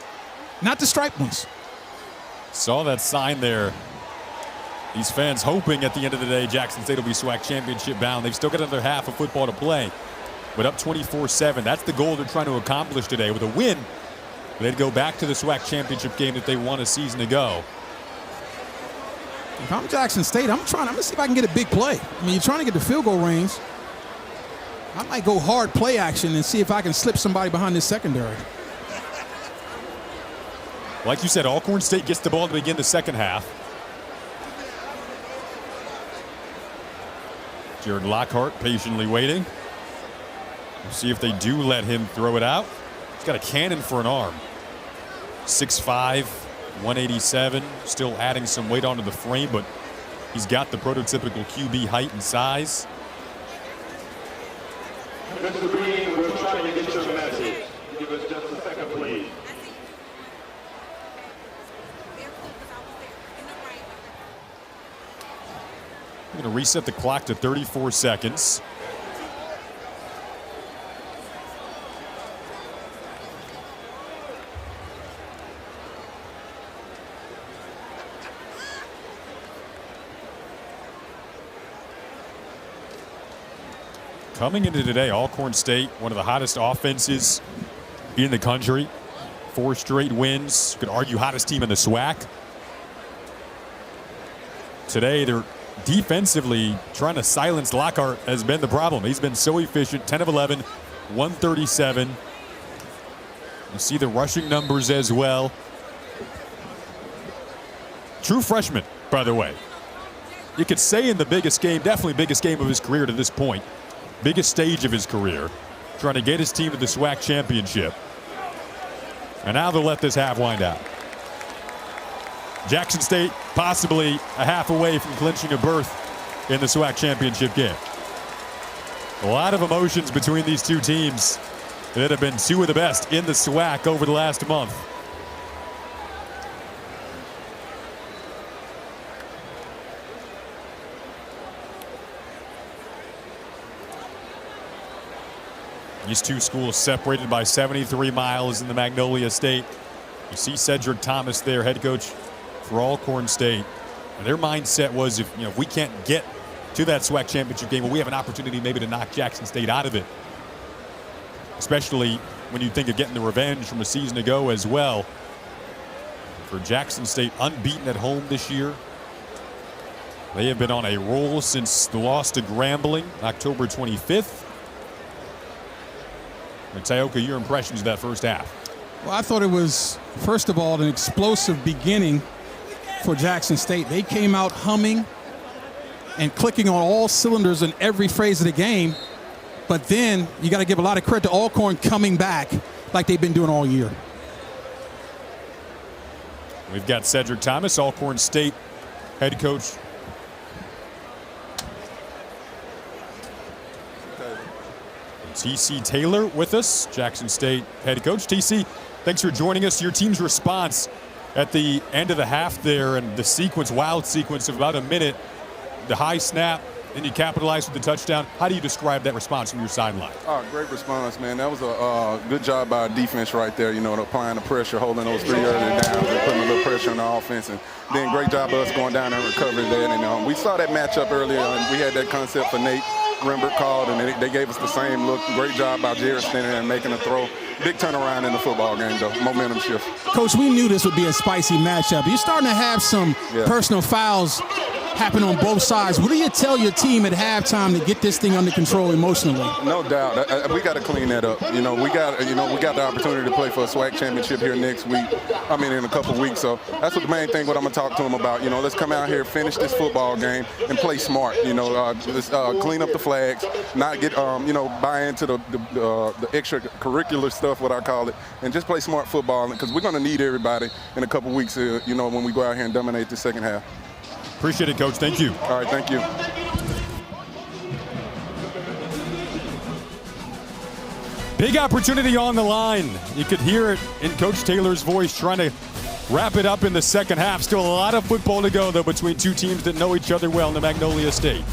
not the striped ones. Saw that sign there. These fans hoping at the end of the day Jackson State will be SWAC championship bound. They've still got another half of football to play. But up 24-7, that's the goal they're trying to accomplish today. With a win, they'd go back to the SWAC championship game that they won a season ago. If I'm Jackson State, I'm going to see if I can get a big play. I mean, you're trying to get the field goal range. I might go hard play action and see if I can slip somebody behind this secondary. Like you said, Alcorn State gets the ball to begin the second half. Jared Lockhart patiently waiting. We'll see if they do let him throw it out. He's got a cannon for an arm. 6'5", 187, still adding some weight onto the frame, but he's got the prototypical QB height and size. Mr. Green, we're trying to get your message. Give us just a second, please. We're going to reset the clock to 34 seconds. Coming into today, Alcorn State, one of the hottest offenses in the country. 4 straight wins. Could argue hottest team in the SWAC. Today, they're defensively trying to silence Lockhart has been the problem. He's been so efficient, 10 of 11, 137. You see the rushing numbers as well. True freshman, by the way. You could say in the biggest game, definitely biggest game of his career to this point. Biggest stage of his career. Trying to get his team to the SWAC championship. And now they'll let this half wind out. Jackson State possibly a half away from clinching a berth in the SWAC championship game. A lot of emotions between these two teams that have been two of the best in the SWAC over the last month. These two schools separated by 73 miles in the Magnolia State. You see Cedric Thomas there, head coach for Alcorn State. And their mindset was, if we can't get to that SWAC championship game, well, we have an opportunity maybe to knock Jackson State out of it. Especially when you think of getting the revenge from a season ago as well. For Jackson State, unbeaten at home this year. They have been on a roll since the loss to Grambling, October 25th. Tayoka, your impressions of that first half? Well, I thought it was, first of all, an explosive beginning for Jackson State. They came out humming and clicking on all cylinders in every phase of the game. But then you got to give a lot of credit to Alcorn coming back like they've been doing all year. We've got Cedric Thomas, Alcorn State head coach. TC Taylor with us, Jackson State head coach. TC, thanks for joining us. Your team's response at the end of the half there and the sequence, wild sequence of about a minute, the high snap, then you capitalized with the touchdown. How do you describe that response from your sideline? Oh, great response, man. That was a good job by our defense right there, applying the pressure, holding those 3 early downs and putting a little pressure on the offense. And then great job of us going down and recovering that. And we saw that matchup earlier, and we had that concept for Nate Rembert called, and they gave us the same look. Great job by Jared standing there and making a throw. Big turnaround in the football game, though. Momentum shift. Coach, we knew this would be a spicy matchup. You're starting to have some personal fouls happen on both sides. What do you tell your team at halftime to get this thing under control emotionally? No doubt. We got to clean that up. We got the opportunity to play for a SWAC championship here next week. In a couple weeks. So that's what the main thing. What I'm gonna talk to them about. Let's come out here, finish this football game, and play smart. Let's clean up the flags, not get buy into the extracurricular stuff, what I call it, and just play smart football because we're gonna need everybody in a couple weeks. When we go out here and dominate the second half. Appreciate it, Coach. Thank you. All right, thank you. Big opportunity on the line. You could hear it in Coach Taylor's voice trying to wrap it up in the second half. Still a lot of football to go, though, between two teams that know each other well in the Magnolia State.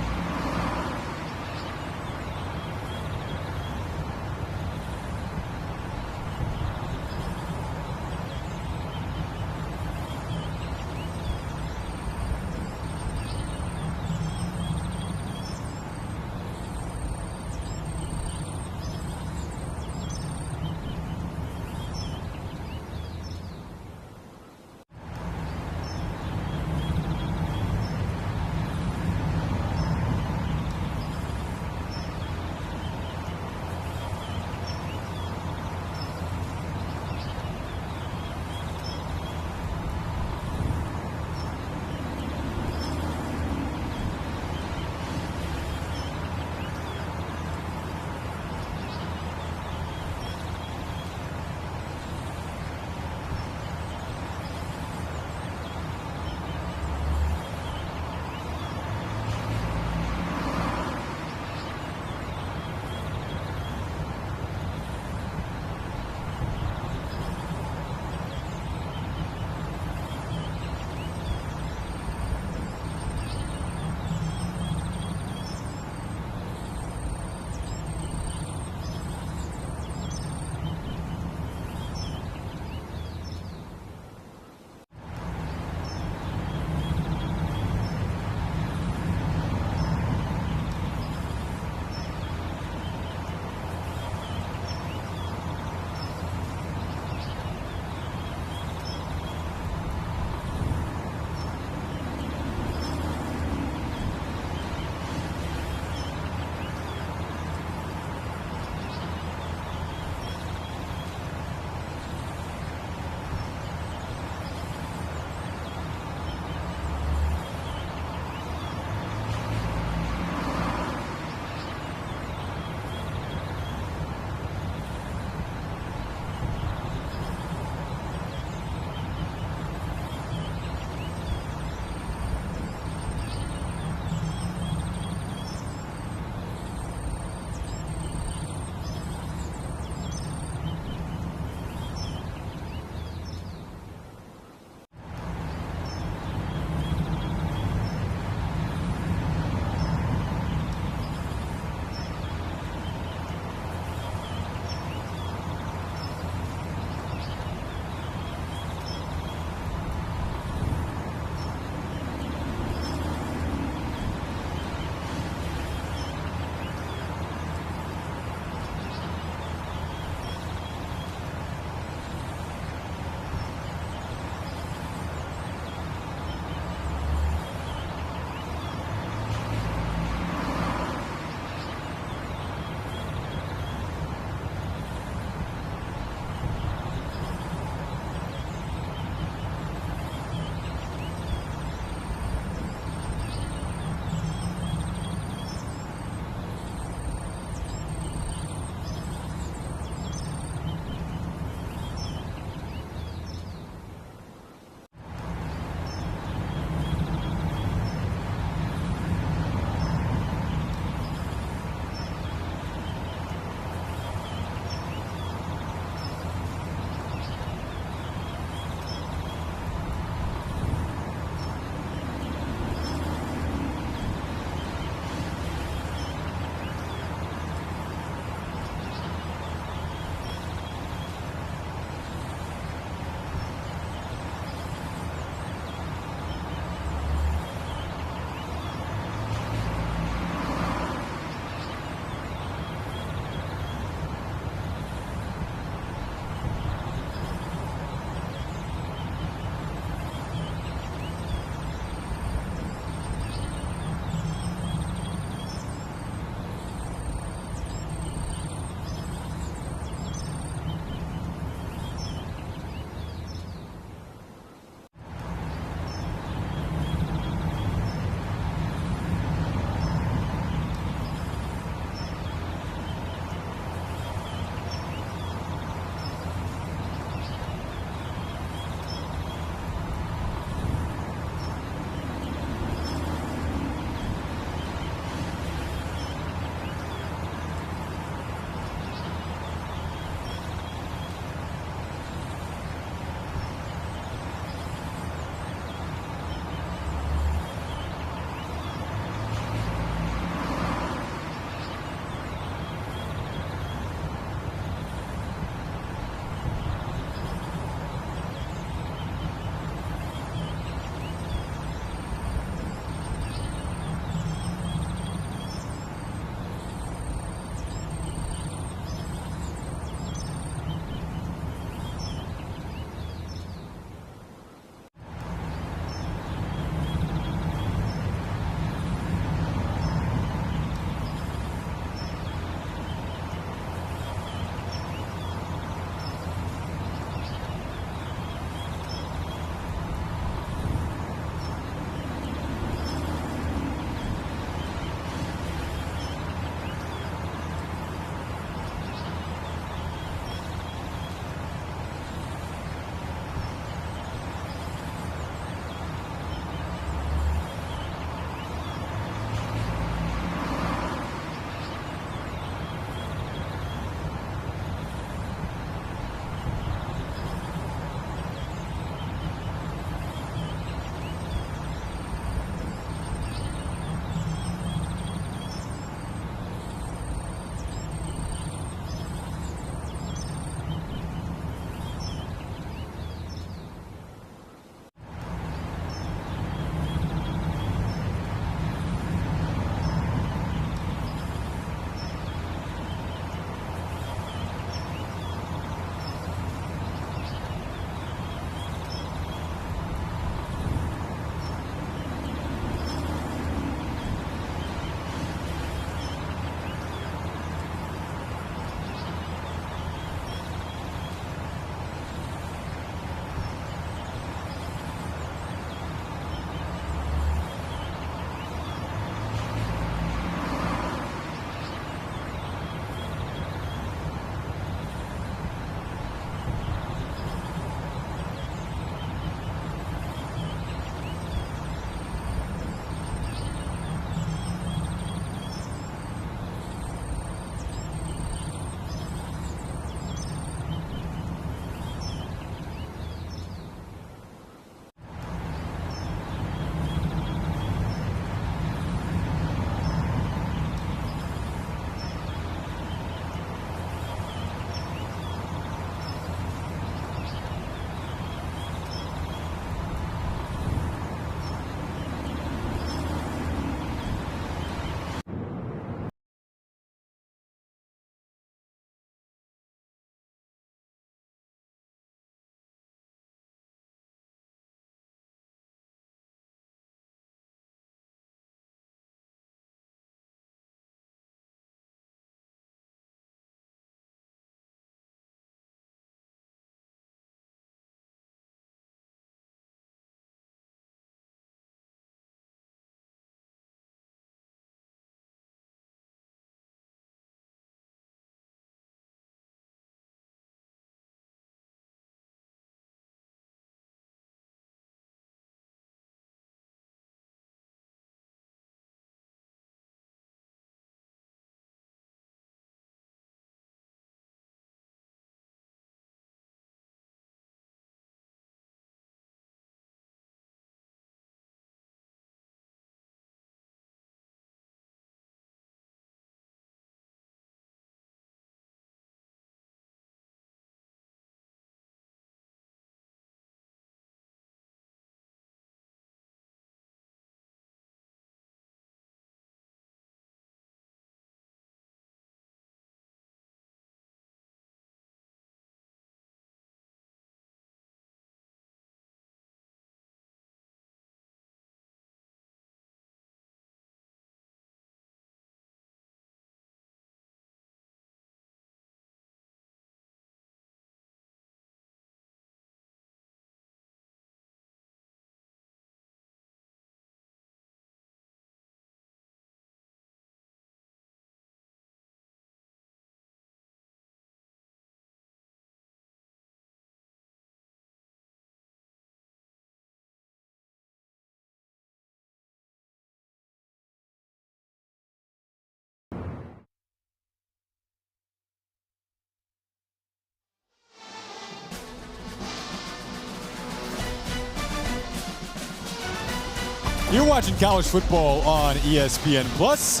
You're watching college football on ESPN Plus.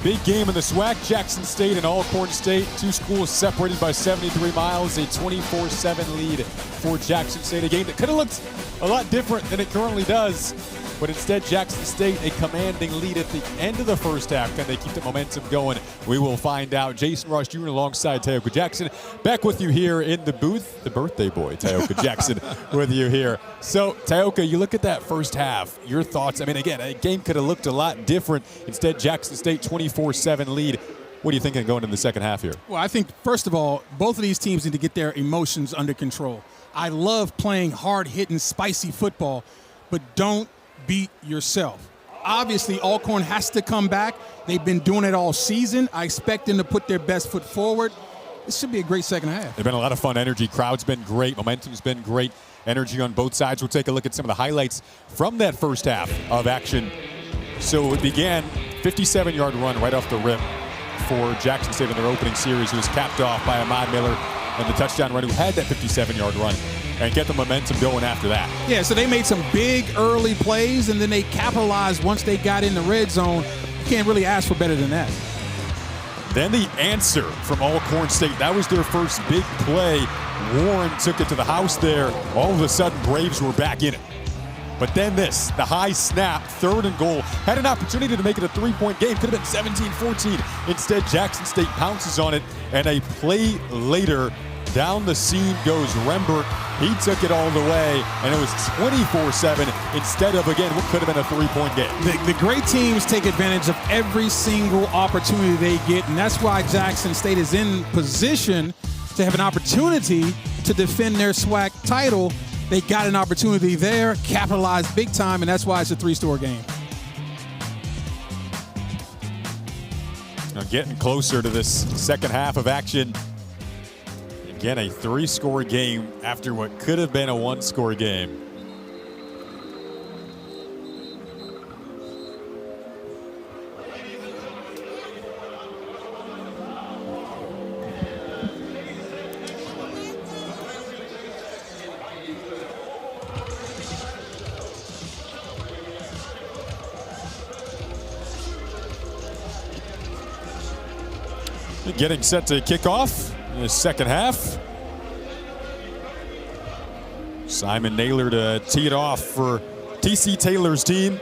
Big game in the SWAC, Jackson State and Alcorn State. Two schools separated by 73 miles, a 24-7 lead for Jackson State. A game that could have looked a lot different than it currently does. But instead, Jackson State, a commanding lead at the end of the first half. Can they keep the momentum going? We will find out. Jason Ross Jr. alongside Tyoka Jackson. Back with you here in the booth. The birthday boy, Tyoka Jackson, with you here. So, Tyoka, you look at that first half. Your thoughts? I mean, again, a game could have looked a lot different. Instead, Jackson State 24-7 lead. What are you thinking going into the second half here? Well, I think, first of all, both of these teams need to get their emotions under control. I love playing hard-hitting, spicy football, but don't beat yourself. Obviously, Alcorn has to come back. They've been doing it all season. I expect them to put their best foot forward. This should be a great second half. There's been a lot of fun energy. Crowd's been great. Momentum's been great. Energy on both sides. We'll take a look at some of the highlights from that first half of action. So it began 57-yard run right off the rip for Jackson State in their opening series. It was capped off by Ahmad Miller and the touchdown runner who had that 57-yard run and get the momentum going after that. Yeah, so they made some big early plays, and then they capitalized once they got in the red zone. You can't really ask for better than that. Then the answer from Alcorn State. That was their first big play. Warren took it to the house there. All of a sudden, Braves were back in it. But then this, the high snap, 3rd and goal. Had an opportunity to make it a 3-point game. Could have been 17-14. Instead, Jackson State pounces on it, and a play later, down the seam goes Rembert. He took it all the way, and it was 24-7 instead of, again, what could have been a 3-point game. The great teams take advantage of every single opportunity they get, and that's why Jackson State is in position to have an opportunity to defend their SWAC title. They got an opportunity there, capitalized big time, and that's why it's a 3-score game. Now getting closer to this second half of action. Again, a 3-score game after what could have been a 1-score game. Getting set to kick off in the second half. Simon Naylor to tee it off for TC Taylor's team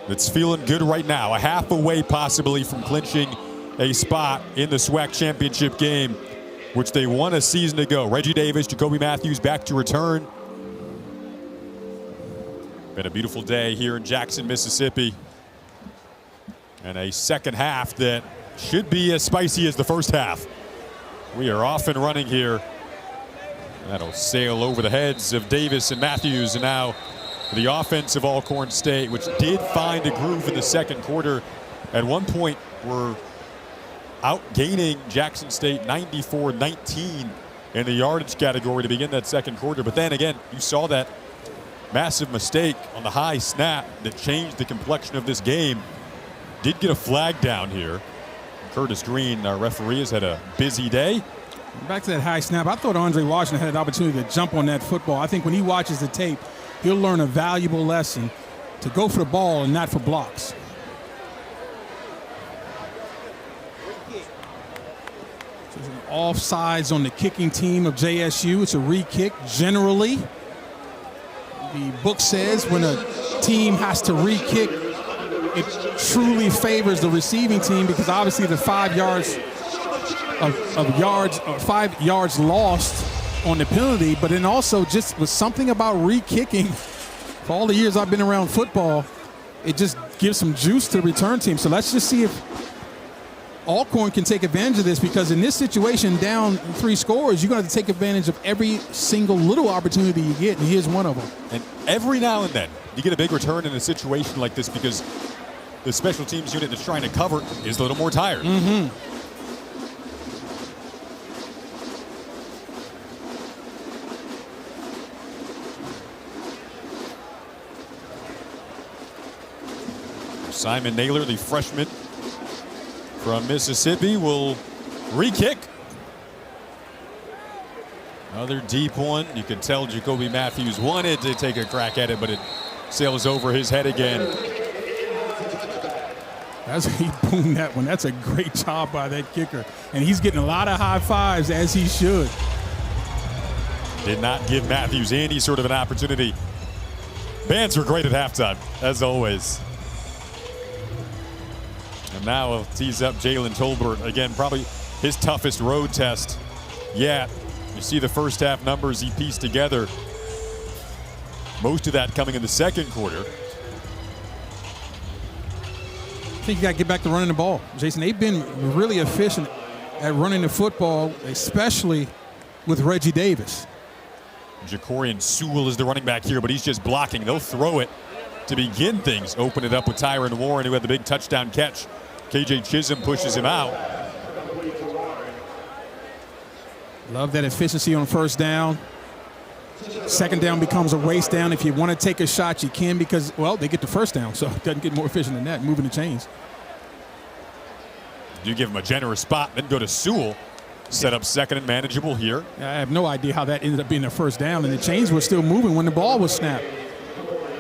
that's feeling good right now. A half away possibly from clinching a spot in the SWAC championship game, which they won a season ago. Reggie Davis, Jacoby Matthews back to return. Been a beautiful day here in Jackson, Mississippi. And a second half that should be as spicy as the first half. We are off and running here. That'll sail over the heads of Davis and Matthews. And now the offense of Alcorn State, which did find a groove in the second quarter. At one point, were outgaining Jackson State 94-19 in the yardage category to begin that second quarter. But then again, you saw that massive mistake on the high snap that changed the complexion of this game. Did get a flag down here. Curtis Green, our referee, has had a busy day. Back to that high snap, I thought Andre Washington had an opportunity to jump on that football. I think when he watches the tape, he'll learn a valuable lesson to go for the ball and not for blocks. So there's an offsides on the kicking team of JSU. It's a re-kick. Generally, the book says when a team has to re-kick, it truly favors the receiving team because obviously the 5 yards of yards, or 5 yards lost on the penalty, but then also just was something about re-kicking. For all the years I've been around football, it just gives some juice to the return team. So let's just see if Alcorn can take advantage of this, because in this situation, down 3 scores, you're going to have to take advantage of every single little opportunity you get, and here's one of them. And every now and then, you get a big return in a situation like this because the special teams unit that's trying to cover is a little more tired. Simon Naylor, the freshman from Mississippi, will re-kick. Another deep one. You can tell Jacoby Matthews wanted to take a crack at it, but it sails over his head again. He boomed that one. That's a great job by that kicker. And he's getting a lot of high fives, as he should. Did not give Matthews any sort of an opportunity. Bands were great at halftime, as always. And now we'll tease up Jalen Tolbert. Again, probably his toughest road test yet. You see the first half numbers he pieced together. Most of that coming in the second quarter. I think you got to get back to running the ball. Jason, they've been really efficient at running the football, especially with Reggie Davis. Jacorian Sewell is the running back here, but he's just blocking. They'll throw it to begin things. Open it up with Tyron Warren, who had the big touchdown catch. KJ Chisholm pushes him out. Love that efficiency on first down. Second down becomes a race down. If you want to take a shot, you can because, well, they get the first down, so it doesn't get more efficient than that, moving the chains. You give him a generous spot, then go to Sewell. Set up second and manageable here. I have no idea how that ended up being a first down, and the chains were still moving when the ball was snapped.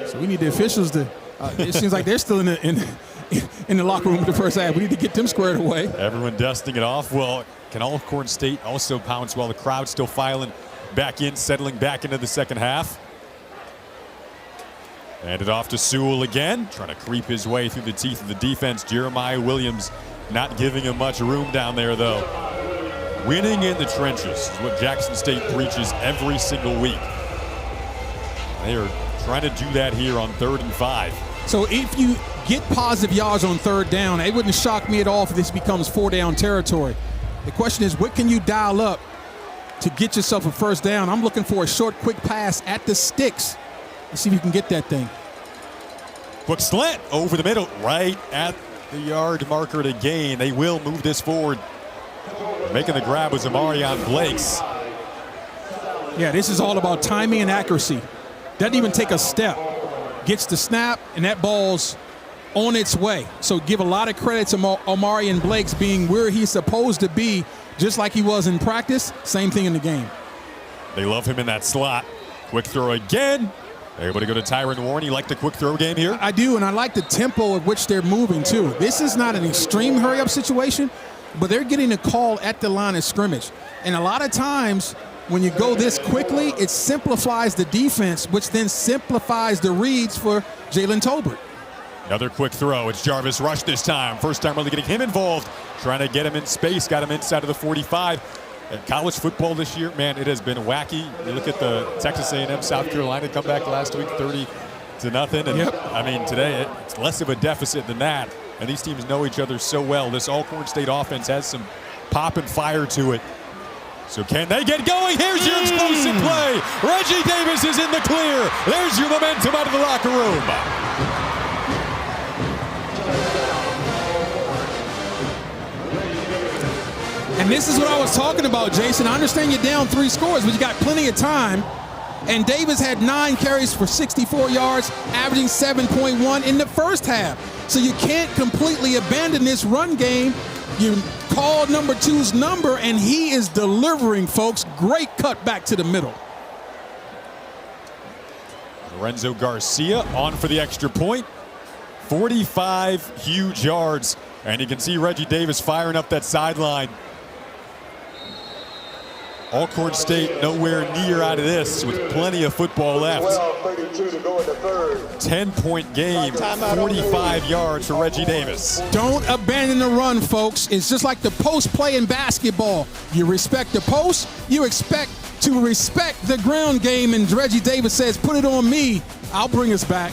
So we need the officials to it seems like they're still in the locker room for the first half. We need to get them squared away. Everyone dusting it off. Well, can Alcorn State also pounce while the crowd's still filing back in, settling back into the second half? Hand it off to Sewell again, trying to creep his way through the teeth of the defense. Jeremiah Williams not giving him much room down there, though. Winning in the trenches is what Jackson State preaches every single week. They are trying to do that here on 3rd and 5. So if you get positive yards on third down, it wouldn't shock me at all if this becomes 4-down territory. The question is, what can you dial up to get yourself a first down? I'm looking for a short, quick pass at the sticks. Let's see if you can get that thing. Quick slant over the middle, right at the yard marker to gain. They will move this forward. Making the grab was Amarion Blakes. Yeah, this is all about timing and accuracy. Doesn't even take a step. Gets the snap, and that ball's on its way. So give a lot of credit to Amarion Blakes being where he's supposed to be, just like he was in practice. Same thing in the game. They love him in that slot. Quick throw again. Everybody go to Tyron Warren. You like the quick throw game here? I do, and I like the tempo at which they're moving, too. This is not an extreme hurry-up situation, but they're getting a call at the line of scrimmage. And a lot of times, when you go this quickly, it simplifies the defense, which then simplifies the reads for Jalen Tolbert. Another quick throw. It's Jarvis Rush this time. First time really getting him involved. Trying to get him in space. Got him inside of the 45. At college football this year, man, it has been wacky. You look at the Texas A&M South Carolina comeback last week, 30-0. And yep. I mean, today it's less of a deficit than that. And these teams know each other so well. This Alcorn State offense has some pop and fire to it. So can they get going? Here's your explosive play. Reggie Davis is in the clear. There's your momentum out of the locker room. And this is what I was talking about, Jason. I understand you're down 3 scores, but you got plenty of time. And Davis had 9 carries for 64 yards, averaging 7.1 in the first half. So you can't completely abandon this run game. You call number 2's number, and he is delivering, folks. Great cut back to the middle. Lorenzo Garcia on for the extra point. 45 huge yards. And you can see Reggie Davis firing up that sideline. Alcorn State nowhere near out of this with plenty of football left. 10-point game, 45 yards for Reggie Davis. Don't abandon the run, folks. It's just like the post play in basketball. You respect the post, you expect to respect the ground game, and Reggie Davis says, put it on me, I'll bring us back.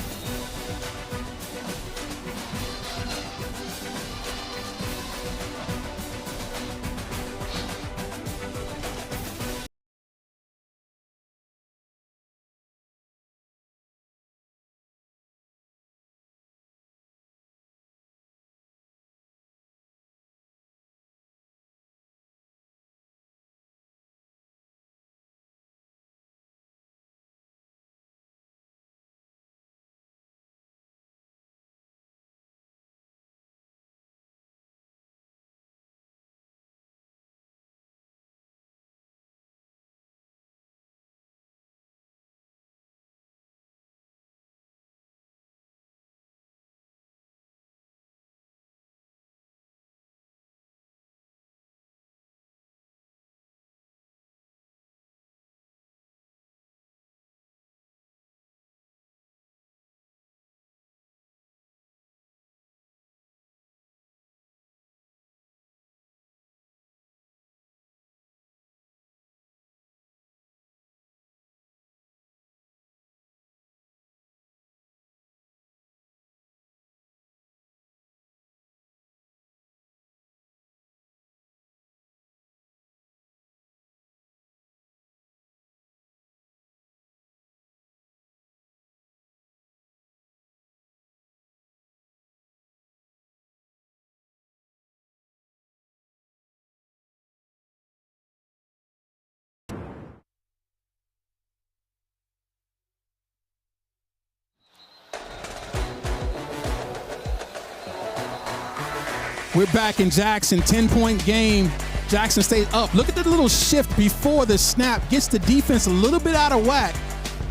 We're back in Jackson, 10-point game. Jackson State up. Look at the little shift before the snap. Gets the defense a little bit out of whack,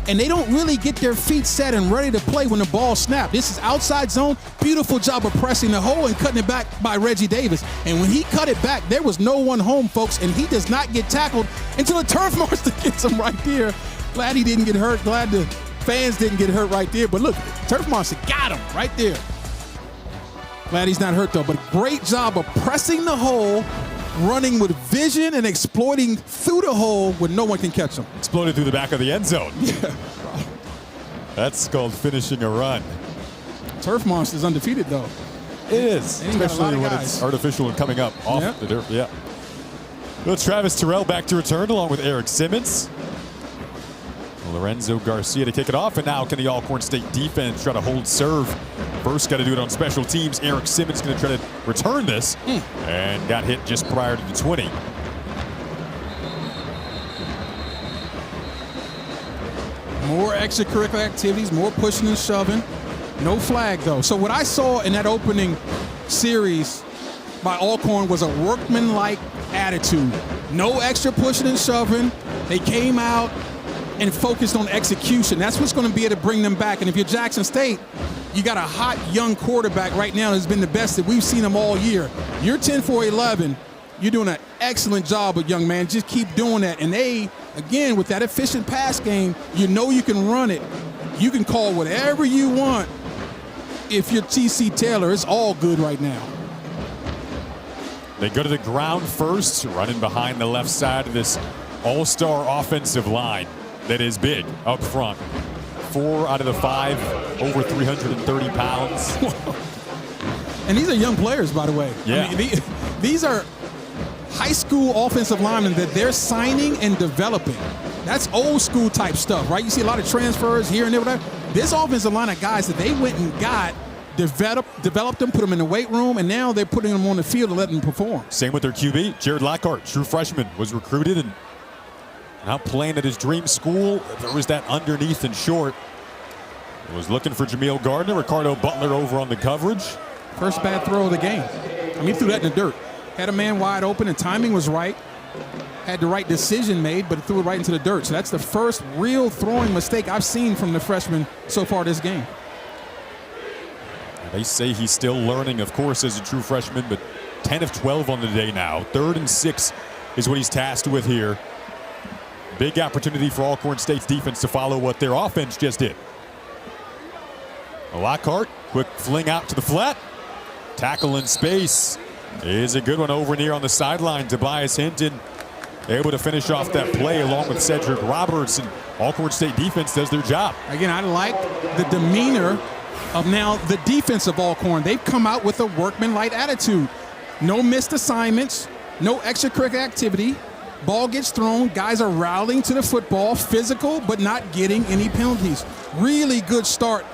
and they don't really get their feet set and ready to play when the ball snaps. This is outside zone. Beautiful job of pressing the hole and cutting it back by Reggie Davis. And when he cut it back, there was no one home, folks, and he does not get tackled until the turf monster gets him right there. Glad he didn't get hurt. Glad the fans didn't get hurt right there. But look, turf monster got him right there. Glad he's not hurt, though. But great job of pressing the hole, running with vision and exploiting through the hole when no one can catch him. Exploded through the back of the end zone. Yeah. That's called finishing a run. Turf Monster's undefeated, though. It is, especially when it's artificial and coming up off the dirt. Yeah. Well, Travis Terrell back to return along with Eric Simmons. Lorenzo Garcia to kick it off, and now can the Alcorn State defense try to hold serve? First, got to do it on special teams. Eric Simmons going to try to return this, and got hit just prior to the 20. More extracurricular activities, more pushing and shoving. No flag, though. So what I saw in that opening series by Alcorn was a workman-like attitude. No extra pushing and shoving. They came out and focused on execution. That's what's going to be able to bring them back. And if you're Jackson State, you got a hot young quarterback right now that's been the best that we've seen him all year. You're 10 for 11. You're doing an excellent job with young man. Just keep doing that. And they, again, with that efficient pass game, you know you can run it. You can call whatever you want. If you're TC Taylor, it's all good right now. They go to the ground first, running behind the left side of this all-star offensive line that is big up front. 4 out of the 5 over 330 pounds. And these are young players, by the way. Yeah. I mean, these are high school offensive linemen that they're signing and developing. That's old school type stuff, right? You see a lot of transfers here and there, whatever. This offensive line of guys that they went and got, developed them, put them in the weight room, and now they're putting them on the field to let them perform. Same with their QB, Jared Lockhart, true freshman, was recruited and now playing at his dream school. There was that underneath and short. He was looking for Jameel Gardner. Ricardo Butler over on the coverage. First bad throw of the game. I mean, he threw that in the dirt. Had a man wide open, and timing was right. Had the right decision made, but threw it right into the dirt. So that's the first real throwing mistake I've seen from the freshman so far this game. They say he's still learning, of course, as a true freshman, but 10 of 12 on the day now. 3rd and 6 is what he's tasked with here. Big opportunity for Alcorn State's defense to follow what their offense just did. Lockhart, quick fling out to the flat. Tackle in space is a good one over near on the sideline. Tobias Hinton able to finish off that play along with Cedric Roberts, and Alcorn State defense does their job. Again, I like the demeanor of now the defense of Alcorn. They've come out with a workman-like attitude. No missed assignments, no extracurricular activity. Ball gets thrown, guys are rallying to the football, physical, but not getting any penalties. Really good start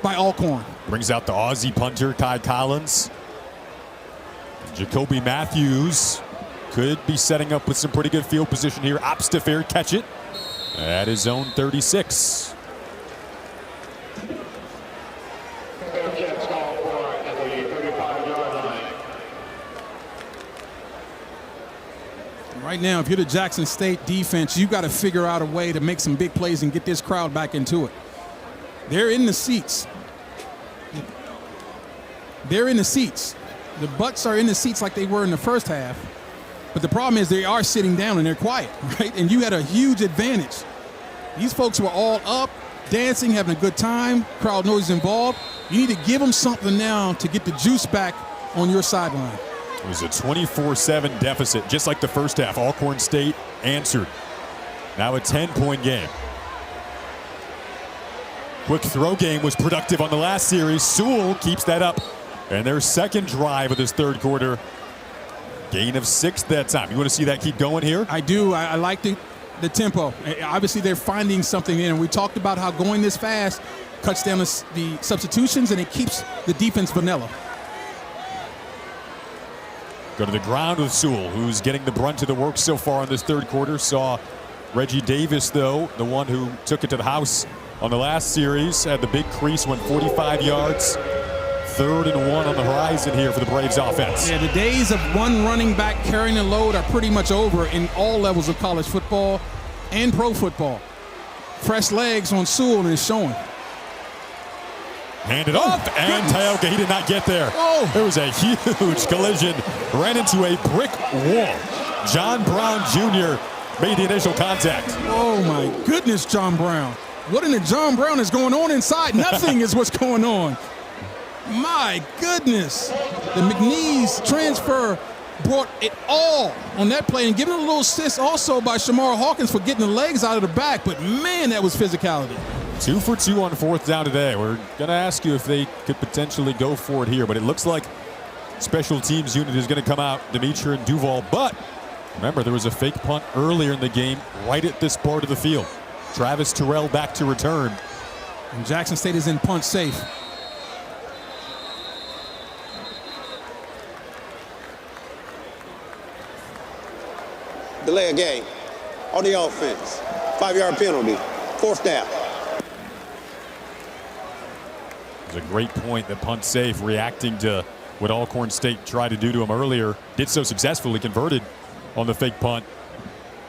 by Alcorn. Brings out the Aussie punter, Kai Collins. Jacoby Matthews could be setting up with some pretty good field position here. Opts to fair catch it at his own 36. Right now, if you're the Jackson State defense, you got to figure out a way to make some big plays and get this crowd back into it. They're in the seats. They're in the seats. The butts are in the seats like they were in the first half. But the problem is they are sitting down and they're quiet, right? And you had a huge advantage. These folks were all up, dancing, having a good time. Crowd noise involved. You need to give them something now to get the juice back on your sideline. It was a 24-7 deficit, just like the first half. Alcorn State answered. Now a 10-point game. Quick throw game was productive on the last series. Sewell keeps that up. And their second drive of this third quarter. Gain of 6 that time. You want to see that keep going here? I do. I like the tempo. Obviously, they're finding something in. And we talked about how going this fast cuts down the substitutions and it keeps the defense vanilla. Go to the ground with Sewell, who's getting the brunt of the work so far in this third quarter. Saw Reggie Davis, though, the one who took it to the house on the last series, had the big crease, went 45 yards, 3rd and 1 on the horizon here for the Braves offense. Yeah, the days of one running back carrying the load are pretty much over in all levels of college football and pro football. Fresh legs on Sewell is showing. Handed off, and Taoka, he did not get there. Oh. There was a huge collision, ran into a brick wall. John Brown Jr. made the initial contact. Oh my goodness, John Brown. What in the John Brown is going on inside? Nothing is what's going on. My goodness. The McNeese transfer brought it all on that play, and given a little assist also by Shamar Hawkins for getting the legs out of the back, but man, that was physicality. 2 for 2 on 4th down today. We're going to ask you if they could potentially go for it here, but it looks like special teams unit is going to come out, Demetra and Duval. But remember, there was a fake punt earlier in the game right at this part of the field. Travis Terrell back to return. And Jackson State is in punt safe. Delay a game on the offense. 5-yard penalty. 4th down. It was a great point that punt safe, reacting to what Alcorn State tried to do to him earlier. Did so successfully, converted on the fake punt.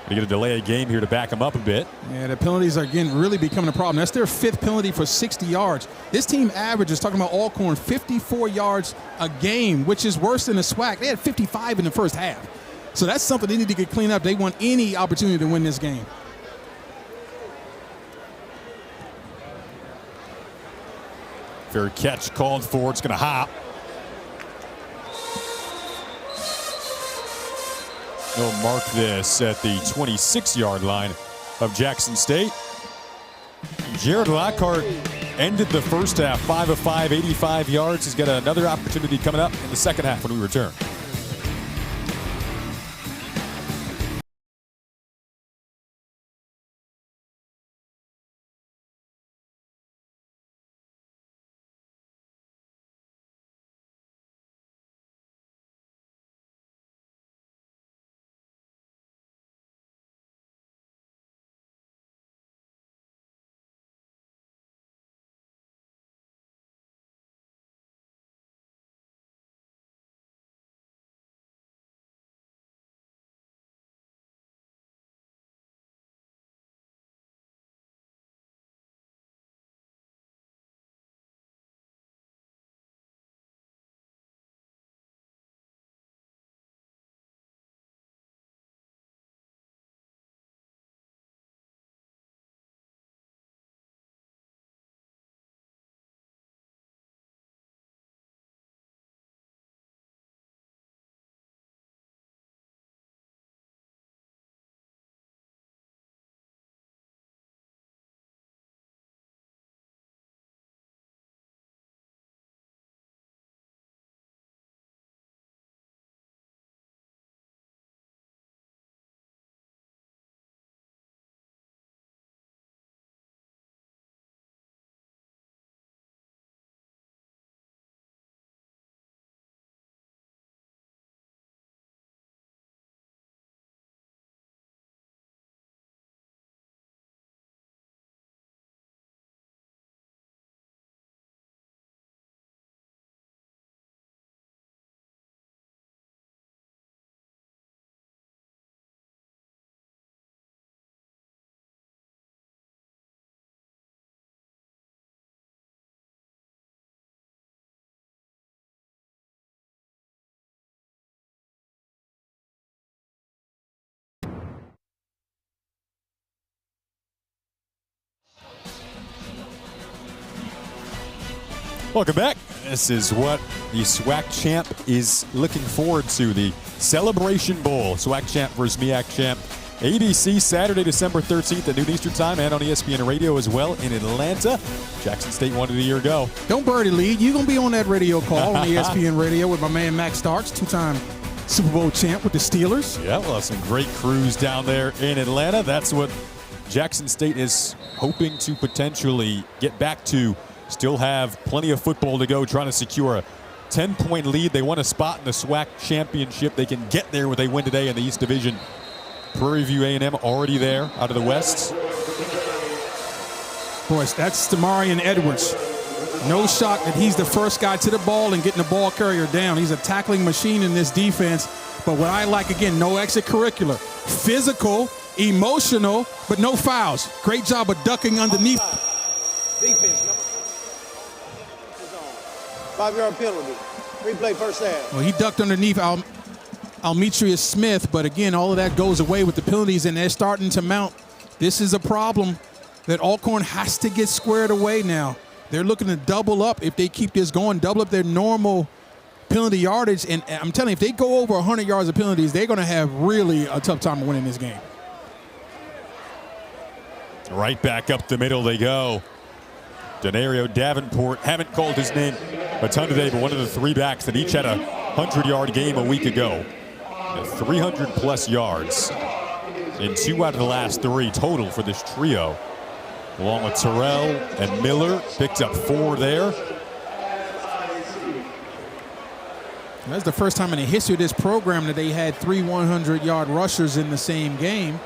They get a delay a game here to back him up a bit. Yeah, the penalties are again really becoming a problem. That's their 5th penalty for 60 yards. This team averages, talking about Alcorn, 54 yards a game, which is worse than the SWAC. They had 55 in the first half. So that's something they need to get cleaned up. They want any opportunity to win this game. Fair catch called for. It's going to hop. They'll mark this at the 26-yard line of Jackson State. Jared Lockhart ended the first half 5 of 5, 85 yards. He's got another opportunity coming up in the second half when we return. Welcome back. This is what the SWAC champ is looking forward to, the Celebration Bowl. SWAC champ versus MEAC champ. ABC Saturday, December 13th at noon Eastern Time, and on ESPN Radio as well in Atlanta. Jackson State won it a year ago. Don't birdie lead. You're going to be on that radio call on ESPN Radio with my man Max Starks, 2-time Super Bowl champ with the Steelers. Yeah, well, some great crews down there in Atlanta. That's what Jackson State is hoping to potentially get back to. Still have plenty of football to go, trying to secure a 10-point lead. They want a spot in the SWAC championship. They can get there when they win today in the East Division. Prairie View A&M already there out of the West. Boy, that's Demarion Edwards. No shock that he's the first guy to the ball and getting the ball carrier down. He's a tackling machine in this defense. But what I like, again, no extracurricular. Physical, emotional, but no fouls. Great job of ducking underneath. Defense, number 5-yard penalty. Replay first half. Well, he ducked underneath Almetrius Smith, but again, all of that goes away with the penalties, and they're starting to mount. This is a problem that Alcorn has to get squared away now. They're looking to double up if they keep this going, double up their normal penalty yardage, and I'm telling you, if they go over 100 yards of penalties, they're going to have really a tough time winning this game. Right back up the middle they go. Denario Davenport, haven't called his name a ton today, but one of the three backs that each had a 100-yard game a week ago. 300-plus yards in 2 out of the last 3 total for this trio. Along with Terrell and Miller, picked up 4 there. That's the first time in the history of this program that they had 3 100-yard rushers in the same game.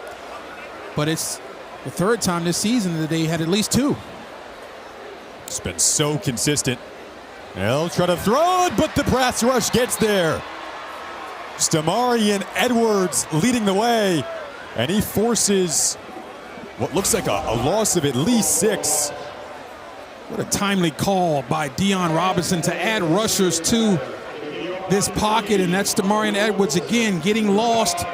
But it's the third time this season that they had at least 2. It's been so consistent. They'll try to throw it, but the pass rush gets there. Stamarian Edwards leading the way, and he forces what looks like a loss of at least 6. What a timely call by Dion Robinson to add rushers to this pocket, and that's Stamarian Edwards again getting lost,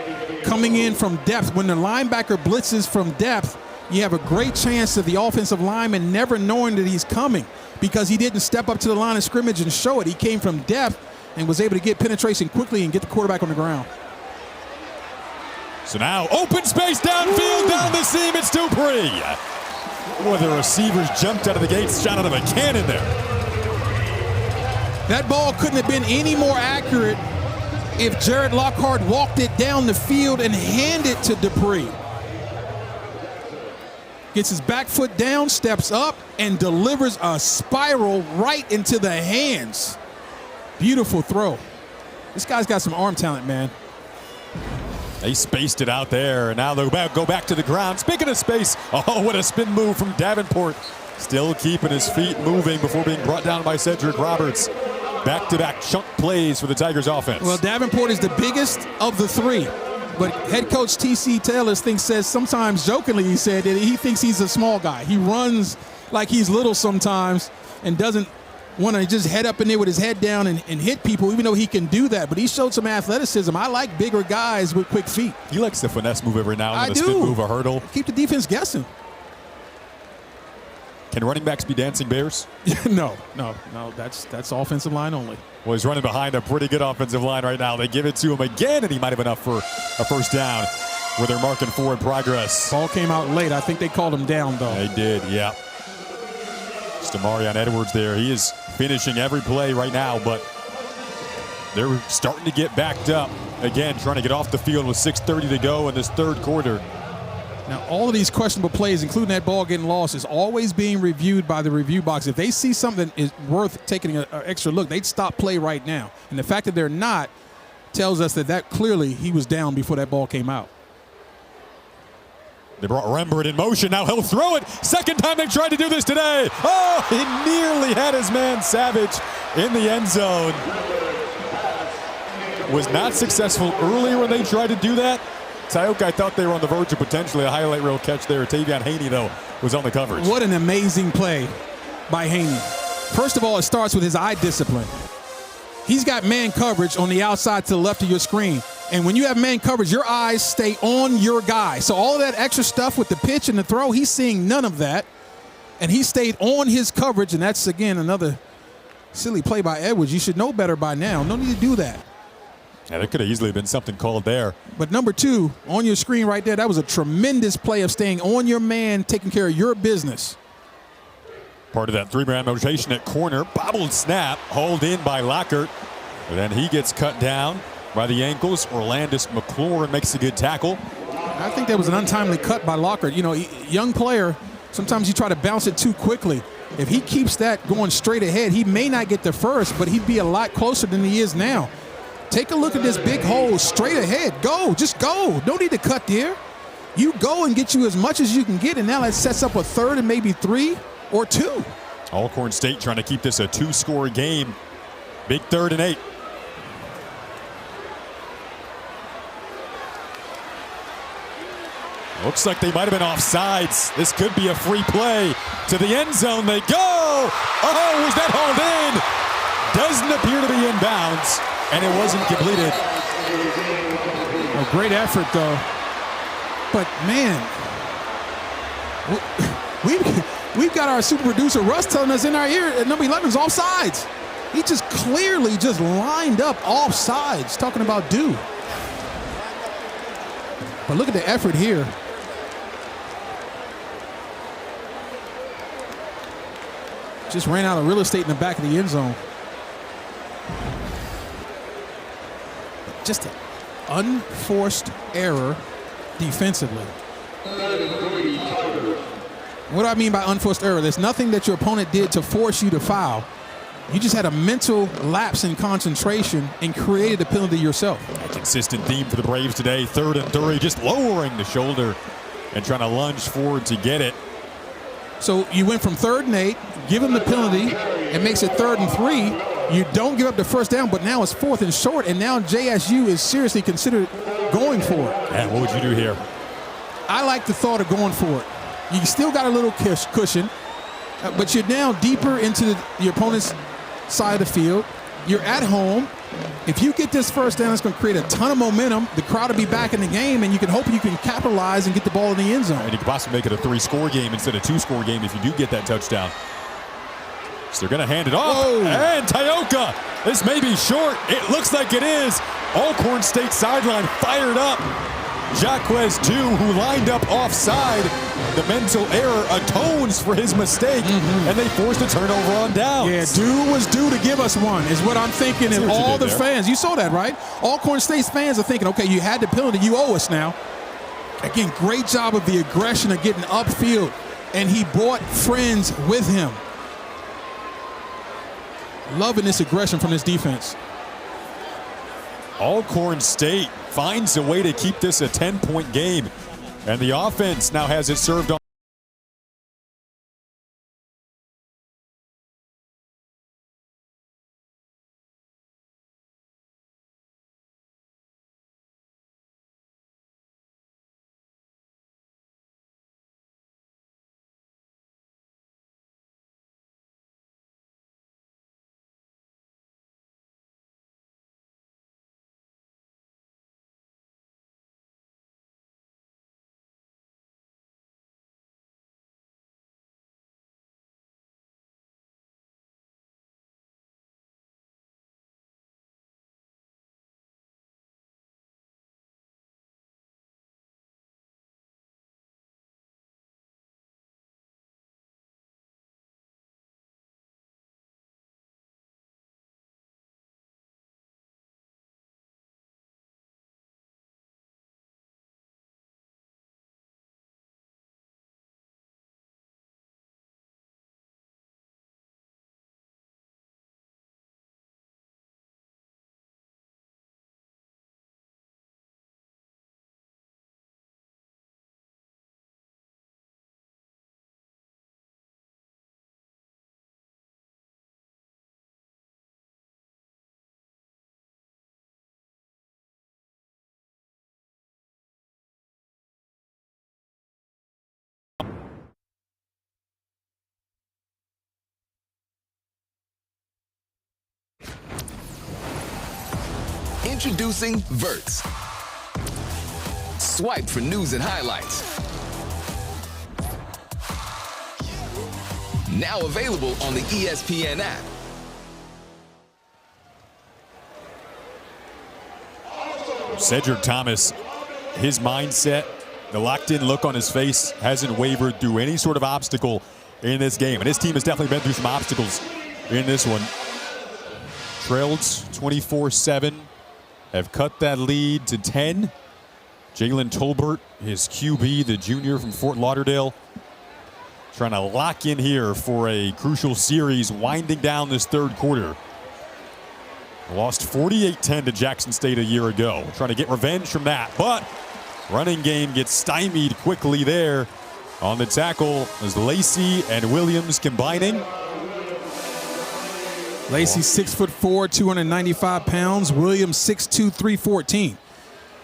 coming in from depth. When the linebacker blitzes from depth, you have a great chance of the offensive lineman never knowing that he's coming because he didn't step up to the line of scrimmage and show it. He came from depth and was able to get penetration quickly and get the quarterback on the ground. So now open space downfield, down the seam, it's Dupree. Boy, the receivers jumped out of the gates, shot out of a cannon there. That ball couldn't have been any more accurate if Jared Lockhart walked it down the field and handed to Dupree. Gets his back foot down, steps up, and delivers a spiral right into the hands. Beautiful throw. This guy's got some arm talent, man. They spaced it out there, and now they'll go back to the ground. Speaking of space, oh, what a spin move from Davenport. Still keeping his feet moving before being brought down by Cedric Roberts. Back-to-back chunk plays for the Tigers offense. Well, Davenport is the biggest of the 3. But head coach T.C. Taylor says sometimes jokingly, he said that he thinks he's a small guy. He runs like he's little sometimes and doesn't want to just head up in there with his head down and hit people, even though he can do that. But he showed some athleticism. I like bigger guys with quick feet. He likes the finesse move every now and then, I the do. spin move, a hurdle. Keep the defense guessing. Can running backs be dancing bears? No. That's offensive line only. Well, he's running behind a pretty good offensive line right now. They give it to him again, and he might have enough for a first down where they're marking forward progress. Ball came out late. I think they called him down, though. They did, yeah. Stamarian Edwards there. He is finishing every play right now, but they're starting to get backed up. Again, trying to get off the field with 6:30 to go in this third quarter. Now, all of these questionable plays, including that ball getting lost, is always being reviewed by the review box. If they see something that is worth taking an extra look, they'd stop play right now. And the fact that they're not tells us that clearly he was down before that ball came out. They brought Rembert in motion. Now he'll throw it. Second time they tried to do this today. Oh, he nearly had his man Savage in the end zone. Was not successful earlier when they tried to do that. Tioka, I thought they were on the verge of potentially a highlight reel catch there. Tavion Haney, though, was on the coverage. What an amazing play by Haney. First of all, it starts with his eye discipline. He's got man coverage on the outside to the left of your screen. And when you have man coverage, your eyes stay on your guy. So all of that extra stuff with the pitch and the throw, he's seeing none of that. And he stayed on his coverage, and that's, again, another silly play by Edwards. You should know better by now. No need to do that. Yeah, there could have easily been something called there. But number 2, on your screen right there, that was a tremendous play of staying on your man, taking care of your business. Part of that 3-man rotation at corner. Bobbled snap, hauled in by Lockhart. And then he gets cut down by the ankles. Orlandis McLaurin makes a good tackle. I think that was an untimely cut by Lockhart. You know, young player, sometimes you try to bounce it too quickly. If he keeps that going straight ahead, he may not get the first, but he'd be a lot closer than he is now. Take a look at this big hole straight ahead. Go, just go. No need to cut there. You go and get you as much as you can get, and now that sets up a 3rd and maybe 3 or 2. Alcorn State trying to keep this a 2-score game. Big 3rd and 8. Looks like they might have been offsides. This could be a free play. To the end zone they go. Oh, was that hauled in? Doesn't appear to be in bounds, and it wasn't completed. A great effort, though. But, man, we've got our super producer, Russ, telling us in our ear that number 11 is offsides. He just clearly just lined up offsides, talking about due. But look at the effort here. Just ran out of real estate in the back of the end zone. Just an unforced error defensively. What do I mean by unforced error? There's nothing that your opponent did to force you to foul. You just had a mental lapse in concentration and created a penalty yourself. A consistent theme for the Braves today. 3rd and 3, just lowering the shoulder and trying to lunge forward to get it. So you went from 3rd and 8, give him the penalty, it makes it 3rd and 3. You don't give up the first down, but now it's 4th and short, and now JSU is seriously considered going for it. And what would you do here? I like the thought of going for it. You still got a little cushion, but you're now deeper into your opponent's side of the field. You're at home. If you get this first down, it's going to create a ton of momentum. The crowd will be back in the game, and you can hope you can capitalize and get the ball in the end zone. And you could possibly make it a 3-score game instead of 2-score game if you do get that touchdown. So they're going to hand it off. Whoa. And Tioka, this may be short. It looks like it is. Alcorn State sideline fired up. Jaquez, too, who lined up offside. The mental error atones for his mistake, and they forced a turnover on downs. Yeah, due was due to give us one, is what I'm thinking. And all the fans, you saw that, right? Alcorn State's fans are thinking, okay, you had the penalty, you owe us now. Again, great job of the aggression of getting upfield, and he brought friends with him. Loving this aggression from this defense. Alcorn State finds a way to keep this a 10-point game. And the offense now has it served on. Introducing Verts. Swipe for news and highlights. Now available on the ESPN app. Cedric Thomas, his mindset, the locked-in look on his face hasn't wavered through any sort of obstacle in this game. And his team has definitely been through some obstacles in this one. Trailed 24-7, have cut that lead to 10. Jalen Tolbert, his QB, the junior from Fort Lauderdale, trying to lock in here for a crucial series, winding down this third quarter. Lost 48-10 to Jackson State a year ago. Trying to get revenge from that, but running game gets stymied quickly there on the tackle as Lacey and Williams combining. Lacey 6'4", 295 pounds. Williams 6'2", 314.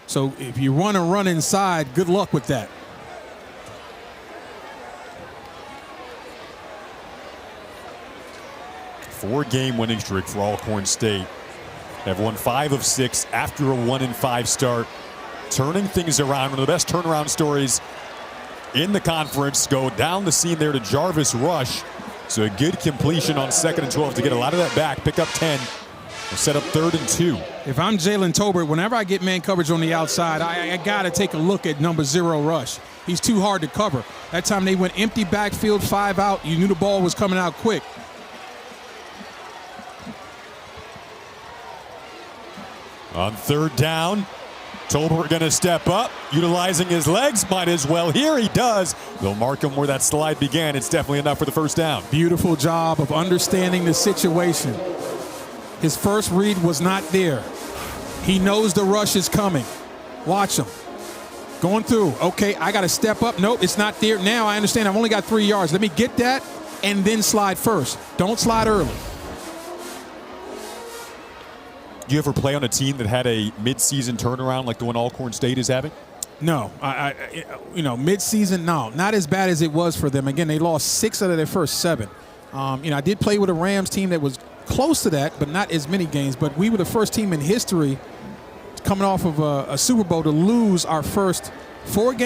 So if you want to run inside, good luck with that. Four-game winning streak for Alcorn State. They've won 5 of 6 after a 1-5 start. Turning things around. One of the best turnaround stories in the conference. Go down the seam there to Jarvis Rush. So a good completion on 2nd and 12 to get a lot of that back. Pick up 10. We'll set up 3rd and 2. If I'm Jalen Tolbert, whenever I get man coverage on the outside, I got to take a look at number 0, Rush. He's too hard to cover. That time they went empty backfield, 5 out. You knew the ball was coming out quick. On 3rd down, Tolbert going to step up, utilizing his legs. Might as well here. He does. They'll mark him where that slide began. It's definitely enough for the 1st down. Beautiful job of understanding the situation. His first read was not there. He knows the rush is coming. Watch him. Going through. Okay, I got to step up. Nope, it's not there. Now I understand I've only got 3 yards. Let me get that and then slide first. Don't slide early. Do you ever play on a team that had a mid-season turnaround like the one Alcorn State is having? No, mid-season, no, not as bad as it was for them. Again, they lost 6 out of their first 7. I did play with a Rams team that was close to that, but not as many games. But we were the first team in history coming off of a Super Bowl to lose our first 5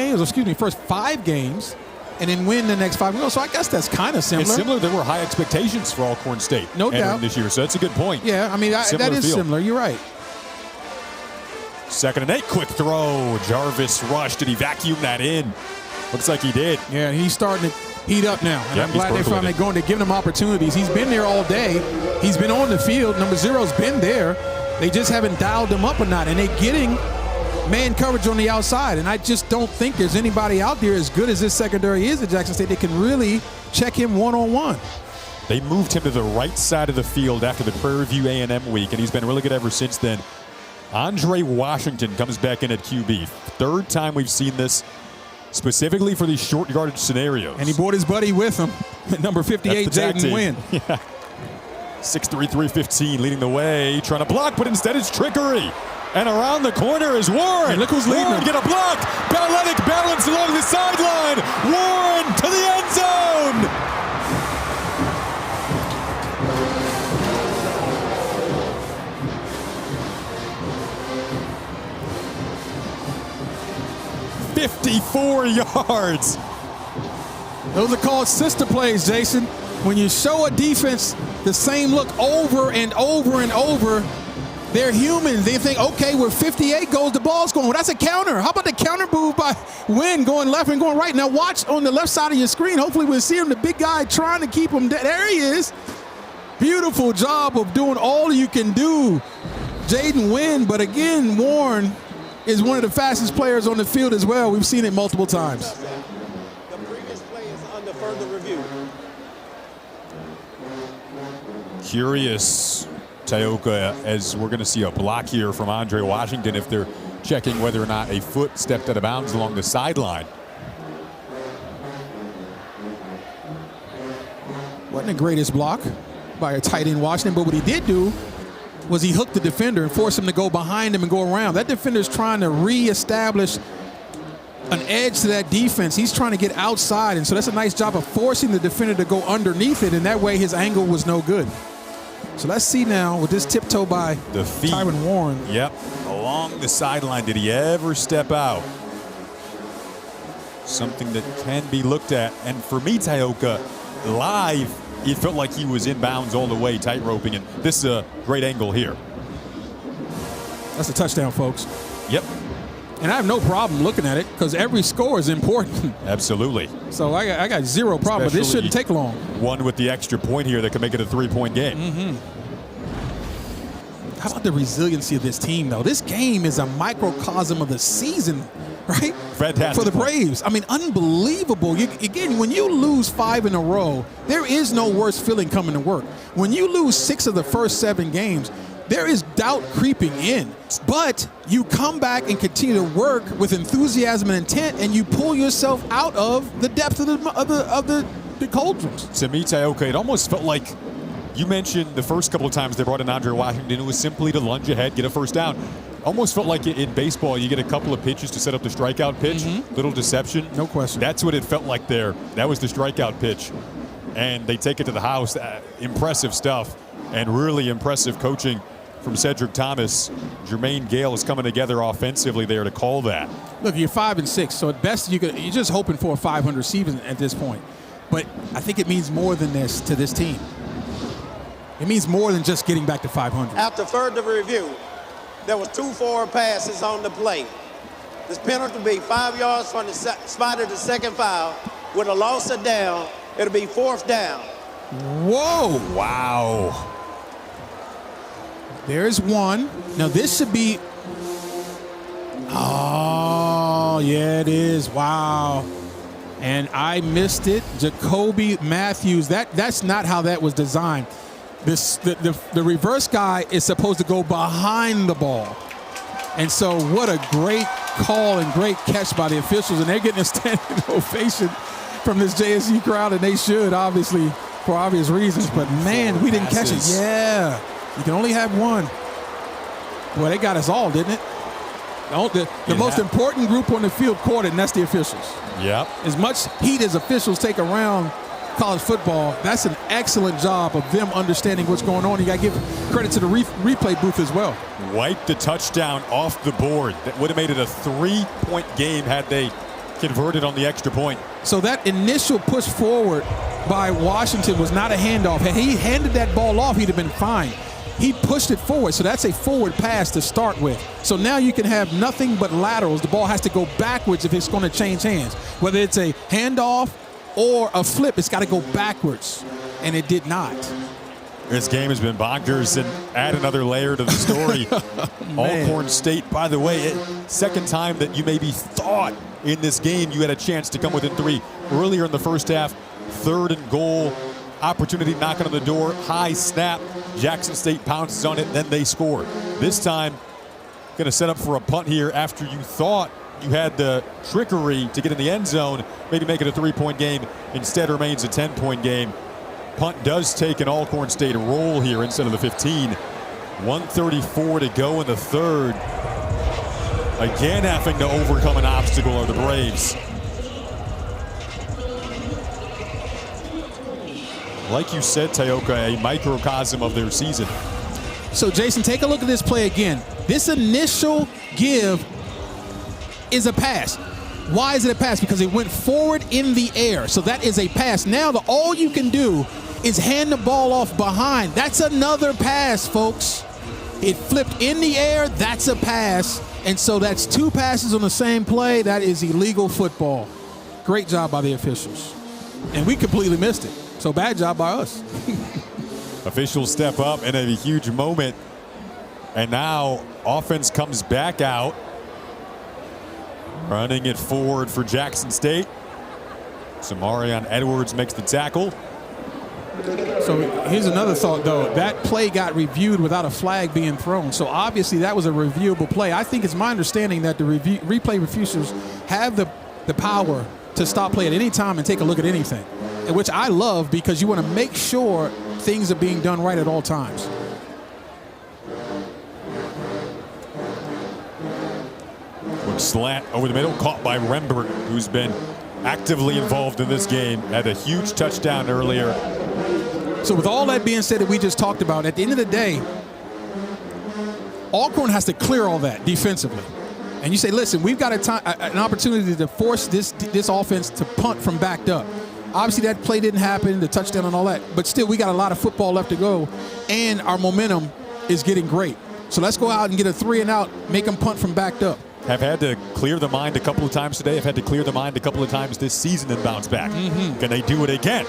games, and then win the next 5. So I guess that's kind of similar. It's similar. There were high expectations for Alcorn State. No doubt. This year, so that's a good point. Yeah, I mean, that is similar. You're right. 2nd and 8, quick throw. Jarvis Rush, did he vacuum that in? Looks like he did. Yeah, he's starting to heat up now. And I'm glad they finally going to give him opportunities. He's been there all day. He's been on the field. Number 0's been there. They just haven't dialed him up or not. And they're getting man coverage on the outside. And I just don't think there's anybody out there as good as this secondary is at Jackson State that can really check him one-on-one. They moved him to the right side of the field after the Prairie View A&M week, and he's been really good ever since then. Andre Washington comes back in at QB. 3rd time we've seen this, specifically for these short yardage scenarios. And he brought his buddy with him, number 58, Jaden Wynn. Yeah. 6'3", 315, leading the way, trying to block, but instead it's trickery. And around the corner is Warren. Hey, look who's leading. Warren get a block. Paralytic balance along the sideline. Warren to the end zone. $54 yards. Those are called sister plays, Jason. When you show a defense the same look over and over and over, they're human. They think, okay, where 58 goes, the ball's going. Well, that's a counter. How about the counter move by Wynn going left and going right? Now watch on the left side of your screen. Hopefully we'll see him, the big guy trying to keep him. There he is. Beautiful job of doing all you can do, Jaden Wynn. But again, Warren is one of the fastest players on the field as well. We've seen it multiple times. The previous play is under further review. Curious, Tioka, as we're going to see a block here from Andre Washington if they're checking whether or not a foot stepped out of bounds along the sideline. Wasn't the greatest block by a tight end Washington, but what he did do was he hooked the defender and forced him to go behind him and go around. That defender's trying to reestablish an edge to that defense. He's trying to get outside, and so that's a nice job of forcing the defender to go underneath it, and that way his angle was no good. So let's see now with this tiptoe by the feet. Tyron Warren. Yep, along the sideline. Did he ever step out? Something that can be looked at. And for me, Tioka, live, it felt like he was in bounds all the way, tight roping, and this is a great angle here. That's a touchdown, folks. Yep. And I have no problem looking at it because every score is important. Absolutely. So I got zero problem, but this shouldn't take long. One with the extra point here that can make it a 3-point game. Mm-hmm. How about the resiliency of this team, though? This game is a microcosm of the season, right? Fantastic. For the Braves. I mean, unbelievable. Again, when you lose 5 in a row, there is no worse feeling coming to work. When you lose 6 of the first 7 games, there is doubt creeping in. But you come back and continue to work with enthusiasm and intent, and you pull yourself out of the depth of the cauldrons. To me, Tioka, it almost felt like You mentioned the first couple of times they brought in Andre Washington, it was simply to lunge ahead, get a first down. Almost felt like in baseball, you get a couple of pitches to set up the strikeout pitch. Little deception. No question. That's what it felt like there. That was the strikeout pitch. And they take it to the house. Impressive stuff and really impressive coaching from Cedric Thomas. Jermaine Gale is coming together offensively there to call that. Look, you're 5-6, so at best you're just hoping for a 500 season at this point. But I think it means more than this to this team. It means more than just getting back to 500. After further review, there was 2 forward passes on the play. This penalty will be 5 yards from the spot of the second foul. With a loss of down, it'll be 4th down. Whoa. Wow. There's one. Now this should be. Oh, yeah, it is. Wow. And I missed it. Jacoby Matthews. That's not how that was designed. The reverse guy is supposed to go behind the ball. And so what a great call and great catch by the officials. And they're getting a standing ovation from this JSU crowd, and they should, obviously, for obvious reasons. But, man, we didn't catch it. Yeah. You can only have one. Boy, they got us all, didn't it? The most important group on the field caught it, and that's the officials. Yep. As much heat as officials take around college football, that's an excellent job of them understanding what's going on. You got to give credit to the replay booth as well. Wiped the touchdown off the board. That would have made it a 3-point game had they converted on the extra point. So that initial push forward by Washington was not a handoff. Had he handed that ball off, he'd have been fine. He pushed it forward, so that's a forward pass to start with. So now you can have nothing but laterals. The ball has to go backwards if it's going to change hands. Whether it's a handoff or a flip, it's got to go backwards, and it did not. This game has been bonkers, and add another layer to the story. Alcorn State, by the way, second time that you maybe thought in this game you had a chance to come within 3. Earlier in the first half, 3rd and goal, opportunity knocking on the door, high snap. Jackson State pounces on it, then they score. This time, going to set up for a punt here after you thought you had the trickery to get in the end zone, maybe make it a 3-point game. Instead remains a 10-point game. Punt does take an Alcorn State roll here instead of the 15. 1:34 to go in the third. Again having to overcome an obstacle are the Braves. Like you said, Tayoka, a microcosm of their season. So, Jason, take a look at this play again. This initial give is a pass. Why is it a pass? Because it went forward in the air. So that is a pass. Now all you can do is hand the ball off behind. That's another pass, folks. It flipped in the air. That's a pass. And so that's 2 passes on the same play. That is illegal football. Great job by the officials. And we completely missed it. So bad job by us. Officials step up in a huge moment. And now offense comes back out. Running it forward for Jackson State. Samarion Edwards makes the tackle. So here's another thought, though. That play got reviewed without a flag being thrown. So obviously that was a reviewable play. I think it's my understanding that the replay refusers have the power to stop play at any time and take a look at anything, which I love because you want to make sure things are being done right at all times. Quick slant over the middle, caught by Rembert, who's been actively involved in this game. Had a huge touchdown earlier. So with all that being said that we just talked about, at the end of the day, Alcorn has to clear all that defensively. And you say, listen, we've got an opportunity to force this offense to punt from backed up. Obviously, that play didn't happen, the touchdown and all that. But still, we got a lot of football left to go, and our momentum is getting great. So let's go out and get a 3-and-out, make them punt from backed up. Have had to clear the mind a couple of times today. Have had to clear the mind a couple of times this season and bounce back. Can they do it again?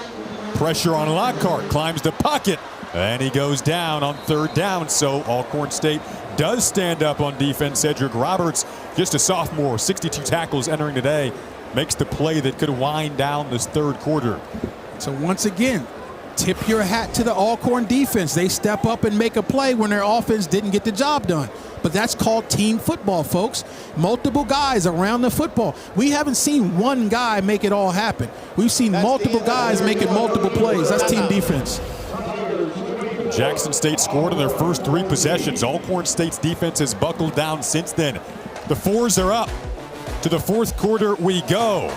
Pressure on Lockhart, climbs the pocket, and he goes down on 3rd down. So Alcorn State does stand up on defense. Cedric Roberts, just a sophomore, 62 tackles entering today, makes the play that could wind down this 3rd quarter. So once again, tip your hat to the Alcorn defense. They step up and make a play when their offense didn't get the job done. But that's called team football, folks. Multiple guys around the football. We haven't seen one guy make it all happen. We've seen multiple guys making multiple plays. That's team defense. Jackson State scored in their first 3 possessions. Alcorn State's defense has buckled down since then. The 4s are up. To the 4th quarter we go.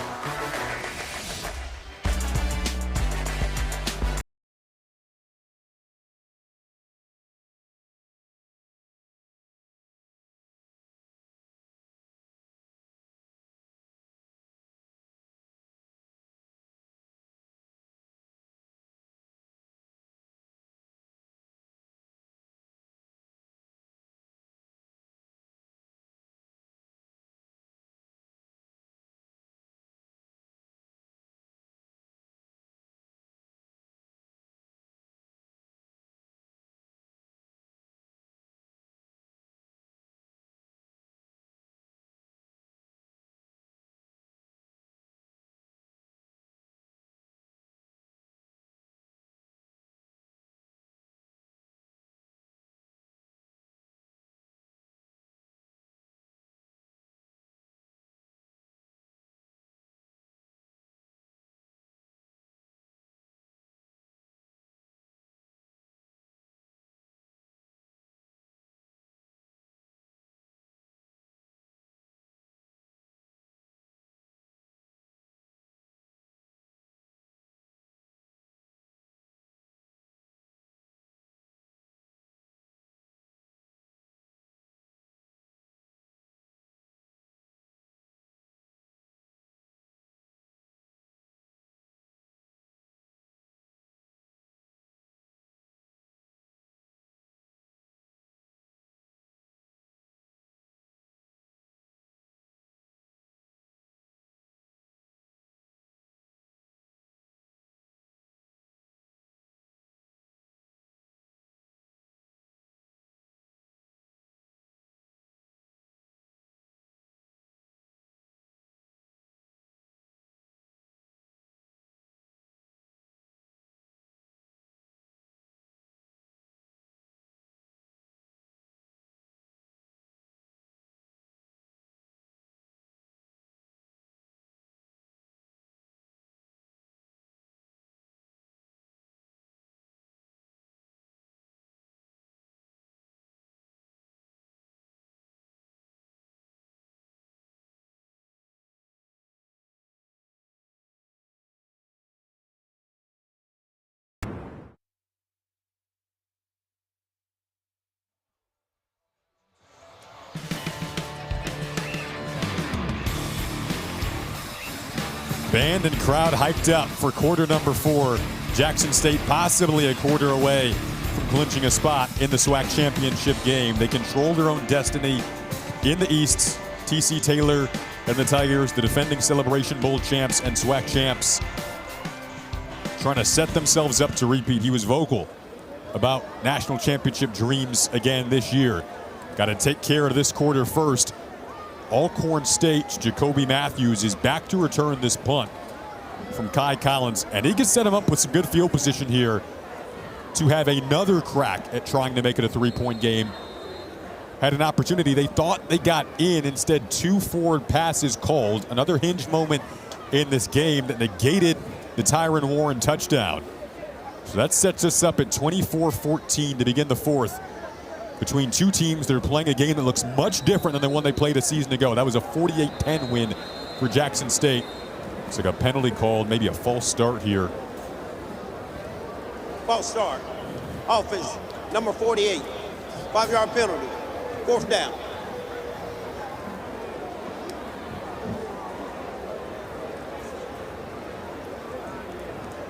Band and crowd hyped up for quarter number 4. Jackson State possibly a quarter away from clinching a spot in the SWAC championship game. They control their own destiny in the East. TC Taylor and the Tigers, the defending Celebration Bowl champs and SWAC champs, trying to set themselves up to repeat. He was vocal about national championship dreams again this year. Got to take care of this quarter first. Alcorn State's Jacoby Matthews is back to return this punt from Kai Collins, and he can set him up with some good field position here to have another crack at trying to make it a 3-point game. Had an opportunity. They thought they got in. Instead, 2 forward passes called. Another hinge moment in this game that negated the Tyron Warren touchdown. So that sets us up at 24-14 to begin the 4th. Between two teams that are playing a game that looks much different than the one they played a season ago. That was a 48-10 win for Jackson State. Looks like a penalty called, maybe a false start here. False start. Offense, number 48. 5-yard penalty. 4th down.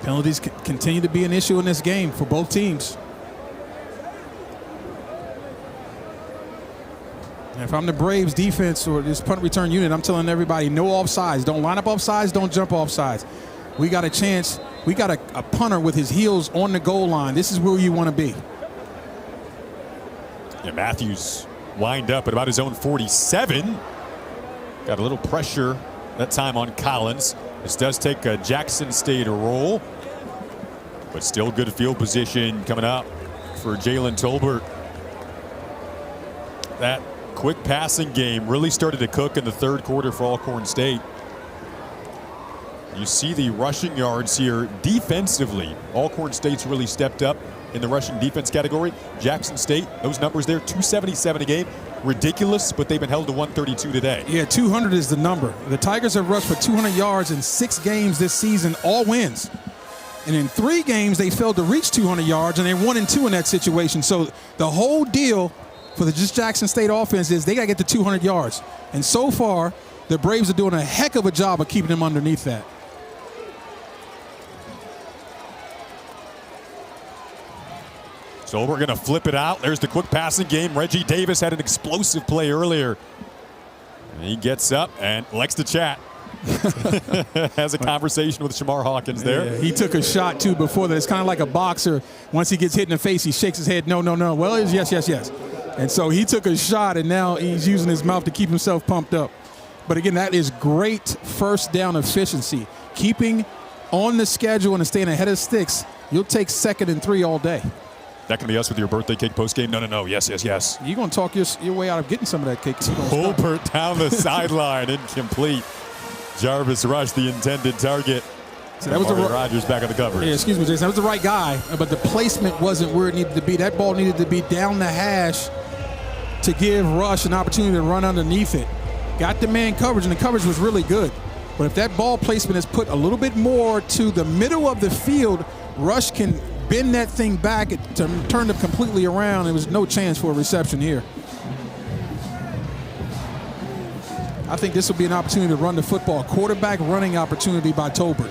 Penalties continue to be an issue in this game for both teams. If I'm the Braves defense or this punt return unit, I'm telling everybody no offsides. Don't line up offsides, don't jump offsides. We got a chance. We got a punter with his heels on the goal line. This is where you want to be. Yeah, Matthews wind up at about his own 47. Got a little pressure that time on Collins. This does take a Jackson State roll, but still good field position coming up for Jalen Tolbert. That quick passing game really started to cook in the 3rd quarter for Alcorn State. You see the rushing yards here defensively. Alcorn State's really stepped up in the rushing defense category. Jackson State, those numbers there, 277 a game. Ridiculous, but they've been held to 132 today. Yeah, 200 is the number. The Tigers have rushed for 200 yards in 6 games this season, all wins. And in 3 games, they failed to reach 200 yards, and they're 1-2 in that situation. So the whole deal for the Jackson State offense is they got to get to 200 yards. And so far, the Braves are doing a heck of a job of keeping them underneath that. So we're going to flip it out. There's the quick passing game. Reggie Davis had an explosive play earlier. And he gets up and likes to chat. Has a conversation with Shamar Hawkins there. Yeah, he took a shot, too, before that. It's kind of like a boxer. Once he gets hit in the face, he shakes his head, no, no, no. Well, it's yes, yes, yes. And so he took a shot, and now he's using his mouth to keep himself pumped up. But, again, that is great first down efficiency. Keeping on the schedule and staying ahead of sticks, you'll take 2nd and 3 all day. That can be us with your birthday cake postgame. No, no, no. Yes, yes, yes. You're going to talk your way out of getting some of that cake. Holbert down the sideline, incomplete. Jarvis Rush, the intended target. So that was Rogers back on the coverage. Yeah, excuse me, Jason. That was the right guy, but the placement wasn't where it needed to be. That ball needed to be down the hash to give Rush an opportunity to run underneath it. Got the man coverage, and the coverage was really good. But if that ball placement is put a little bit more to the middle of the field, Rush can bend that thing back to turn it completely around. There was no chance for a reception here. I think this will be an opportunity to run the football. Quarterback running opportunity by Tolbert.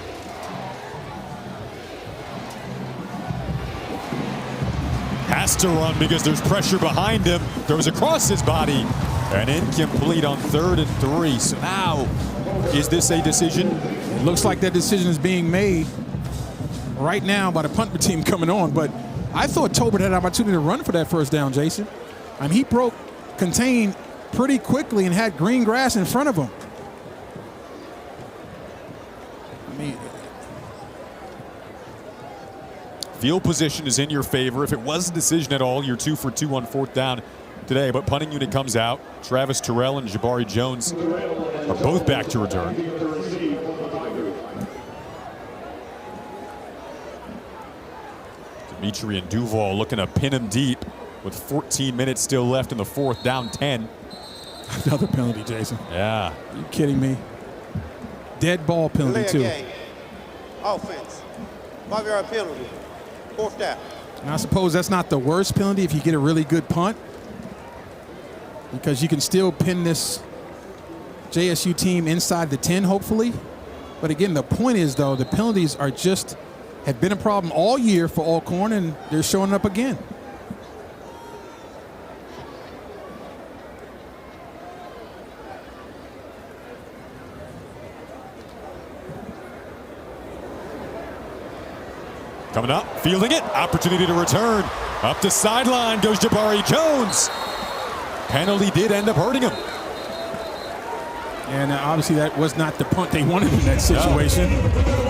Has to run because there's pressure behind him. Throws across his body and incomplete on 3rd and 3. So now, is this a decision? It looks like that decision is being made right now by the punt team coming on, but I thought Tolbert had an opportunity to run for that first down, Jason. I mean, he broke contain pretty quickly and had green grass in front of him. I mean, field position is in your favor. If it was a decision at all, you're 2 for 2 on 4th down today, but punting unit comes out. Travis Terrell and Jabari Jones are both back to return. Dimitri and Duval looking to pin him deep with 14 minutes still left in the 4th, down 10. Another penalty, Jason. Yeah. Are you kidding me? Dead ball penalty, too. Game. Offense. 5-yard penalty. 4th down. And I suppose that's not the worst penalty if you get a really good punt, because you can still pin this JSU team inside the 10, hopefully. But again, the point is, though, the penalties are have been a problem all year for Alcorn, and they're showing up again. Coming up, fielding it, opportunity to return. Up the sideline goes Jabari Jones. Penalty did end up hurting him. And obviously that was not the punt they wanted in that situation. No.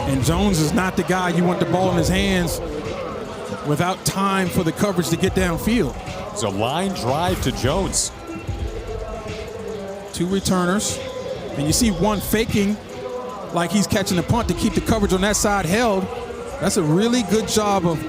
And Jones is not the guy you want the ball in his hands without time for the coverage to get downfield. It's a line drive to Jones. 2 returners. And you see one faking like he's catching the punt to keep the coverage on that side held. That's a really good job of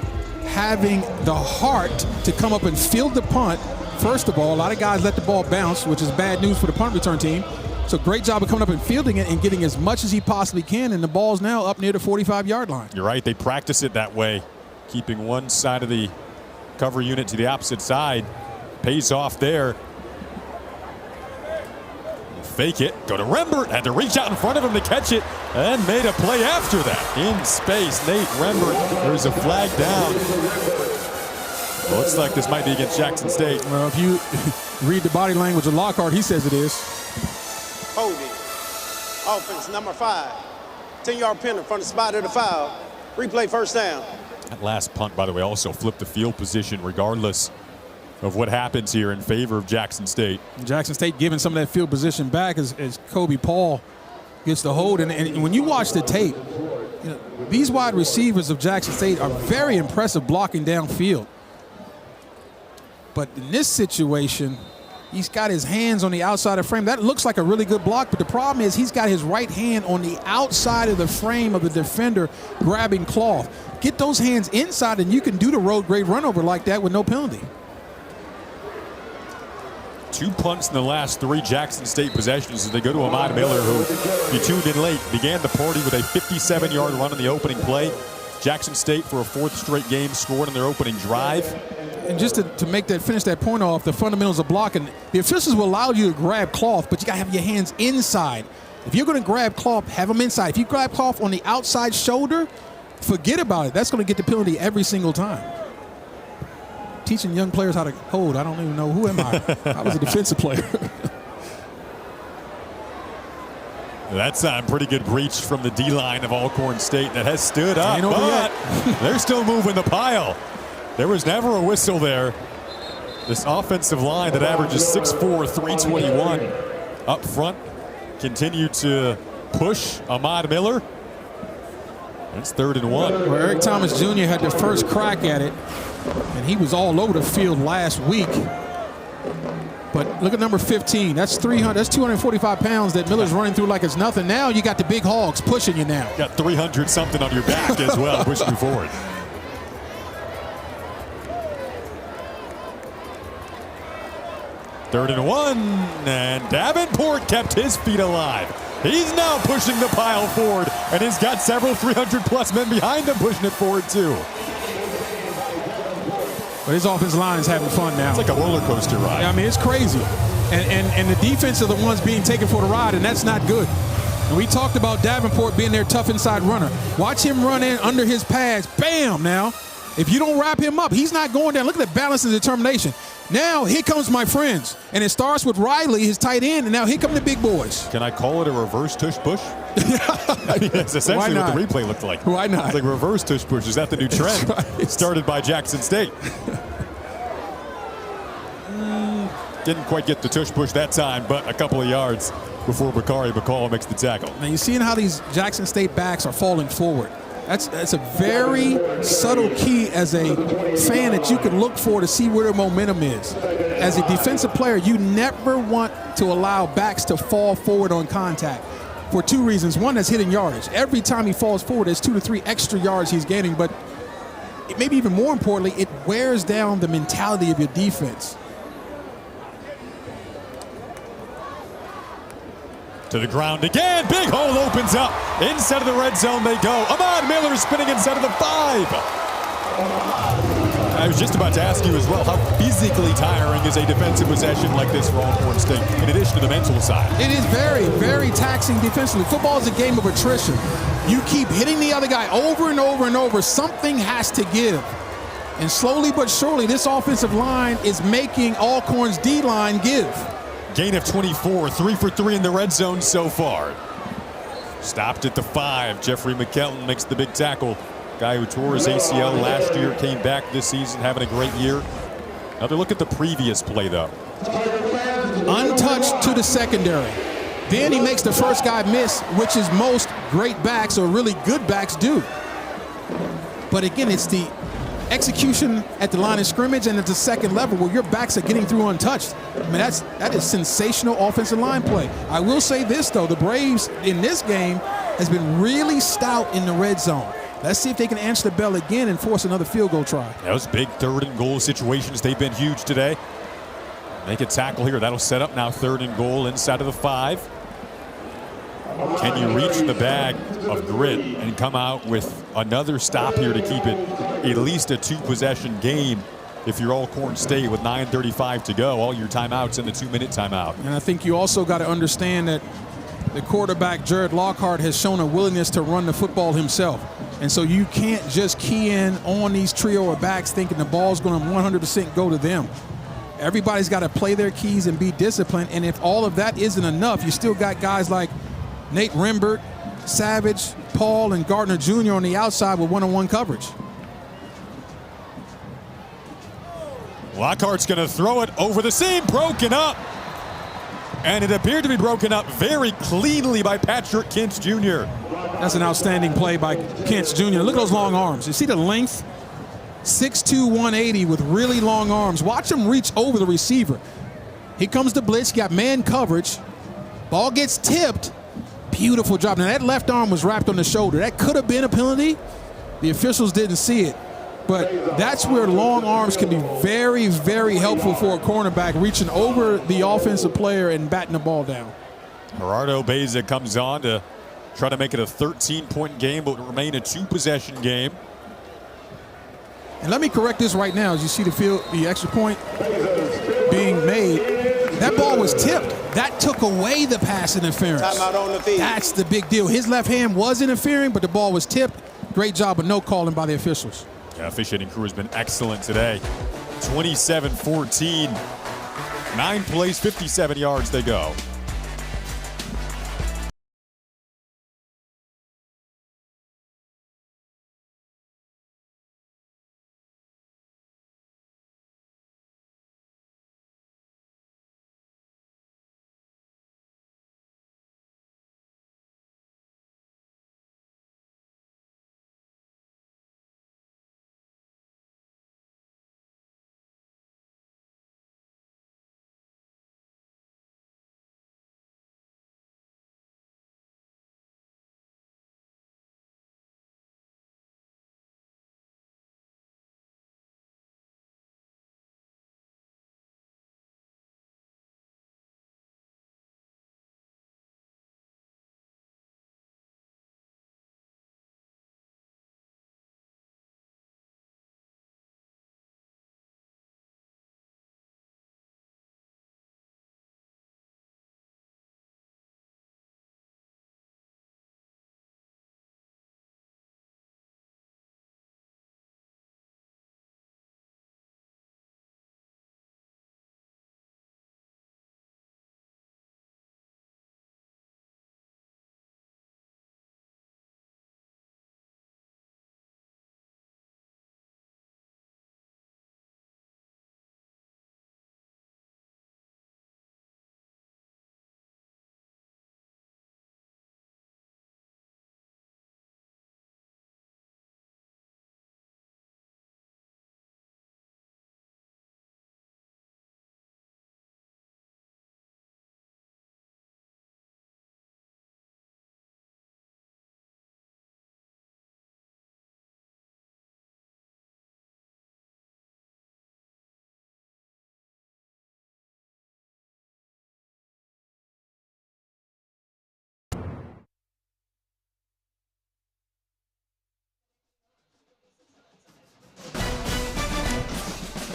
having the heart to come up and field the punt. First of all, a lot of guys let the ball bounce, which is bad news for the punt return team. So great job of coming up and fielding it and getting as much as he possibly can, and the ball's now up near the 45-yard line. You're right. They practice it that way, keeping one side of the cover unit to the opposite side. Pays off there. Fake it, go to Rembert, had to reach out in front of him to catch it, and made a play after that. In space, Nate Rembert, there's a flag down. Looks like this might be against Jackson State. Well, if you read the body language of Lockhart, he says it is. Holding. Offense number 5. 10-yard penalty from the spot of the foul. Replay 1st down. That last punt, by the way, also flipped the field position regardless of what happens here in favor of Jackson State. Jackson State giving some of that field position back as Kobe Paul gets the hold. And when you watch the tape, you know, these wide receivers of Jackson State are very impressive blocking downfield. But in this situation, He's got his hands on the outside of the frame. That looks like a really good block, but the problem is he's got his right hand on the outside of the frame of the defender grabbing cloth. Get those hands inside, and you can do the road grade run over like that with no penalty. 2 punts in the last 3 Jackson State possessions as they go to Ahmad Miller, who, if you tuned in late, began the party with a 57-yard run in the opening play. Jackson State, for a 4th straight game, scored on their opening drive. And just to finish that point off, the fundamentals of blocking, the officials will allow you to grab cloth, but you got to have your hands inside. If you're going to grab cloth, have them inside. If you grab cloth on the outside shoulder, forget about it. That's going to get the penalty every single time. Teaching young players how to hold. I don't even know. Who am I? I was a defensive player. That's a pretty good breach from the D-line of Alcorn State that has stood up, Ain't over but yet. they're still moving the pile. There was never a whistle there. This offensive line that averages 6'4", 321 up front continued to push Ahmad Miller. It's 3rd and 1. Well, Eric Thomas Jr. had the first crack at it, and he was all over the field last week. But look at number 15. That's 245 pounds that Miller's running through like it's nothing. Now you got the big hogs pushing you now. Got 300-something on your back as well, pushing you forward. Third and 1, and Davenport kept his feet alive. He's now pushing the pile forward, and he's got several 300-plus men behind him pushing it forward, too. But his offensive line is having fun now. It's like a roller coaster ride. I mean, it's crazy. And the defense are the ones being taken for the ride, and that's not good. And we talked about Davenport being their tough inside runner. Watch him run in under his pads. Bam, now. If you don't wrap him up, he's not going down. Look at the balance and determination. Now, here comes my friends. And it starts with Riley, his tight end, and now here come the big boys. Can I call it a reverse tush-push? I mean, that's essentially what the replay looked like. Why not? It's like reverse tush-push. Is that the new trend? Right. Started by Jackson State. Didn't quite get the tush-push that time, but a couple of yards before Bakari Bakal makes the tackle. Now, you're seeing how these Jackson State backs are falling forward. That's a very subtle key as a fan that you can look for to see where their momentum is. As a defensive player, you never want to allow backs to fall forward on contact for 2 reasons. One, that's hitting yardage. Every time he falls forward, there's 2 to 3 extra yards he's gaining, but maybe even more importantly, it wears down the mentality of your defense. To the ground again. Big hole opens up. Inside of the red zone they go. Ahmad Miller spinning inside of the 5. I was just about to ask you as well, how physically tiring is a defensive possession like this for Alcorn State, in addition to the mental side? It is very, very taxing defensively. Football is a game of attrition. You keep hitting the other guy over and over and over. Something has to give. And slowly but surely, this offensive line is making Alcorn's D-line give. Gain of 24, 3 for 3 in the red zone so far. Stopped at the 5. Jeffrey McKelton makes the big tackle. Guy who tore his ACL last year, came back this season, having a great year. Another look at the previous play, though. Untouched to the secondary. Then he makes the first guy miss, which is most great backs or really good backs do. But again, it's the execution at the line of scrimmage and at the second level where your backs are getting through untouched. I mean, that is sensational offensive line play. I will say this, though. The Braves in this game has been really stout in the red zone. Let's see if they can answer the bell again and force another field goal try. Those big 3rd and goal situations, they've been huge today. Make a tackle here. That'll set up now 3rd and goal inside of the 5. Can you reach the bag of grit and come out with another stop here to keep it at least a 2-possession game if you're Alcorn State with 9:35 to go, all your timeouts in the 2-minute timeout? And I think you also got to understand that the quarterback, Jared Lockhart, has shown a willingness to run the football himself. And so you can't just key in on these trio of backs thinking the ball's going to 100% go to them. Everybody's got to play their keys and be disciplined. And if all of that isn't enough, you still got guys like Nate Rembert, Savage, Paul, and Gardner Jr. on the outside with one-on-one coverage. Lockhart's going to throw it over the seam, broken up. And it appeared to be broken up very cleanly by Patrick Kentz Jr. That's an outstanding play by Kentz Jr. Look at those long arms. You see the length? 6'2", 180 with really long arms. Watch him reach over the receiver. Here comes the blitz. You got man coverage. Ball gets tipped. Beautiful job. Now, that left arm was wrapped on the shoulder. That could have been a penalty. The officials didn't see it. But that's where long arms can be very, very helpful for a cornerback, reaching over the offensive player and batting the ball down. Gerardo Beza comes on to try to make it a 13-point game, but remain a 2-possession game. And let me correct this right now. As you see the extra point being made, that ball was tipped. That took away the pass interference. Timeout on the field. That's the big deal. His left hand was interfering, but the ball was tipped. Great job of no calling by the officials. Yeah, officiating crew has been excellent today. 27-14. 9 plays, 57 yards they go.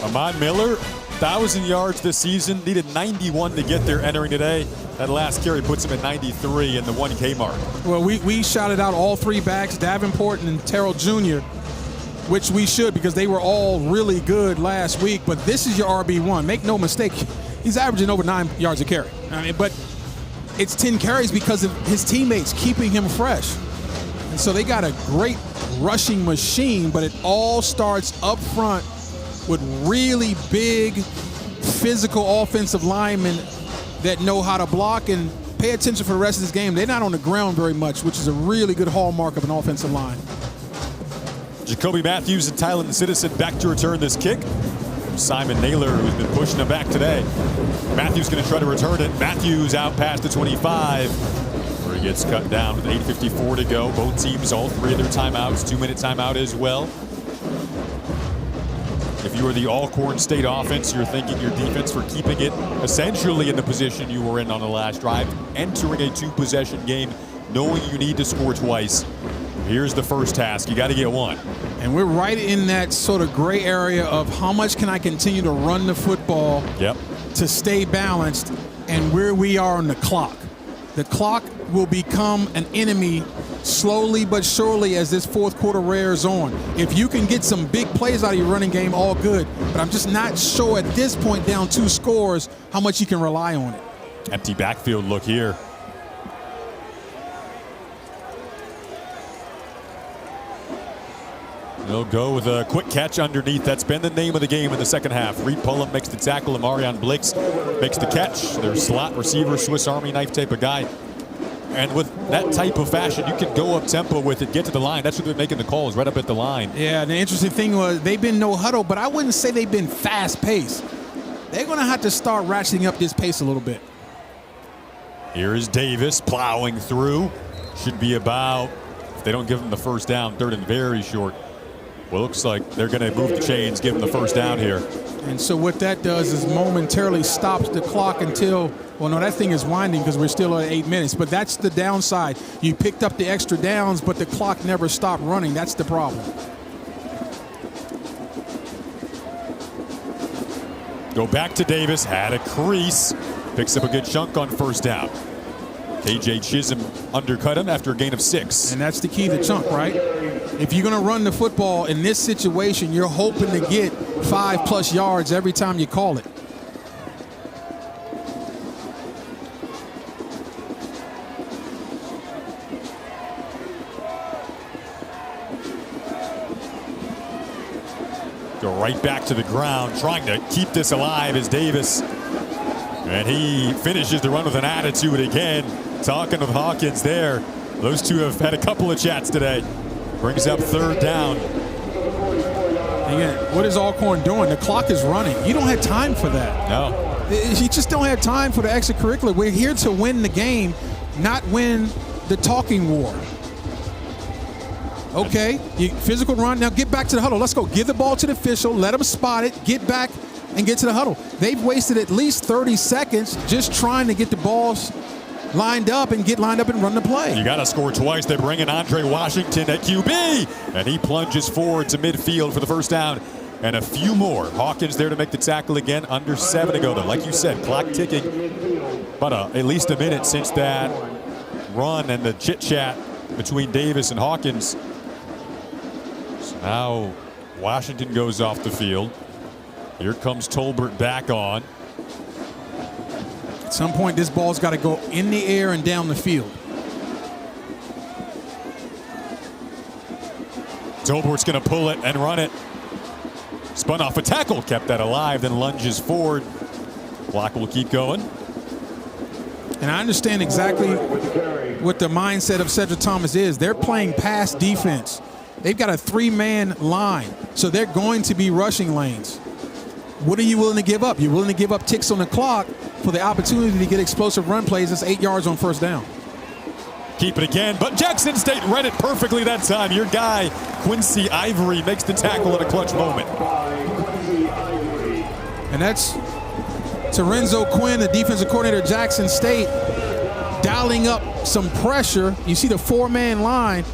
Amon Miller, 1,000 yards this season, needed 91 to get there entering today. That last carry puts him at 93 in the 1K mark. Well, we shouted out all 3 backs, Davenport and Terrell Jr., which we should because they were all really good last week. But this is your RB1. Make no mistake, he's averaging over 9 yards a carry. But it's 10 carries because of his teammates keeping him fresh. And so they got a great rushing machine, but it all starts up front with really big, physical offensive linemen that know how to block and pay attention for the rest of this game. They're not on the ground very much, which is a really good hallmark of an offensive line. Jacoby Matthews and Tylen Citizen back to return this kick. Simon Naylor, who's been pushing him back today. Matthews going to try to return it. Matthews out past the 25, where he gets cut down with 8:54 to go. Both teams, all 3 of their timeouts, 2-minute timeout as well. If you were the Alcorn State offense, you're thinking your defense for keeping it essentially in the position you were in on the last drive, entering a 2-possession game, knowing you need to score twice. Here's the first task. You got to get 1. And we're right in that sort of gray area of how much can I continue to run the football to stay balanced and where we are on the clock. The clock will become an enemy slowly but surely as this fourth quarter wears on. If you can get some big plays out of your running game, all good. But I'm just not sure at this point, down 2 scores, how much you can rely on it. Empty backfield look here. They'll go with a quick catch underneath. That's been the name of the game in the second half. Reed Pullum makes the tackle. Amarion Blix makes the catch. Their slot receiver, Swiss Army knife type of guy. And with that type of fashion, you can go up tempo with it, get to the line. That's what they're making the calls, right up at the line. Yeah, the interesting thing was they've been no huddle, but I wouldn't say they've been fast paced. they're going to have to start ratcheting up this pace a little bit. Here is Davis plowing through. Should be about, if they don't give him the first down, third and very short. Well, looks like they're going to move the chains, give him the first down here. And so what that does is momentarily stops the clock until, well, no, that thing is winding because we're still at 8 minutes. But that's the downside. You picked up the extra downs, but the clock never stopped running. That's the problem. Go back to Davis, had a crease, picks up a good chunk on first down. KJ Chisholm undercut him after a gain of 6. And that's the key to chunk, right? If you're going to run the football in this situation, you're hoping to get 5+ yards every time you call it. Go right back to the ground, trying to keep this alive is Davis. And he finishes the run with an attitude again. Talking with Hawkins there. Those two have had a couple of chats today. Brings up third down. Again, what is Alcorn doing? The clock is running. You don't have time for that. No. You just don't have time for the extracurricular. We're here to win the game, not win the talking war. Okay, physical run. Now get back to the huddle. Let's go. Give the ball to the official. Let them spot it. Get back and get to the huddle. They've wasted at least 30 seconds just trying to get the balls lined up and get lined up and run the play. You got to score twice. They bring in Andre Washington at QB, and he plunges forward to midfield for the first down. And a few more. Hawkins there to make the tackle again. Under 7 to go, though. Like you said, clock ticking. But at least a minute since that run and the chit-chat between Davis and Hawkins. So now Washington goes off the field. Here comes Tolbert back on. At some point, this ball's got to go in the air and down the field. Tolbert's going to pull it and run it. Spun off a tackle, kept that alive, then lunges forward. Clock will keep going. And I understand exactly what the mindset of Cedric Thomas is. They're playing pass defense. They've got a 3-man line, so they're going to be rushing lanes. What are you willing to give up? You're willing to give up ticks on the clock for the opportunity to get explosive run plays. That's 8 yards on first down. Keep it again, but Jackson State read it perfectly that time. Your guy, Quincy Ivory, makes the tackle at a clutch moment. And that's Terenzo Quinn, the defensive coordinator at Jackson State, dialing up some pressure. You see the 4-man line,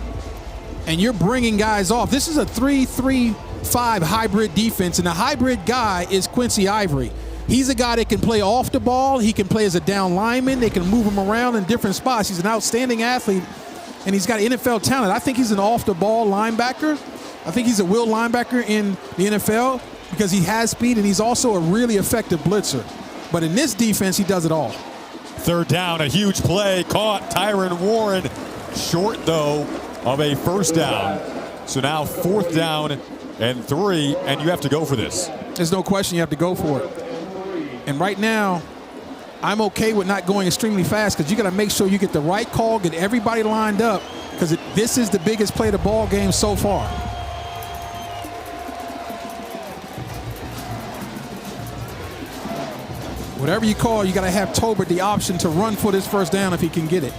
and you're bringing guys off. This is a 3-3-5 hybrid defense, and the hybrid guy is Quincy Ivory. He's a guy that can play off the ball. He can play as a down lineman. They can move him around in different spots. He's an outstanding athlete, and he's got NFL talent. I think he's an off-the-ball linebacker. I think he's a will linebacker in the NFL because he has speed, and he's also a really effective blitzer. But in this defense, he does it all. Third down, a huge play. Caught Tyron Warren. Short, though, of a first down. So now 4th down and 3, and you have to go for this. There's no question you have to go for it. And right now, I'm okay with not going extremely fast because you got to make sure you get the right call, get everybody lined up, because this is the biggest play of the ball game so far. Whatever you call, you got to have Tolbert the option to run for this first down if he can get it.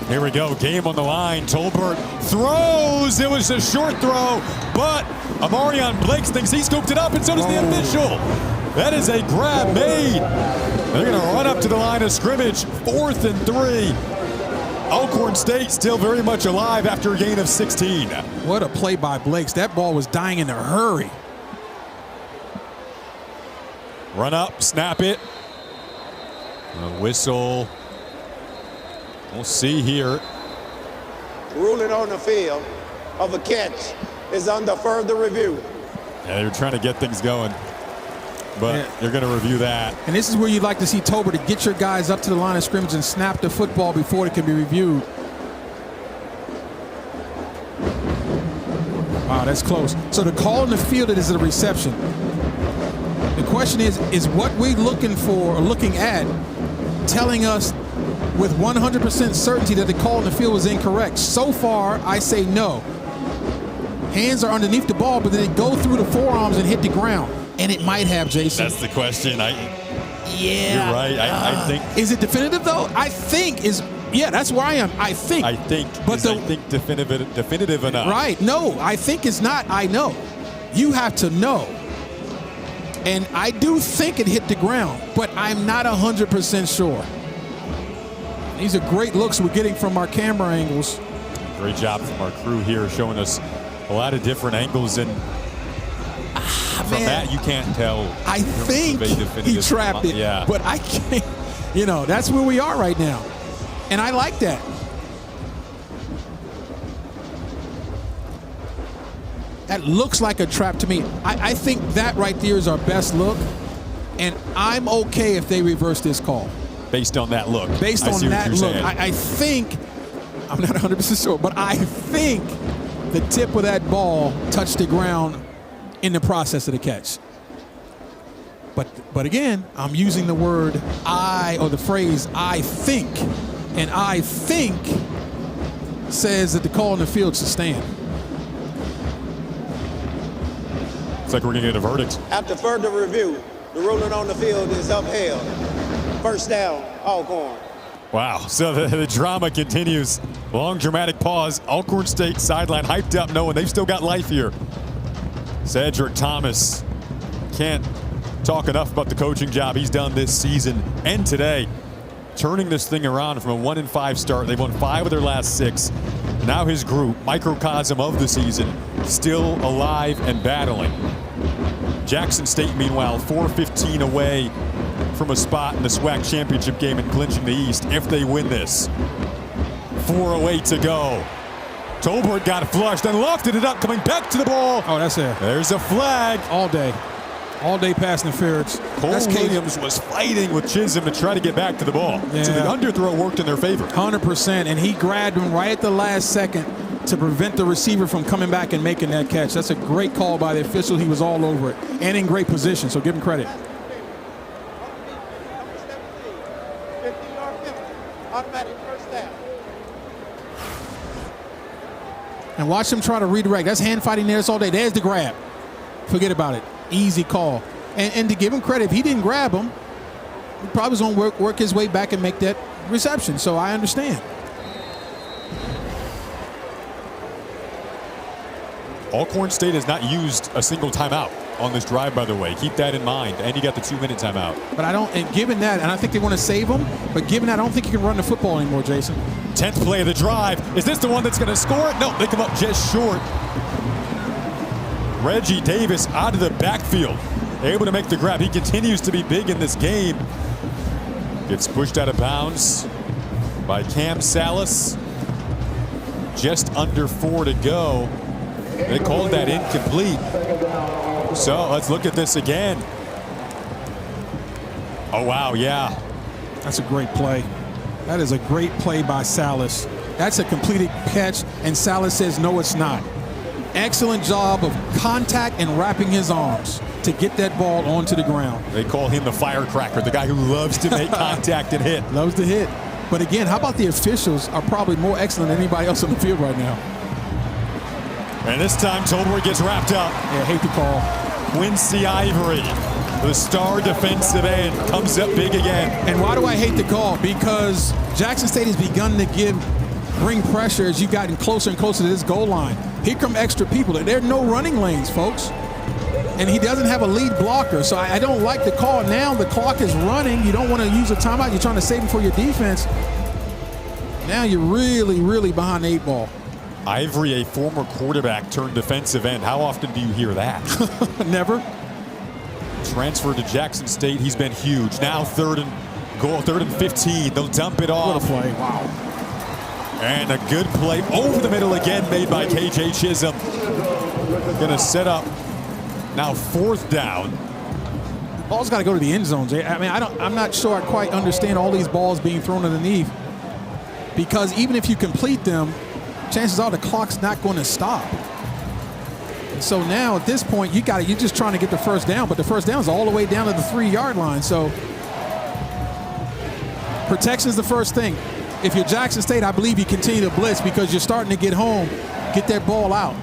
Here we go, game on the line. Tolbert throws. It was a short throw, but Amarion Blakes thinks he scooped it up, and so does the official. That is a grab made. They're going to run up to the line of scrimmage. 4th and 3. Alcorn State still very much alive after a gain of 16. What a play by Blakes. That ball was dying in a hurry. Run up, snap it. A whistle. We'll see here. Ruling on the field of a catch is under further review. Yeah, they're trying to get things going, but you're going to review that. And this is where you'd like to see Tolbert to get your guys up to the line of scrimmage and snap the football before it can be reviewed. Wow, that's close. So the call in the field is a reception. The question is what we're looking for or looking at telling us with 100% certainty that the call in the field was incorrect? So far, I say no. Hands are underneath the ball, but then they go through the forearms and hit the ground. And it might have, Jason. That's the question. Yeah. You're right. I think. Is it definitive, though? I think is. Yeah, that's where I am. I think. But I think definitive enough. Right. No, I think it's not. I know. You have to know. And I do think it hit the ground, but I'm not 100% sure. These are great looks we're getting from our camera angles. Great job from our crew here showing us a lot of different angles. And from that, you can't tell. I think he trapped it, yeah. But I can't. That's where we are right now. And I like that. That looks like a trap to me. I think that right there is our best look. And I'm okay if they reverse this call. Based on that look. Based on that look. I think, I'm not 100% sure, but I think the tip of that ball touched the ground in the process of the catch. But again, I'm using the word the phrase I think. And I think says that the call in the field should stand. It's like we're going to get a verdict. After further review, the ruling on the field is upheld. First down, Alcorn. Wow. So the drama continues. Long dramatic pause. Alcorn State sideline hyped up knowing they've still got life here. Cedric Thomas can't talk enough about the coaching job he's done this season and today. Turning this thing around from a 1-5 start. They've won 5 of their last 6. Now his group, microcosm of the season, still alive and battling. Jackson State, meanwhile, 4-15 away from a spot in the SWAC championship game and clinching the East if they win this. 4 away to go. Tolbert got it flushed and lofted it up, coming back to the ball. Oh, that's it. There's a flag. All day pass interference. Cole Williams was fighting with Chisholm to try to get back to the ball. Yeah. So the underthrow worked in their favor. 100%, and he grabbed him right at the last second to prevent the receiver from coming back and making that catch. That's a great call by the official. He was all over it and in great position, so give him credit. Automatic first down. And watch him try to redirect. That's hand fighting there. It's all day. There's the grab. Forget about it. Easy call. And to give him credit, if he didn't grab him, he probably was going to work his way back and make that reception. So I understand. Alcorn State has not used a single timeout on this drive, by the way. Keep that in mind. And you got the 2-minute timeout. But and given that, and I think they want to save him, but given that, I don't think you can run the football anymore, Jason. 10th play of the drive. Is this the one that's going to score it? No, they come up just short. Reggie Davis out of the backfield, able to make the grab. He continues to be big in this game. Gets pushed out of bounds by Cam Salas. Just under 4 to go. They called that incomplete. So let's look at this again. Oh, wow, yeah. That's a great play. That is a great play by Salas. That's a completed catch, and Salas says, no, it's not. Excellent job of contact and wrapping his arms to get that ball onto the ground. They call him the firecracker, the guy who loves to make contact and hit. Loves to hit. But again, how about the officials are probably more excellent than anybody else on the field right now. And this time, Tolbert gets wrapped up. Yeah, hate the call. Quincy Ivory, the star defensive end, comes up big again. And why do I hate the call? Because Jackson State has begun to bring pressure as you've gotten closer and closer to this goal line. Here come extra people. There are no running lanes, folks. And he doesn't have a lead blocker, so I don't like the call. Now the clock is running. You don't want to use a timeout. You're trying to save it for your defense. Now you're really, really behind the 8 ball. Ivory, a former quarterback turned defensive end. How often do you hear that? Never. Transferred to Jackson State. He's been huge. Now 3rd and 15. They'll dump it off. What a play. Wow. And a good play over the middle again made by KJ Chisholm. Going to set up now 4th down. Ball's got to go to the end zone, Jay. I mean, I'm not sure I quite understand all these balls being thrown underneath, because even if you complete them, chances are the clock's not going to stop. And so now at this point, you're just trying to get the first down, but the first down is all the way down to the 3-yard line. So protection's the first thing. If you're Jackson State, I believe you continue to blitz because you're starting to get home, get that ball out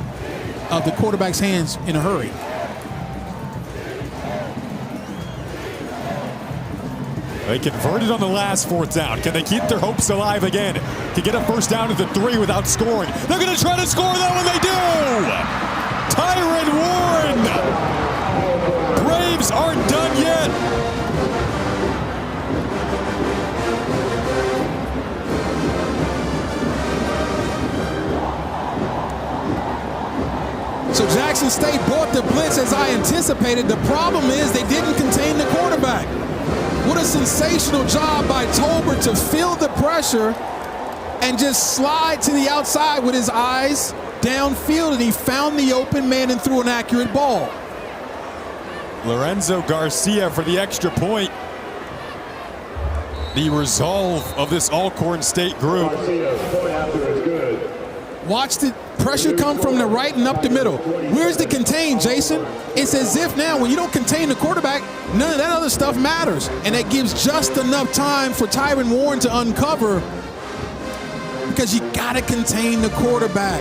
of the quarterback's hands in a hurry. They converted on the last 4th down. Can they keep their hopes alive again to get a first down at the 3 without scoring? They're going to try to score though, and they do! Tyron Warren! Braves aren't done yet. So Jackson State brought the blitz as I anticipated. The problem is they didn't contain the quarterback. What a sensational job by Tolbert to feel the pressure and just slide to the outside with his eyes downfield, and he found the open man and threw an accurate ball. Lorenzo Garcia for the extra point. The resolve of this Alcorn State group. Watch the pressure come from the right and up the middle. Where's the contain, Jason? It's as if now when you don't contain the quarterback, none of that other stuff matters. And that gives just enough time for Tyron Warren to uncover, because you got to contain the quarterback.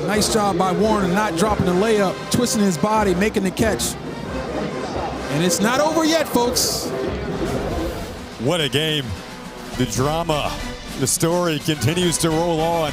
Nice job by Warren not dropping the layup, twisting his body, making the catch. And it's not over yet, folks. What a game. The drama, the story continues to roll on.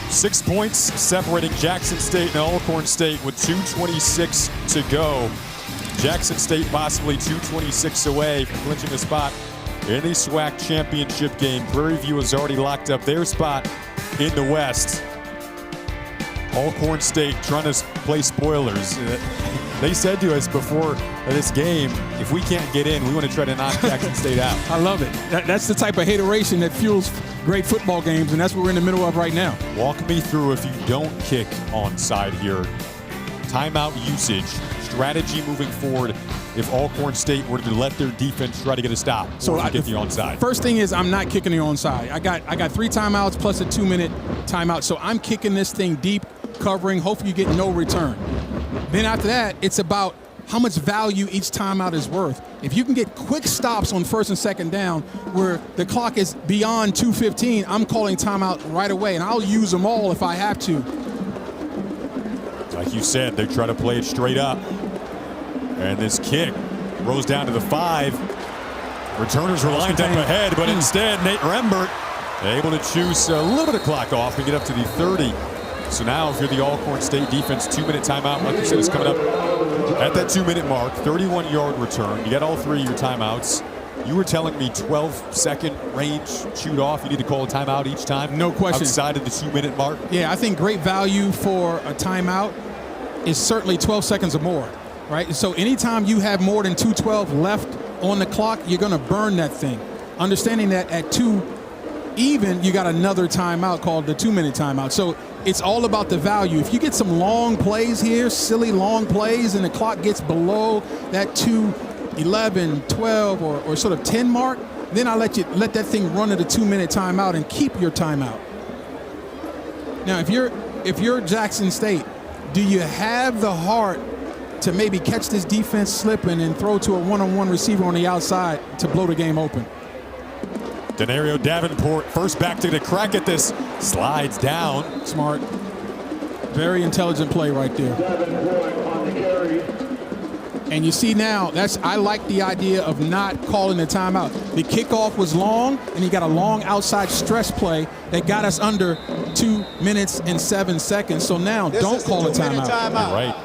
Six points separating Jackson State and Alcorn State with 2:26 to go. Jackson State possibly 2:26 away from clinching a spot in the SWAC championship game. Prairie View has already locked up their spot in the West. Alcorn State trying to play spoilers. They said to us before this game, if we can't get in, we want to try to knock Jackson State out. I love it. That's the type of hateration that fuels great football games, and that's what we're in the middle of right now. Walk me through, if you don't kick onside here, timeout usage, strategy moving forward if Alcorn State were to let their defense try to get a stop or get the onside. First thing is I'm not kicking the onside. I got 3 timeouts plus a 2-minute timeout, so I'm kicking this thing deep, covering, hopefully you get no return. Then after that, it's about how much value each timeout is worth. If you can get quick stops on first and second down where the clock is beyond 2:15, I'm calling timeout right away, and I'll use them all if I have to. Like you said, they try to play it straight up. And this kick rolls down to the 5. Returners were lined up ahead, but instead Nate Rembert able to choose a little bit of clock off and get up to the 30. So now if you're the Alcorn State defense, 2-minute timeout, like you said, is coming up at that 2-minute mark, 31-yard return. You got all 3 of your timeouts. You were telling me 12-second range shoot off. You need to call a timeout each time? No question. Outside of the 2-minute mark? Yeah, I think great value for a timeout is certainly 12 seconds or more, right? So anytime you have more than 2:12 left on the clock, you're going to burn that thing. Understanding that at 2 even, you got another timeout called the 2-minute timeout. So it's all about the value. If you get some long plays here, silly long plays, and the clock gets below that 2:11, 12, or sort of 10 mark, then I let that thing run at a 2-minute timeout and keep your timeout. Now, if you're Jackson State, do you have the heart to maybe catch this defense slipping and throw to a one-on-one receiver on the outside to blow the game open? Denario Davenport, first back to get a crack at this, slides down. Smart. Very intelligent play right there. And you see now, I like the idea of not calling the timeout. The kickoff was long, and he got a long outside stretch play that got us under 2 minutes and 7 seconds. So now, don't call a timeout. Right.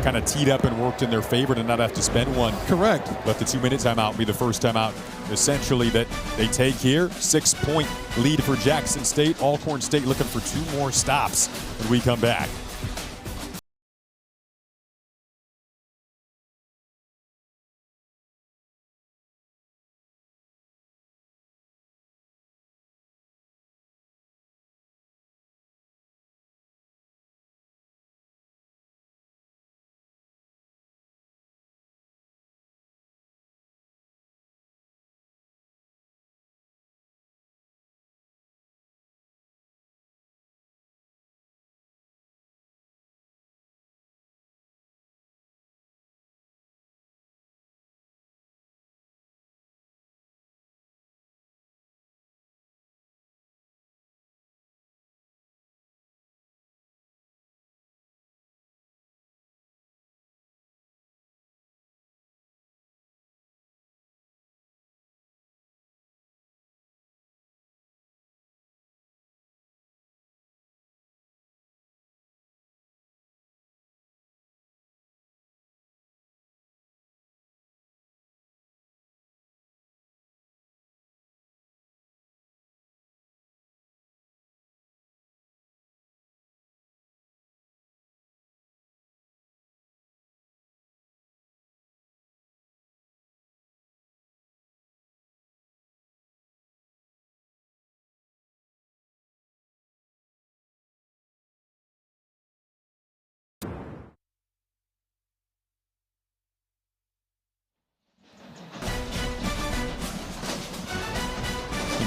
Kind of teed up and worked in their favor to not have to spend one. Correct. Let the 2-minute timeout be the first timeout, essentially, that they take here. 6-point lead for Jackson State. Alcorn State looking for 2 more stops when we come back.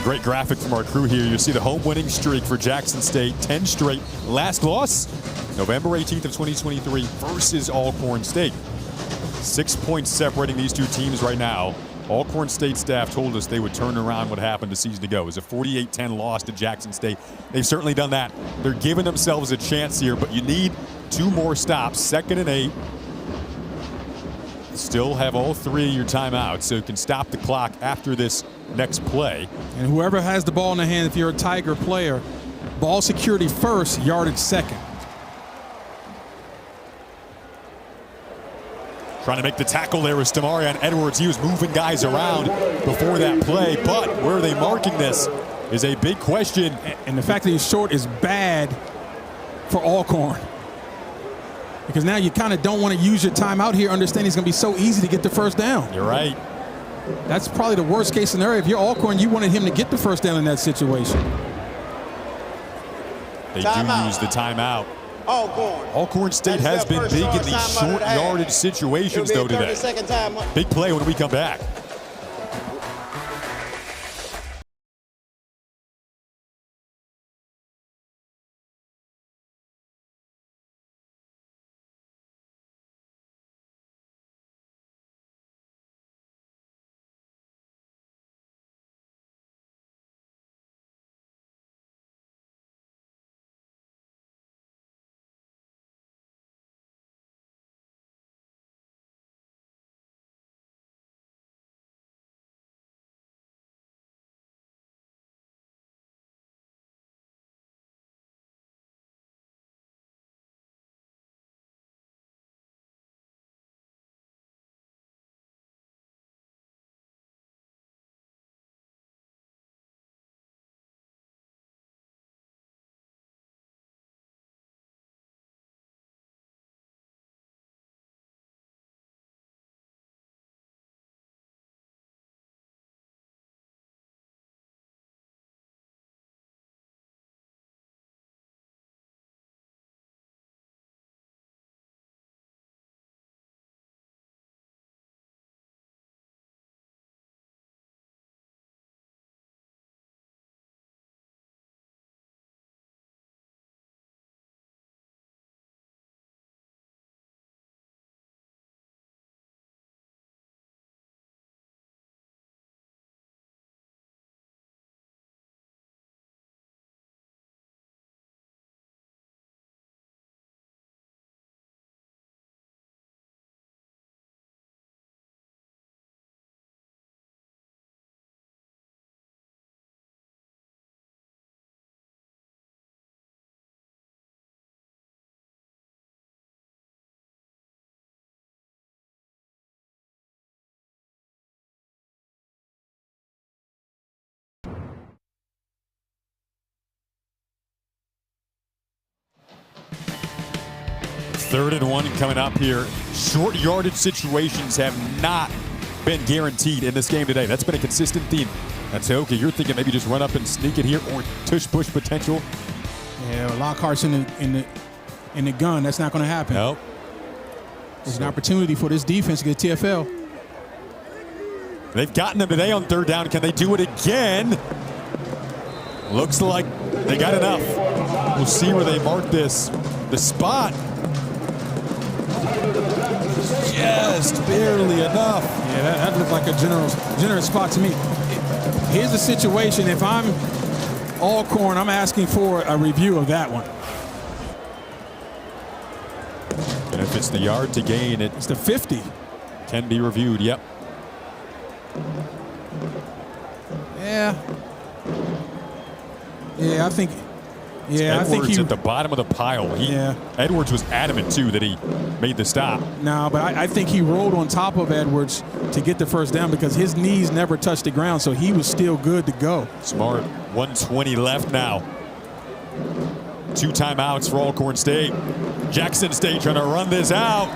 Great graphic from our crew here. You see the home winning streak for Jackson State, 10 straight. Last loss, November 18th of 2023 versus Alcorn State. 6 points separating these two teams right now. Alcorn State staff told us they would turn around what happened a season ago. It was a 48-10 loss to Jackson State. They've certainly done that. They're giving themselves a chance here, but you need 2 more stops. 2nd and 8. Still have all 3 of your timeouts, so you can stop the clock after this next play. And whoever has the ball in the hand, if you're a Tiger player, ball security first, yardage second. Trying to make the tackle there was Tamarion Edwards. He was moving guys around before that play, but where are they marking this is a big question. And the fact that he's short is bad for Alcorn, because now you kind of don't want to use your timeout here, understanding it's going to be so easy to get the first down. You're right. That's probably the worst case scenario. If you're Alcorn, you wanted him to get the first down in that situation. They do use the timeout. Alcorn State has been big in these short yardage situations, though, today. Big play when we come back. 3rd and 1 coming up here. Short yardage situations have not been guaranteed in this game today. That's been a consistent theme. That's okay. You're thinking maybe just run up and sneak it here, or tush push potential. Yeah, Lockhart's in the gun. That's not going to happen. Nope. There's an opportunity for this defense to get TFL. They've gotten them today on 3rd down. Can they do it again? Looks like they got enough. We'll see where they mark this. The spot. Just barely enough. Yeah, that looked like a generous spot to me. Here's the situation. If I'm Alcorn, I'm asking for a review of that one. And if it's the yard to gain, It's the 50. Can be reviewed. Yep. Yeah, I think. Yeah, Edwards I think he at the bottom of the pile. Edwards was adamant too that he made the stop. No, but I think he rolled on top of Edwards to get the first down because his knees never touched the ground, so he was still good to go. Smart. 1:20 left now. 2 timeouts for Alcorn State. Jackson State trying to run this out.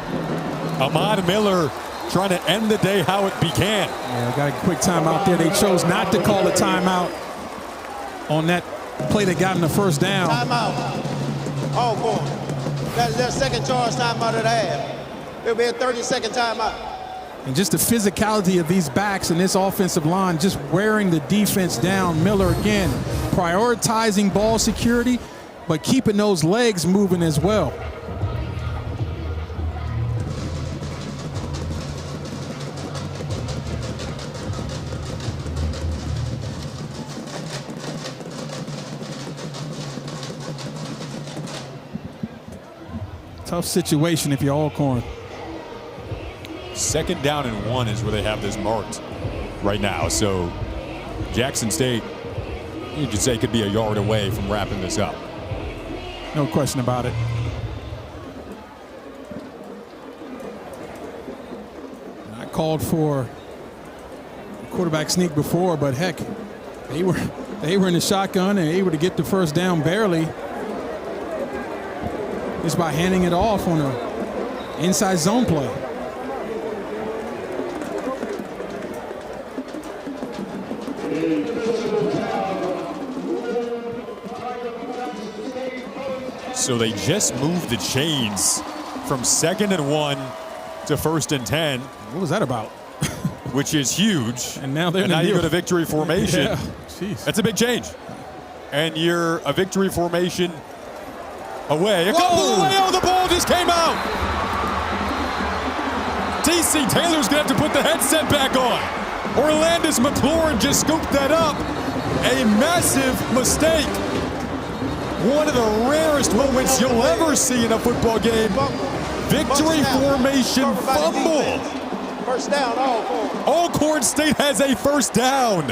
Ahmad Miller trying to end the day how it began. Yeah, got a quick timeout there. They chose not to call a timeout on that play that got in the first down. Timeout. Alcorn. That's their second charge timeout of the half. It'll be a 30-second timeout. And just the physicality of these backs and this offensive line just wearing the defense down. Miller again prioritizing ball security, but keeping those legs moving as well. Tough situation if you're Alcorn. 2nd down and 1 is where they have this marked right now. So Jackson State, you could say, could be a yard away from wrapping this up. No question about it. I called for a quarterback sneak before, but heck, they were in the shotgun and able to get the first down barely. Just by handing it off on a inside zone play. So they just moved the chains from 2nd and 1 to 1st and 10. What was that about? Which is huge. And now they're you go to victory formation. Yeah, jeez. That's a big change. And you're a victory formation away. A couple away. Oh, the ball just came out. TC Taylor's going to have to put the headset back on. Orlandis McLaurin just scooped that up. A massive mistake. One of the rarest moments you'll ever see in a football game. Victory formation fumble. First down, Alcorn. Alcorn State has a first down.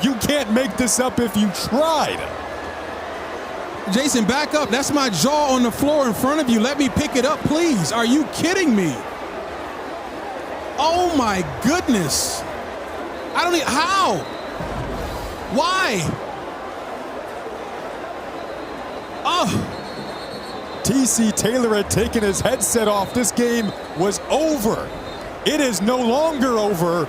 You can't make this up if you tried. Jason, back up. That's my jaw on the floor in front of you. Let me pick it up, please. Are you kidding me? Oh, my goodness. I don't even, how? Why? Oh. TC Taylor had taken his headset off. This game was over. It is no longer over.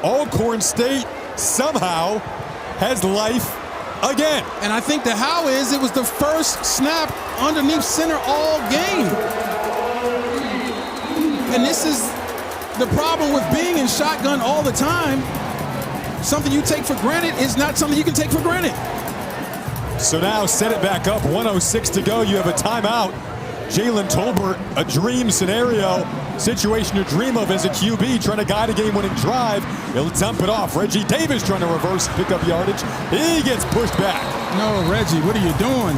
Alcorn State somehow has life again. And I think the how is it was the first snap underneath center all game. And this is the problem with being in shotgun all the time. Something you take for granted is not something you can take for granted. So now set it back up, 1:06 to go. You have a timeout. Jalen Tolbert, a dream scenario, situation you dream of as a QB, trying to guide a game-winning drive. He'll dump it off. Reggie Davis trying to reverse, pick up yardage. He gets pushed back. No, Reggie, what are you doing?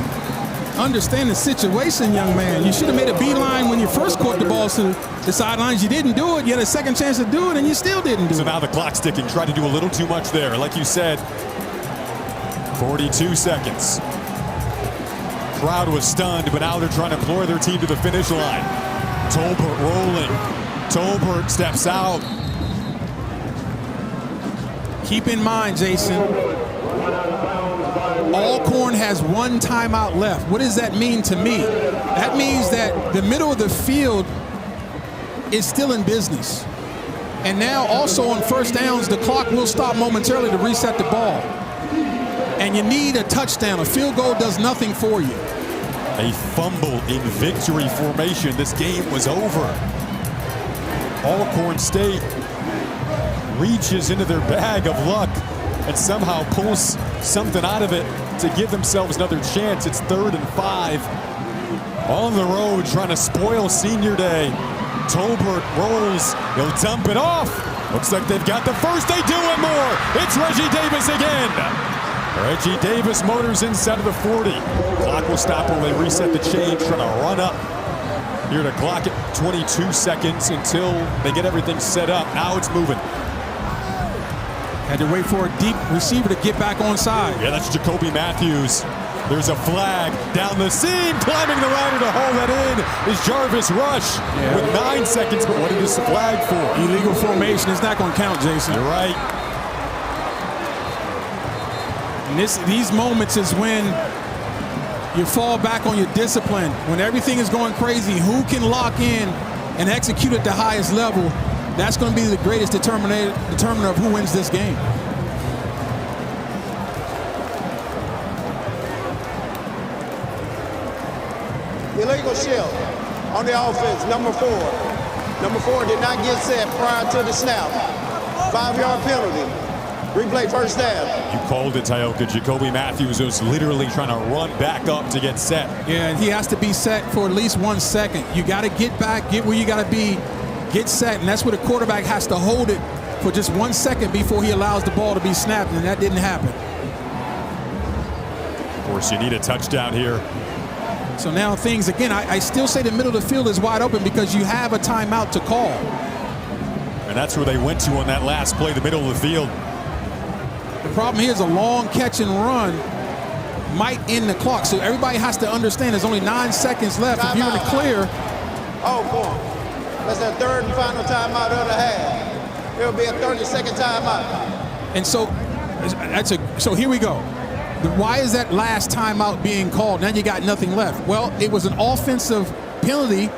Understand the situation, young man. You should have made a beeline when you first caught the ball to the sidelines. You didn't do it. You had a second chance to do it, and you still didn't do it. So now the clock's ticking. Tried to do a little too much there. Like you said, 42 seconds. Crowd was stunned, but now they're trying to employ their team to the finish line. Tolbert rolling. Tolbert steps out. Keep in mind, Jason, Alcorn has one timeout left. What does that mean to me? That means that the middle of the field is still in business. And now also on first downs, the clock will stop momentarily to reset the ball. And you need a touchdown. A field goal does nothing for you. A fumble in victory formation. This game was over. Alcorn State reaches into their bag of luck and somehow pulls something out of it to give themselves another chance. It's 3rd and 5. On the road, trying to spoil senior day. Tolbert rolls, he'll dump it off. Looks like they've got the first, they do it more. It's Reggie Davis again. Reggie Davis motors inside of the 40. Clock will stop when they reset the chain, trying to run up here to clock it 22 seconds until they get everything set up. Now it's moving. Had to wait for a deep receiver to get back on side. Yeah, that's Jacoby Matthews. There's a flag down the seam. Climbing the ladder to haul that in is Jarvis Rush with 9 seconds. But what is the flag for? Illegal formation. It's not going to count, Jason. You're right. And these moments is when you fall back on your discipline. When everything is going crazy, who can lock in and execute at the highest level? That's going to be the greatest determiner of who wins this game. Illegal shield on the offense, number 4. Number 4 did not get set prior to the snap. 5-yard penalty. Replay first down. You called it, Tyoka. Jacoby Matthews was literally trying to run back up to get set. Yeah, and he has to be set for at least 1 second. You got to get back, get where you got to be, get set, and that's where the quarterback has to hold it for just 1 second before he allows the ball to be snapped, and that didn't happen. Of course, you need a touchdown here. So now things, again, I still say the middle of the field is wide open because you have a timeout to call. And that's where they went to on that last play, the middle of the field. The problem here is a long catch and run might end the clock. So everybody has to understand there's only 9 seconds left. If you're in the clear. Alcorn. That's their 3rd and final timeout of the half. It'll be a 30-second timeout. And so so here we go. Why is that last timeout being called? Now you got nothing left. Well, it was an offensive penalty,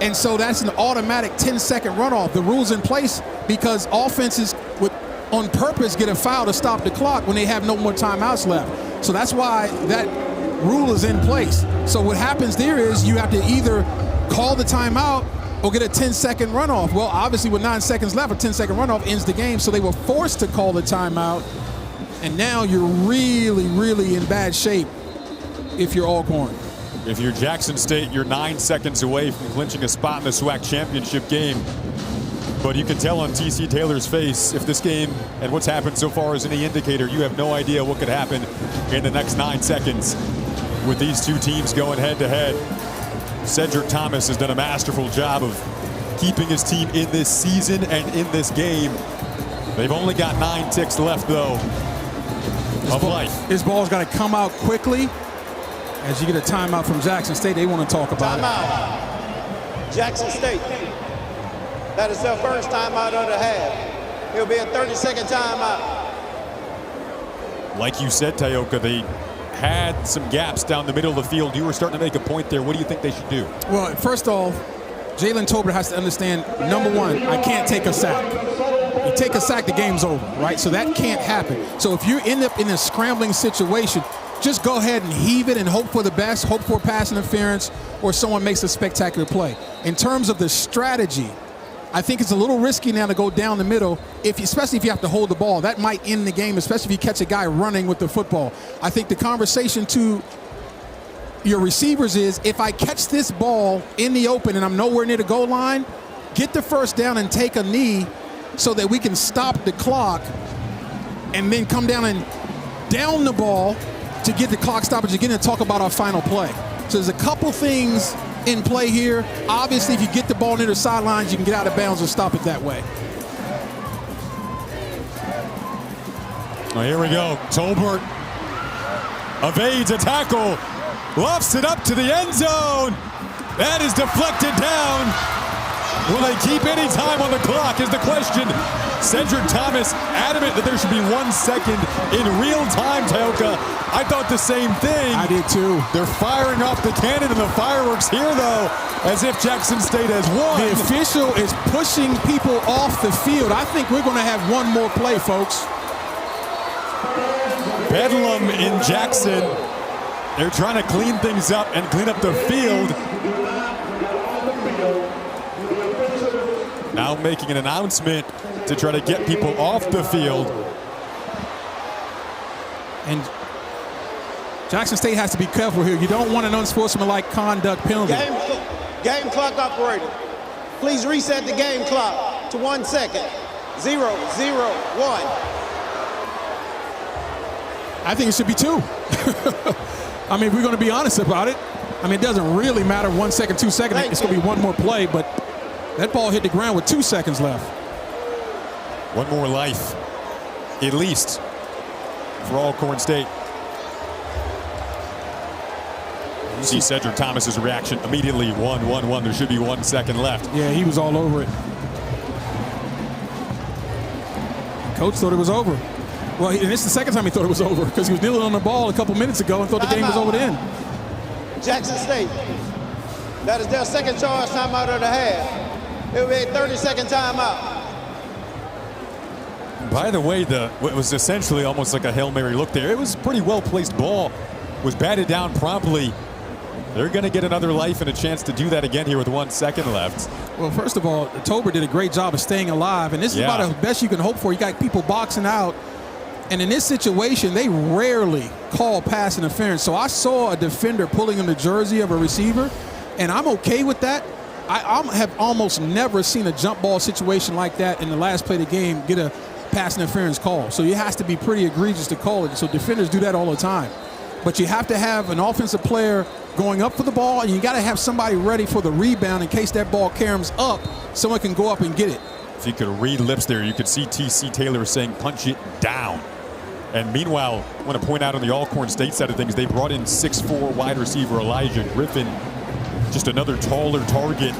and so that's an automatic 10-second runoff. The rule's in place because offenses would on purpose get a foul to stop the clock when they have no more timeouts left. So that's why that rule is in place. So what happens there is you have to either call the timeout or get a 10-second runoff. Well, obviously with 9 seconds left, a 10-second runoff ends the game, so they were forced to call the timeout. And now you're really, really in bad shape if you're Alcorn. If you're Jackson State, you're 9 seconds away from clinching a spot in the SWAC championship game. But you can tell on TC Taylor's face, if this game and what's happened so far is any indicator, you have no idea what could happen in the next 9 seconds with these two teams going head-to-head. Cedric Thomas has done a masterful job of keeping his team in this season and in this game. They've only got 9 ticks left, though. His ball's got to come out quickly. As you get a timeout from Jackson State, they want to talk about it. Jackson State. That is their first timeout of the half. It'll be a 30-second timeout. Like you said, Tyoka, they had some gaps down the middle of the field. You were starting to make a point there. What do you think they should do? Well, first off, Jalen Tolbert has to understand, number one, I can't take a sack. You take a sack, the game's over, right? So that can't happen. So if you end up in a scrambling situation, just go ahead and heave it and hope for the best, hope for pass interference, or someone makes a spectacular play. In terms of the strategy, I think it's a little risky now to go down the middle, especially if you have to hold the ball. That might end the game, especially if you catch a guy running with the football. I think the conversation to your receivers is, if I catch this ball in the open and I'm nowhere near the goal line, get the first down and take a knee so that we can stop the clock and then come down and down the ball to get the clock stoppage again and talk about our final play. So there's a couple things in play here. Obviously, if you get the ball near the sidelines, you can get out of bounds and stop it that way. Well, here we go. Tolbert evades a tackle, lofts it up to the end zone. That is deflected down. Will they keep any time on the clock is the question. Cedric Thomas adamant that there should be 1 second in real time, Taoka. I thought the same thing. I did too. They're firing off the cannon and the fireworks here, though, as if Jackson State has won. The official is pushing people off the field. I think we're going to have one more play, folks. Bedlam in Jackson. They're trying to clean things up and clean up the field. Now making an announcement to try to get people off the field. And Jackson State has to be careful here. You don't want an unsportsmanlike conduct penalty. Game clock operator, please reset the game clock to 1 second. 0, 0, 1. I think it should be 2. I mean, we're going to be honest about it. I mean, it doesn't really matter 1 second, 2 seconds. It's going to be one more play, but that ball hit the ground with 2 seconds left. One more life, at least, for Alcorn State. You see Cedric Thomas's reaction immediately. 1-1-1. There should be 1 second left. Yeah, he was all over it. Coach thought it was over. Well, and it's the second time he thought it was over because he was kneeling on the ball a couple minutes ago and thought the game was over then. Jackson State, that is their second charge timeout of the half. It will be a 30-second timeout. By the way, what was essentially almost like a Hail Mary look there. It was a pretty well-placed ball. Was batted down promptly. They're going to get another life and a chance to do that again here with 1 second left. Well, first of all, Tober did a great job of staying alive, and this is about the best you can hope for. You got people boxing out, and in this situation, they rarely call pass interference. So I saw a defender pulling on the jersey of a receiver, and I'm okay with that. I have almost never seen a jump ball situation like that in the last play of the game get a pass interference call. So it has to be pretty egregious to call it. So defenders do that all the time. But you have to have an offensive player going up for the ball, and you got to have somebody ready for the rebound in case that ball caroms up, someone can go up and get it. If you could read lips there, you could see T.C. Taylor saying, punch it down. And meanwhile, I want to point out on the Alcorn State side of things, they brought in 6'4" wide receiver Elijah Griffin, just another taller target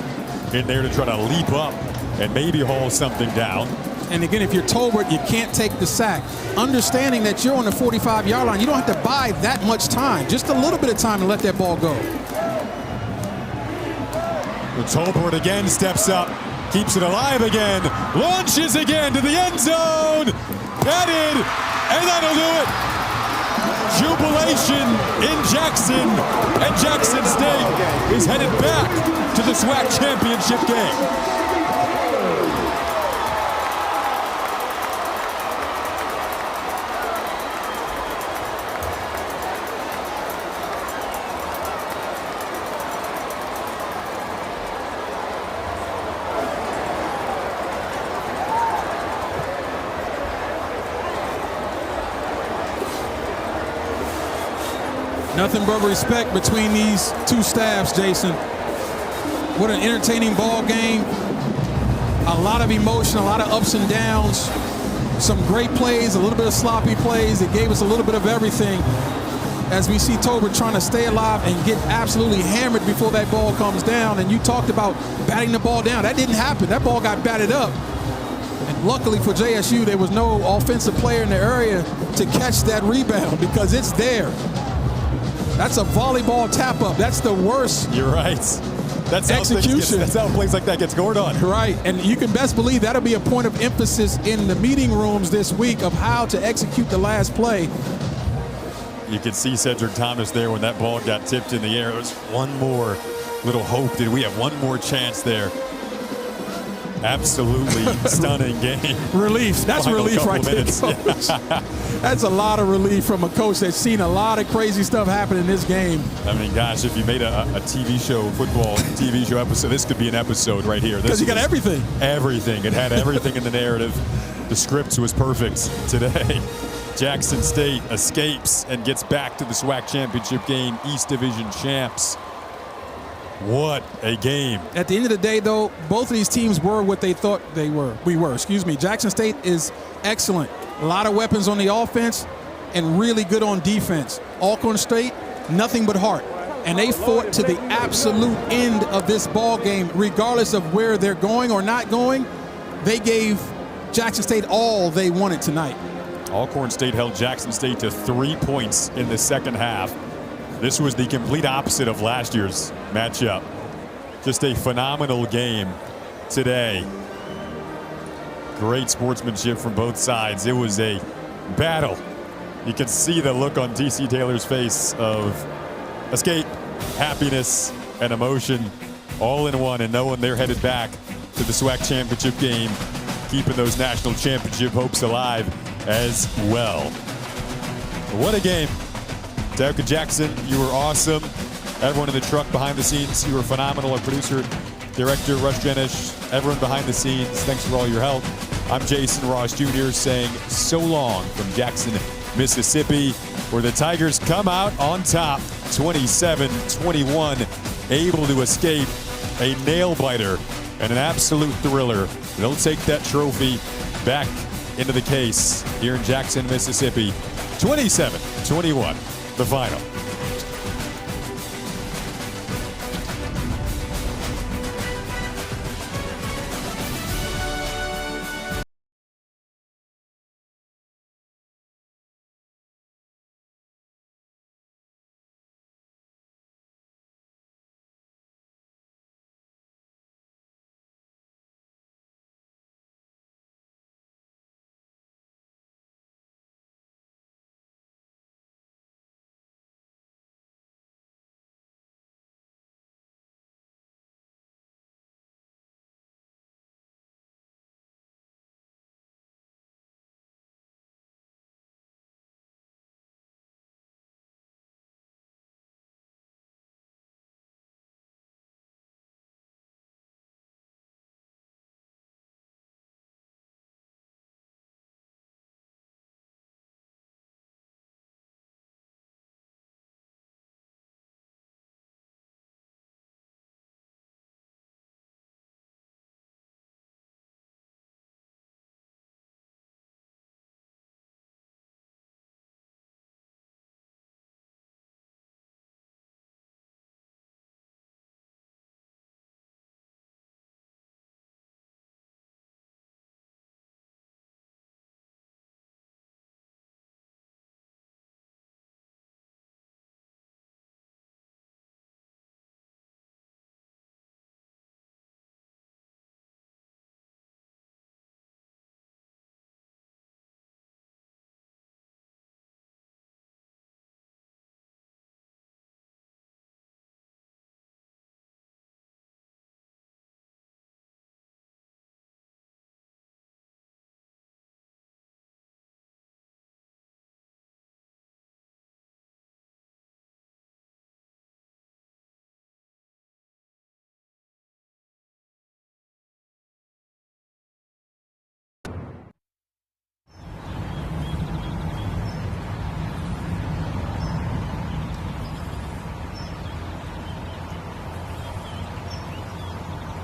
in there to try to leap up and maybe haul something down. And again, if you're Tolbert, you can't take the sack. Understanding that you're on the 45-yard line, you don't have to buy that much time. Just a little bit of time to let that ball go. Tolbert again steps up, keeps it alive again, launches again to the end zone. Headed, and that'll do it. Jubilation in Jackson, and Jackson State is headed back to the SWAC championship game. Nothing but respect between these two staffs, Jason. What an entertaining ball game. A lot of emotion, a lot of ups and downs. Some great plays, a little bit of sloppy plays. It gave us a little bit of everything as we see Tolbert trying to stay alive and get absolutely hammered before that ball comes down. And you talked about batting the ball down. That didn't happen. That ball got batted up. And luckily for JSU, there was no offensive player in the area to catch that rebound because it's there. That's a volleyball tap-up. That's the worst. You're right. That's execution. That's how plays like that get scored on. Right, and you can best believe that'll be a point of emphasis in the meeting rooms this week of how to execute the last play. You could see Cedric Thomas there when that ball got tipped in the air. It was one more little hope. Did we have one more chance there? Absolutely stunning game. Relief. That's Final relief right there, minutes. Coach. That's a lot of relief from a coach that's seen a lot of crazy stuff happen in this game. I mean, gosh, if you made a TV show, football TV show episode, this could be an episode right here. Because you got everything. Everything. It had everything in the narrative. The script was perfect today. Jackson State escapes and gets back to the SWAC championship game, East Division champs. What a game. At the end of the day, though, both of these teams were what they thought they were. Jackson State is excellent. A lot of weapons on the offense and really good on defense. Alcorn State, nothing but heart. And they fought to the absolute end of this ball game, regardless of where they're going or not going. They gave Jackson State all they wanted tonight. Alcorn State held Jackson State to 3 points in the second half. This was the complete opposite of last year's matchup. Just a phenomenal game today. Great sportsmanship from both sides. It was a battle. You can see the look on TC Taylor's face of escape, happiness, and emotion all in one, and knowing they're headed back to the SWAC championship game, keeping those national championship hopes alive as well. What a game. Derek Jackson, you were awesome. Everyone in the truck behind the scenes, you were phenomenal. Our producer, director, Rush Jenish, everyone behind the scenes, thanks for all your help. I'm Jason Ross Jr. saying so long from Jackson, Mississippi, where the Tigers come out on top, 27-21, able to escape a nail-biter and an absolute thriller. They'll take that trophy back into the case here in Jackson, Mississippi. 27-21, the final.